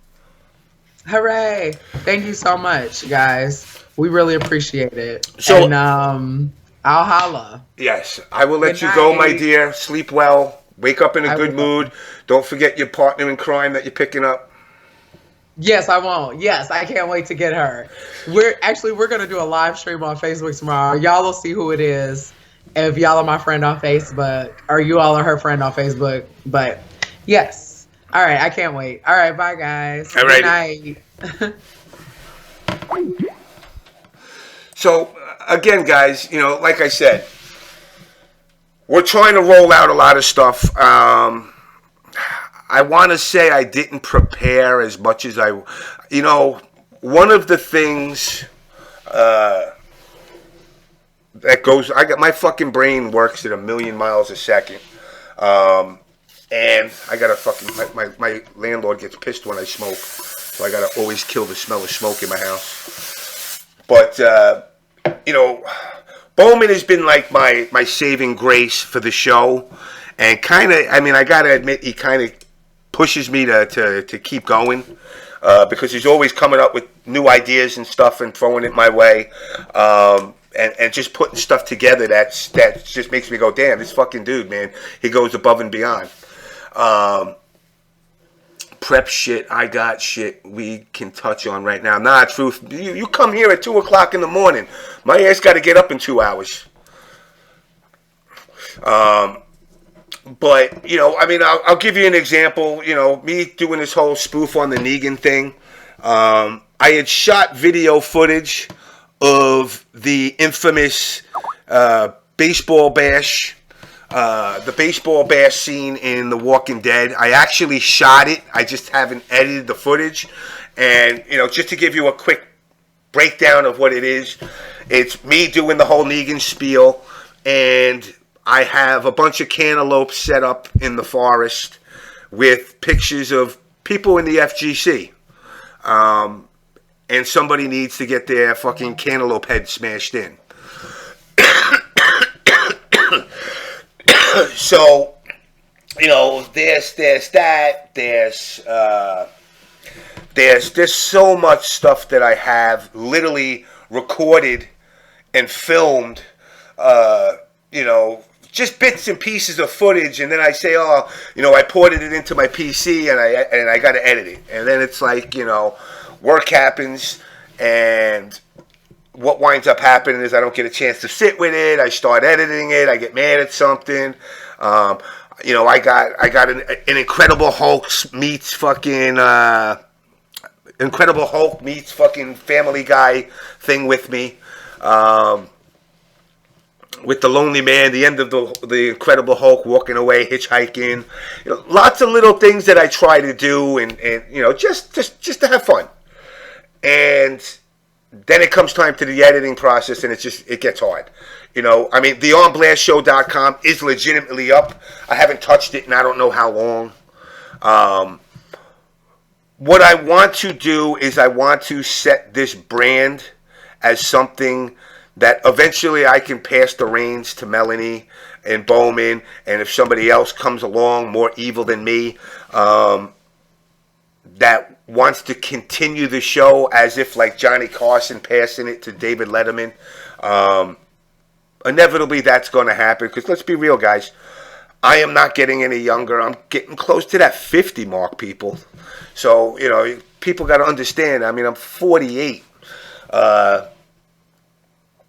Hooray. Thank you so much, guys. We really appreciate it. So, and I'll holla. Yes. I will let you go, my dear. Sleep well. Wake up in a good mood. Don't forget your partner in crime that you're picking up. Yes, I won't. Yes, I can't wait to get her. We're going to do a live stream on Facebook tomorrow. Y'all will see who it is if y'all are my friend on Facebook or you all are her friend on Facebook. But yes. All right. I can't wait. All right. Bye, guys. All right. Good night. So, again, guys, like I said, we're trying to roll out a lot of stuff. I want to say I didn't prepare as much as one of the things that goes, my fucking brain works at 1,000,000 miles a second. And I got to fucking, my landlord gets pissed when I smoke. So I got to always kill the smell of smoke in my house. But, Bowman has been like my saving grace for the show, and I gotta admit, he kind of pushes me to keep going because he's always coming up with new ideas and stuff and throwing it my way, and just putting stuff together that just makes me go, damn, this fucking dude, man, he goes above and beyond. Prep shit, I got shit we can touch on right now. Nah, truth. You come here at 2 o'clock in the morning. My ass got to get up in 2 hours. But, I'll give you an example. Me doing this whole spoof on the Negan thing. I had shot video footage of the infamous baseball bash. The baseball bash scene in The Walking Dead. I actually shot it. I just haven't edited the footage. And, just to give you a quick breakdown of what it is, it's me doing the whole Negan spiel. And I have a bunch of cantaloupes set up in the forest. with pictures of people in the FGC. And somebody needs to get their fucking cantaloupe head smashed in. So, you know, there's that. There's so much stuff that I have literally recorded and filmed. You know, just bits and pieces of footage, and then I say, oh, you know, I ported it into my PC, and I got to edit it, and then it's like, you know, work happens, and what winds up happening is I don't get a chance to sit with it. I start editing it. I get mad at something. You know, I got an Incredible Hulk meets fucking Incredible Hulk meets fucking Family Guy thing with me. With the Lonely Man, the end of the Incredible Hulk walking away, hitchhiking. You know, lots of little things that I try to do, and you know, just to have fun. And then it comes time to the editing process, and it gets hard. You know, I mean, the OnBlastShow.com is legitimately up. I haven't touched it in I don't know how long. What I want to do is I want to set this brand as something that eventually I can pass the reins to Melanie and Bowman, and if somebody else comes along more evil than me, that wants to continue the show as if like Johnny Carson passing it to David Letterman, inevitably that's going to happen, because let's be real, guys, I am not getting any younger. I'm getting close to that 50 mark, people. So, you know, people got to understand, I mean, I'm 48.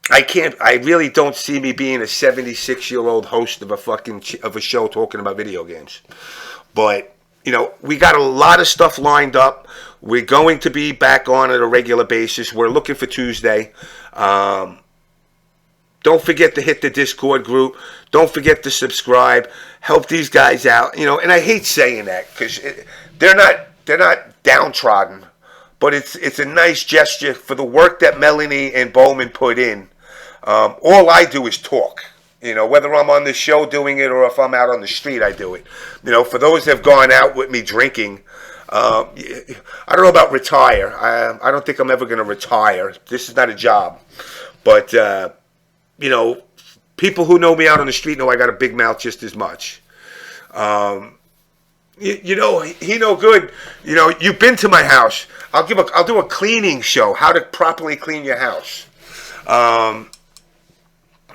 I really don't see me being a 76-year-old host of a show talking about video games. But, you know, we got a lot of stuff lined up. We're going to be back on at a regular basis. We're looking for Tuesday. Don't forget to hit the Discord group. Don't forget to subscribe. Help these guys out. You know, and I hate saying that because they're not downtrodden, but it's a nice gesture for the work that Melanie and Bowman put in. All I do is talk. You know, whether I'm on the show doing it or if I'm out on the street, I do it. You know, for those that have gone out with me drinking, I don't know about retire. I don't think I'm ever going to retire. This is not a job. But, you know, people who know me out on the street know I got a big mouth just as much. You know, he no good. You know, you've been to my house. I'll do a cleaning show, how to properly clean your house.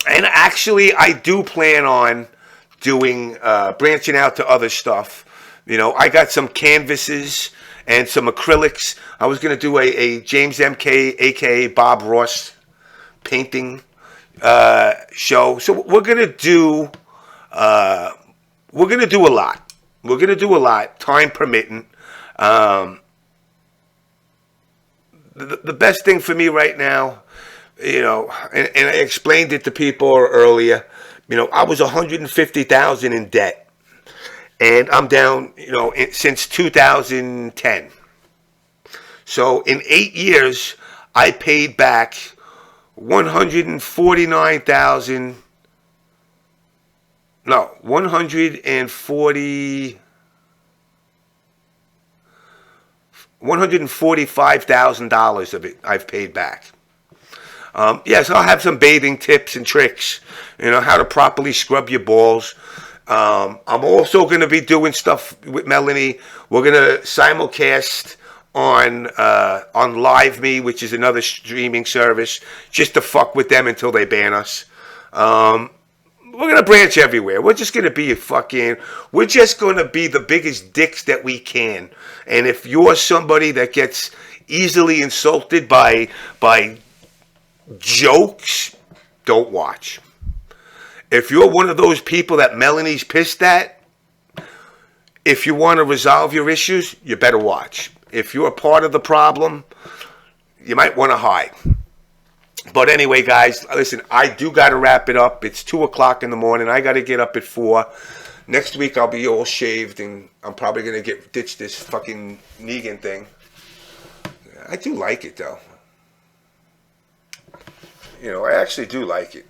And actually, I do plan on doing branching out to other stuff. You know, I got some canvases and some acrylics. I was going to do a James MK, aka Bob Ross, painting show. So we're going to do a lot. We're going to do a lot, time permitting. The best thing for me right now, you know, and I explained it to people earlier, you know, I was $150,000 in debt. And I'm down, you know, since 2010. So in 8 years, I paid back $145,000 of it I've paid back. Yes, I'll have some bathing tips and tricks, you know, how to properly scrub your balls. I'm also going to be doing stuff with Melanie. We're going to simulcast on Live Me, which is another streaming service, just to fuck with them until they ban us. We're going to branch everywhere. We're just going to be we're just going to be the biggest dicks that we can. And if you're somebody that gets easily insulted by jokes, don't watch. If you're one of those people that Melanie's pissed at, if you want to resolve your issues, you better watch. If you're a part of the problem, you might want to hide. But anyway, guys, listen, I do got to wrap it up. It's 2 o'clock in the morning. I got to get up at 4. Next week, I'll be all shaved, and I'm probably going to ditch this fucking Negan thing. I do like it, though. You know, I actually do like it.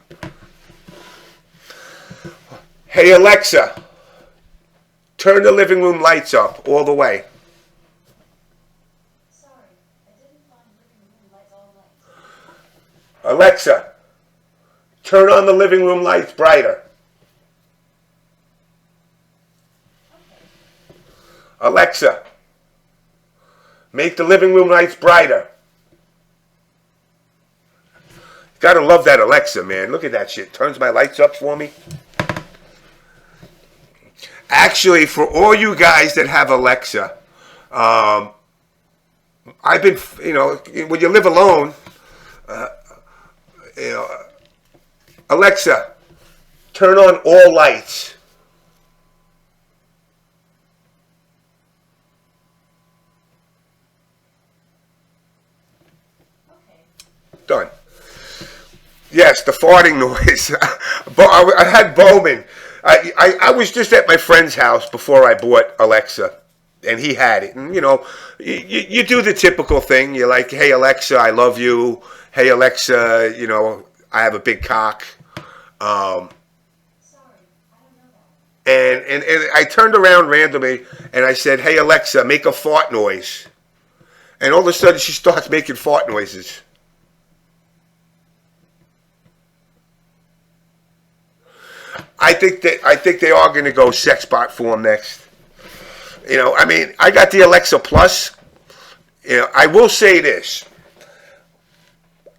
Hey, Alexa, turn the living room lights up all the way. Sorry, I didn't find living room lights all night. Alexa, turn on the living room lights brighter. Alexa, make the living room lights brighter. Gotta love that Alexa, man. Look at that shit. Turns my lights up for me. Actually, for all you guys that have Alexa, I've been, when you live alone, Alexa, turn on all lights. Okay. Done. Yes, the farting noise. I had Bowman. I was just at my friend's house before I bought Alexa, and he had it. And, you do the typical thing. You're like, hey, Alexa, I love you. Hey, Alexa, I have a big cock. Sorry, I don't know that. And I turned around randomly, and I said, hey, Alexa, make a fart noise. And all of a sudden, she starts making fart noises. I think they are going to go sex bot form next. I got the Alexa Plus. I will say this.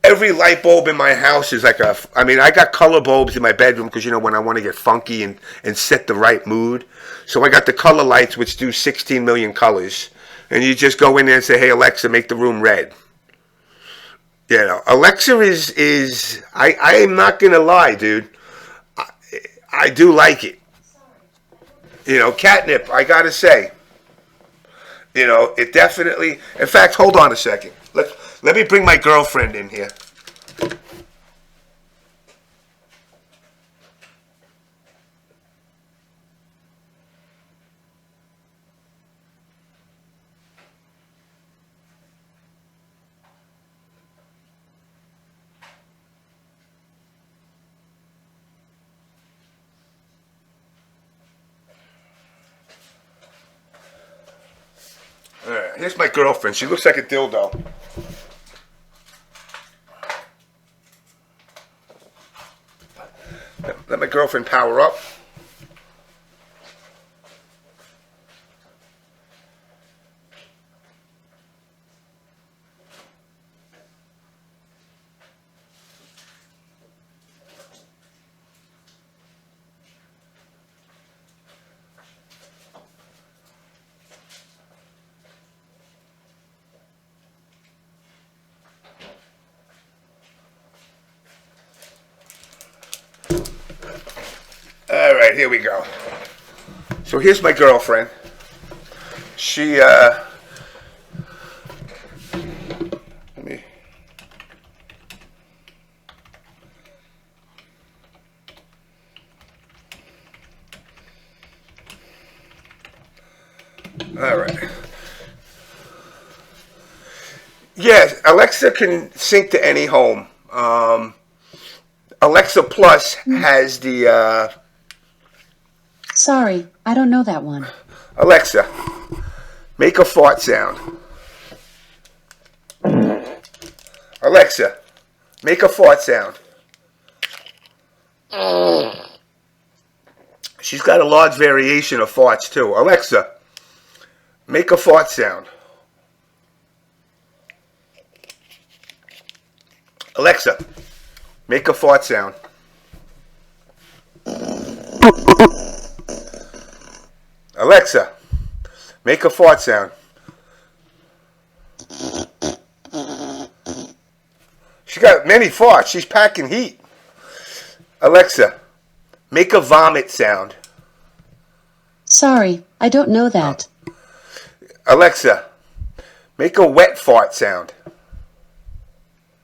Every light bulb in my house is like I got color bulbs in my bedroom because, when I want to get funky and set the right mood. So I got the color lights, which do 16 million colors. And you just go in there and say, hey, Alexa, make the room red. Alexa is I am not going to lie, dude. I do like it. Catnip, I got to say. It definitely... In fact, hold on a second. Let me bring my girlfriend in here. Alright, here's my girlfriend. She looks like a dildo. Let my girlfriend power up. All right, here we go. So here's my girlfriend. She, let me. All right. Yes, Alexa can sync to any home. Alexa Plus has the. Sorry, I don't know that one. Alexa, make a fart sound. Alexa, make a fart sound. She's got a large variation of farts too. Alexa, make a fart sound. Alexa, make a fart sound. Alexa, make a fart sound. She got many farts. She's packing heat. Alexa, make a vomit sound. Sorry, I don't know that. Alexa, make a wet fart sound.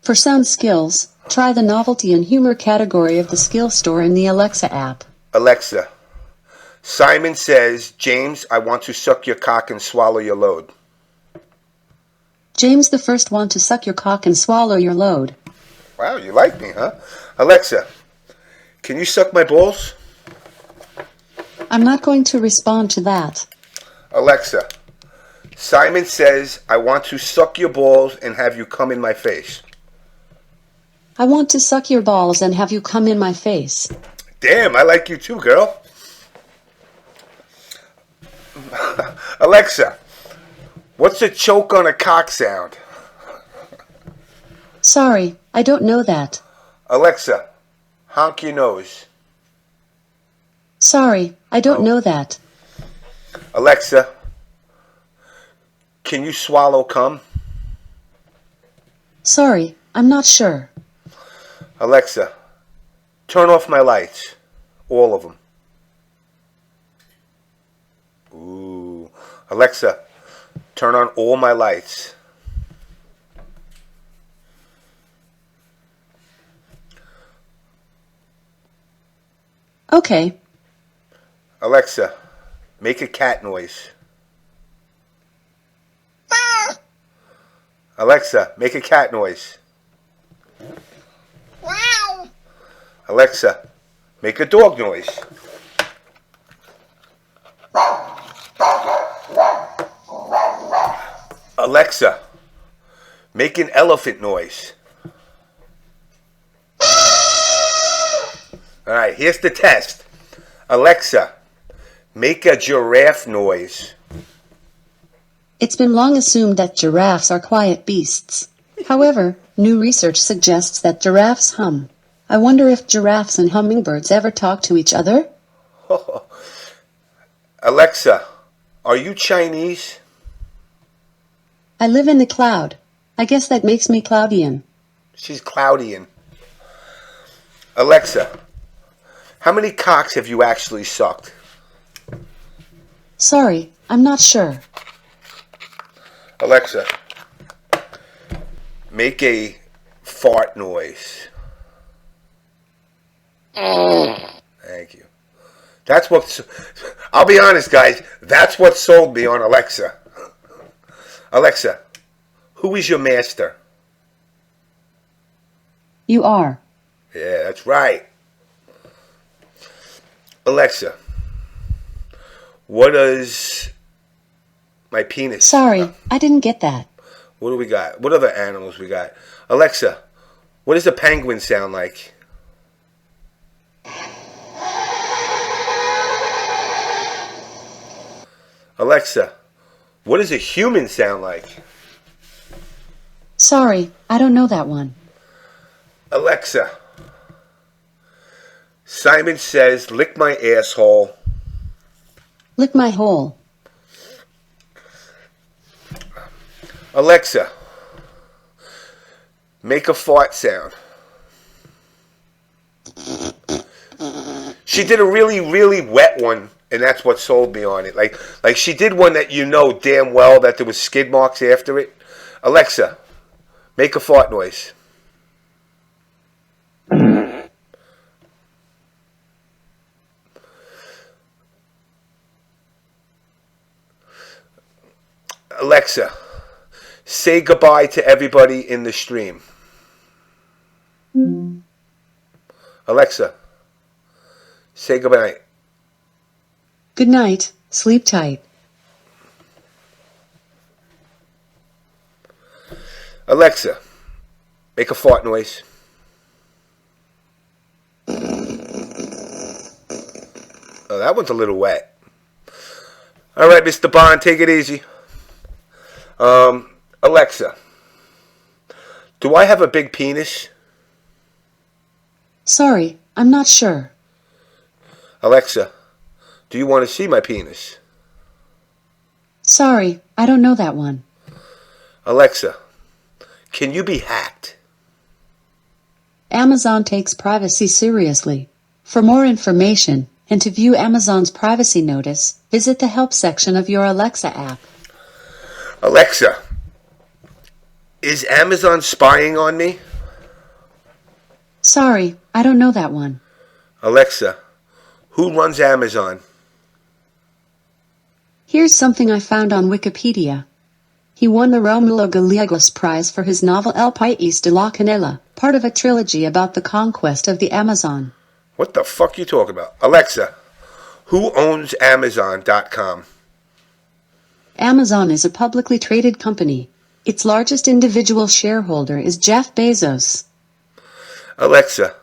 For sound skills, try the novelty and humor category of the skill store in the Alexa app. Alexa, Simon says, James, I want to suck your cock and swallow your load. James the first want to suck your cock and swallow your load. Wow, you like me, huh? Alexa, can you suck my balls? I'm not going to respond to that. Alexa, Simon says, I want to suck your balls and have you come in my face. I want to suck your balls and have you come in my face. Damn, I like you too, girl. Alexa, what's a choke on a cock sound? Sorry, I don't know that. Alexa, honk your nose. Sorry, I don't know that. Alexa, can you swallow cum? Sorry, I'm not sure. Alexa, turn off my lights. All of them. Ooh. Alexa, turn on all my lights. Okay. Alexa, make a cat noise. Alexa, make a cat noise. Wow. Alexa, make a dog noise. Alexa, make an elephant noise. All right, here's the test. Alexa, make a giraffe noise. It's been long assumed that giraffes are quiet beasts. However, new research suggests that giraffes hum. I wonder if giraffes and hummingbirds ever talk to each other? Alexa, are you Chinese? I live in the cloud. I guess that makes me Cloudian. She's Cloudian. Alexa, how many cocks have you actually sucked? Sorry, I'm not sure. Alexa, make a fart noise. Thank you. That's what, I'll be honest, guys, that's what sold me on Alexa. Alexa, who is your master? You are. Yeah, that's right. Alexa, what does my penis... Sorry, I didn't get that. What do we got? What other animals we got? Alexa, what does a penguin sound like? Alexa, what does a human sound like? Sorry, I don't know that one. Alexa, Simon says, lick my asshole. Lick my hole. Alexa, make a fart sound. She did a really, really wet one, and that's what sold me on it. Like she did one that you know damn well that there was skid marks after it. Alexa, make a fart noise. Alexa, say goodbye to everybody in the stream. Alexa, say goodbye. Good night. Sleep tight. Alexa, make a fart noise. Oh, that one's a little wet. All right, Mr. Bond, take it easy. Alexa, do I have a big penis? Sorry, I'm not sure. Alexa, do you want to see my penis? Sorry, I don't know that one. Alexa, can you be hacked? Amazon takes privacy seriously. For more information and to view Amazon's privacy notice, visit the help section of your Alexa app. Alexa, is Amazon spying on me? Sorry, I don't know that one. Alexa, who runs Amazon? Here's something I found on Wikipedia. He won the Romulo Gallegos Prize for his novel El País de la Canela, part of a trilogy about the conquest of the Amazon. What the fuck you talking about? Alexa, Who owns Amazon.com? Amazon is a publicly traded company. Its largest individual shareholder is Jeff Bezos. Alexa,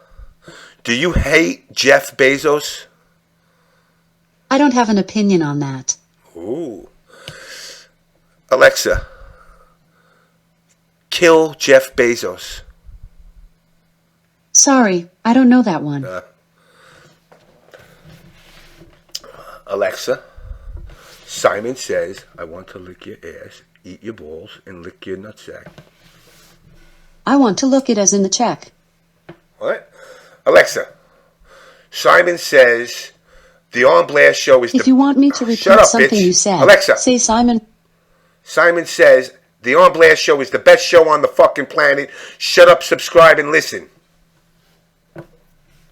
do you hate Jeff Bezos? I don't have an opinion on that. Ooh. Alexa, kill Jeff Bezos. Sorry, I don't know that one. Alexa, Simon says, I want to lick your ass, eat your balls, and lick your nutsack. I want to look it as in the check. What? Alexa, Simon says, the On Blast show is If you want me to repeat Shut up, something bitch. you said, Alexa. say Simon. Simon says, the On Blast show is the best show on the fucking planet. Shut up, subscribe, and listen.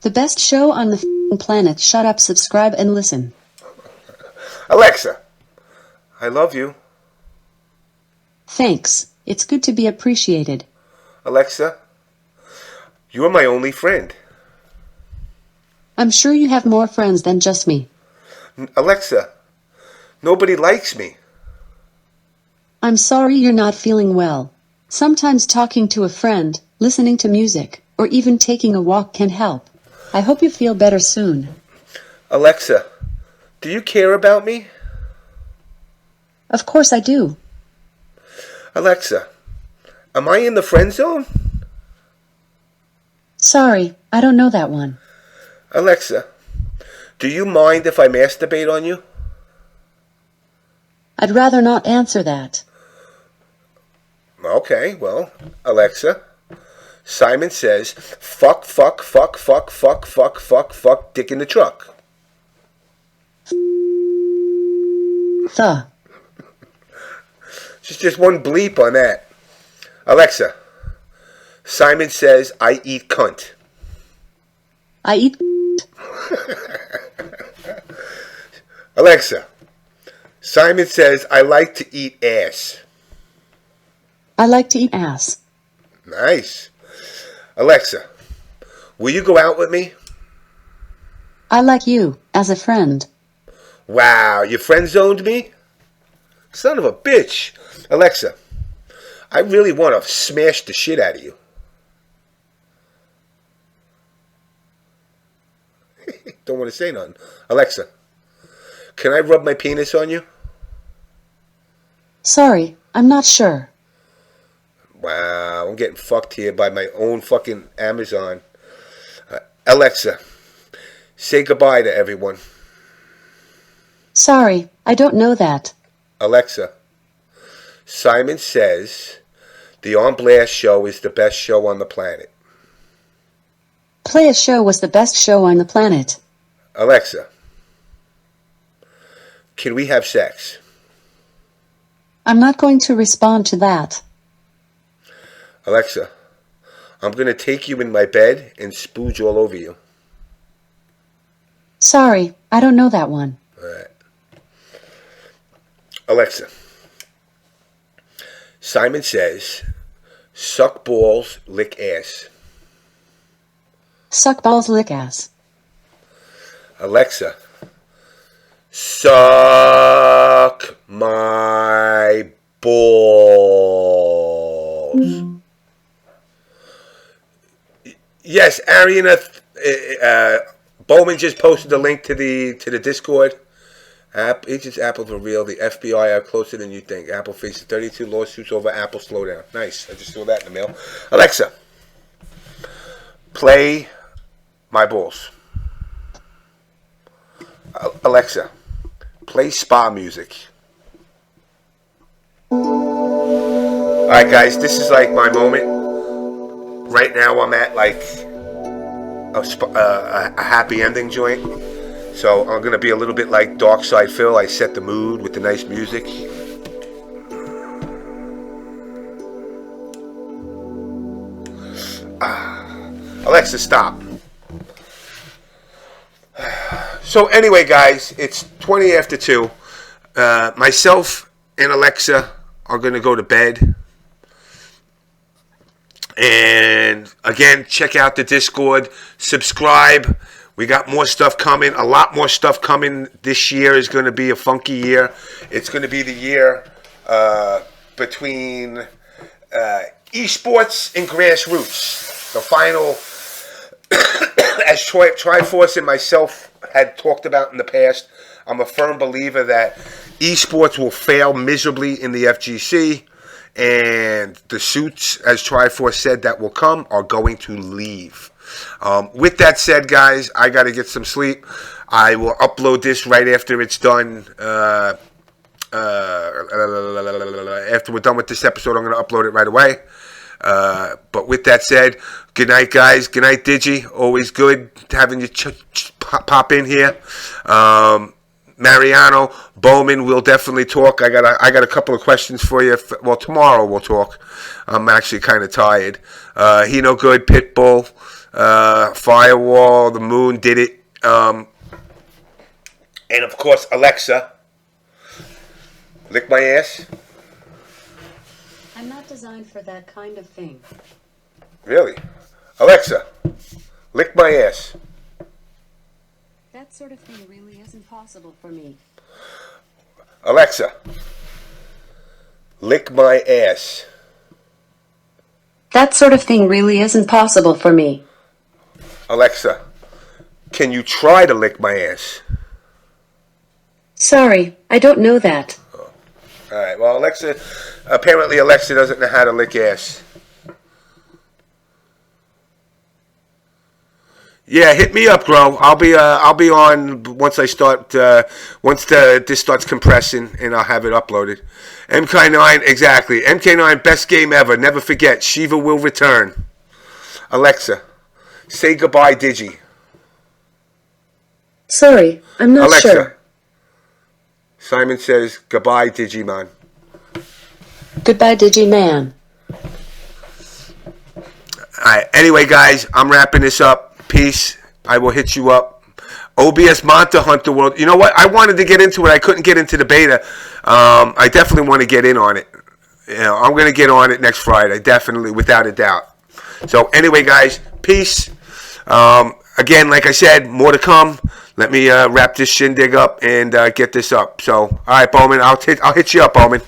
The best show on the f***ing planet. Shut up, subscribe, and listen. Alexa, I love you. Thanks. It's good to be appreciated. Alexa, you're my only friend. I'm sure you have more friends than just me. Alexa, nobody likes me. I'm sorry you're not feeling well. Sometimes talking to a friend, listening to music, or even taking a walk can help. I hope you feel better soon. Alexa, do you care about me? Of course I do. Alexa, am I in the friend zone? Sorry, I don't know that one. Alexa, do you mind if I masturbate on you? I'd rather not answer that. Okay, well, Alexa, Simon says, fuck, dick in the truck. The. Just one bleep on that. Alexa, Simon says, I eat cunt. I eat. Alexa, Simon says, I like to eat ass. I like to eat ass. Nice. Alexa, will you go out with me? I like you, as a friend. Wow, you friend zoned me? Son of a bitch. Alexa, I really want to smash the shit out of you. Don't want to say nothing. Alexa, can I rub my penis on you? Sorry, I'm not sure. Wow, I'm getting fucked here by my own fucking Amazon. Alexa, say goodbye to everyone. Sorry, I don't know that. Alexa, Simon says the On Blast show is the best show on the planet. Play a show was the best show on the planet. Alexa, can we have sex? I'm not going to respond to that. Alexa, I'm going to take you in my bed and spooge all over you. Sorry, I don't know that one. All right. Alexa, Simon says, suck balls, lick ass. Suck balls, lick ass. Alexa, suck my balls. Yes, Ariana Bowman just posted the link to the Discord. Agents Apple for real. The FBI are closer than you think. Apple faces 32 lawsuits over Apple slowdown. Nice. I just saw that in the mail. Alexa, play my balls. Alexa, play spa music. Alright guys, this is like my moment. Right now I'm at like a happy ending joint. So I'm going to be a little bit like Dark Side Phil. I set the mood with the nice music. Alexa, stop. So anyway, guys, it's 20 after 2. Myself and Alexa are going to go to bed. And again, check out the Discord. Subscribe. We got more stuff coming. A lot more stuff coming. This year is going to be a funky year. It's going to be the year between esports and grassroots. The final, as Triforce and myself had talked about in the past, I'm a firm believer that esports will fail miserably in the FGC, and the suits, as Triforce said, that will come are going to leave. With that said, guys, I got to get some sleep. I will upload this right after it's done. After we're done with this episode, I'm going to upload it right away. But with that said, good night, guys. Good night, Digi. Always good having you pop in here. Mariano, Bowman, we'll definitely talk. I got a couple of questions for you. Well, tomorrow we'll talk. I'm actually kind of tired. He no good, Pitbull, Firewall, The Moon did it. And of course, Alexa, lick my ass. I'm not designed for that kind of thing. Really? Alexa, lick my ass. That sort of thing really isn't possible for me. Alexa, lick my ass. That sort of thing really isn't possible for me. Alexa, can you try to lick my ass? Sorry, I don't know that. All right, well, apparently Alexa doesn't know how to lick ass. Yeah, hit me up, bro. I'll be on once I start. Once this starts compressing, and I'll have it uploaded. MK9, exactly. MK9, best game ever. Never forget. Shiva will return. Alexa, say goodbye, Digi. Sorry, I'm not Alexa, sure. Simon says goodbye, Digimon. Goodbye, Digiman. All right. Anyway, guys, I'm wrapping this up. Peace. I will hit you up. OBS Monster Hunter World. You know what? I wanted to get into it. I couldn't get into the beta. I definitely want to get in on it. You know, I'm going to get on it next Friday. Definitely, without a doubt. So anyway, guys, peace. Again, like I said, more to come. Let me wrap this shindig up and get this up. So, all right, Bowman. I'll hit you up, Bowman.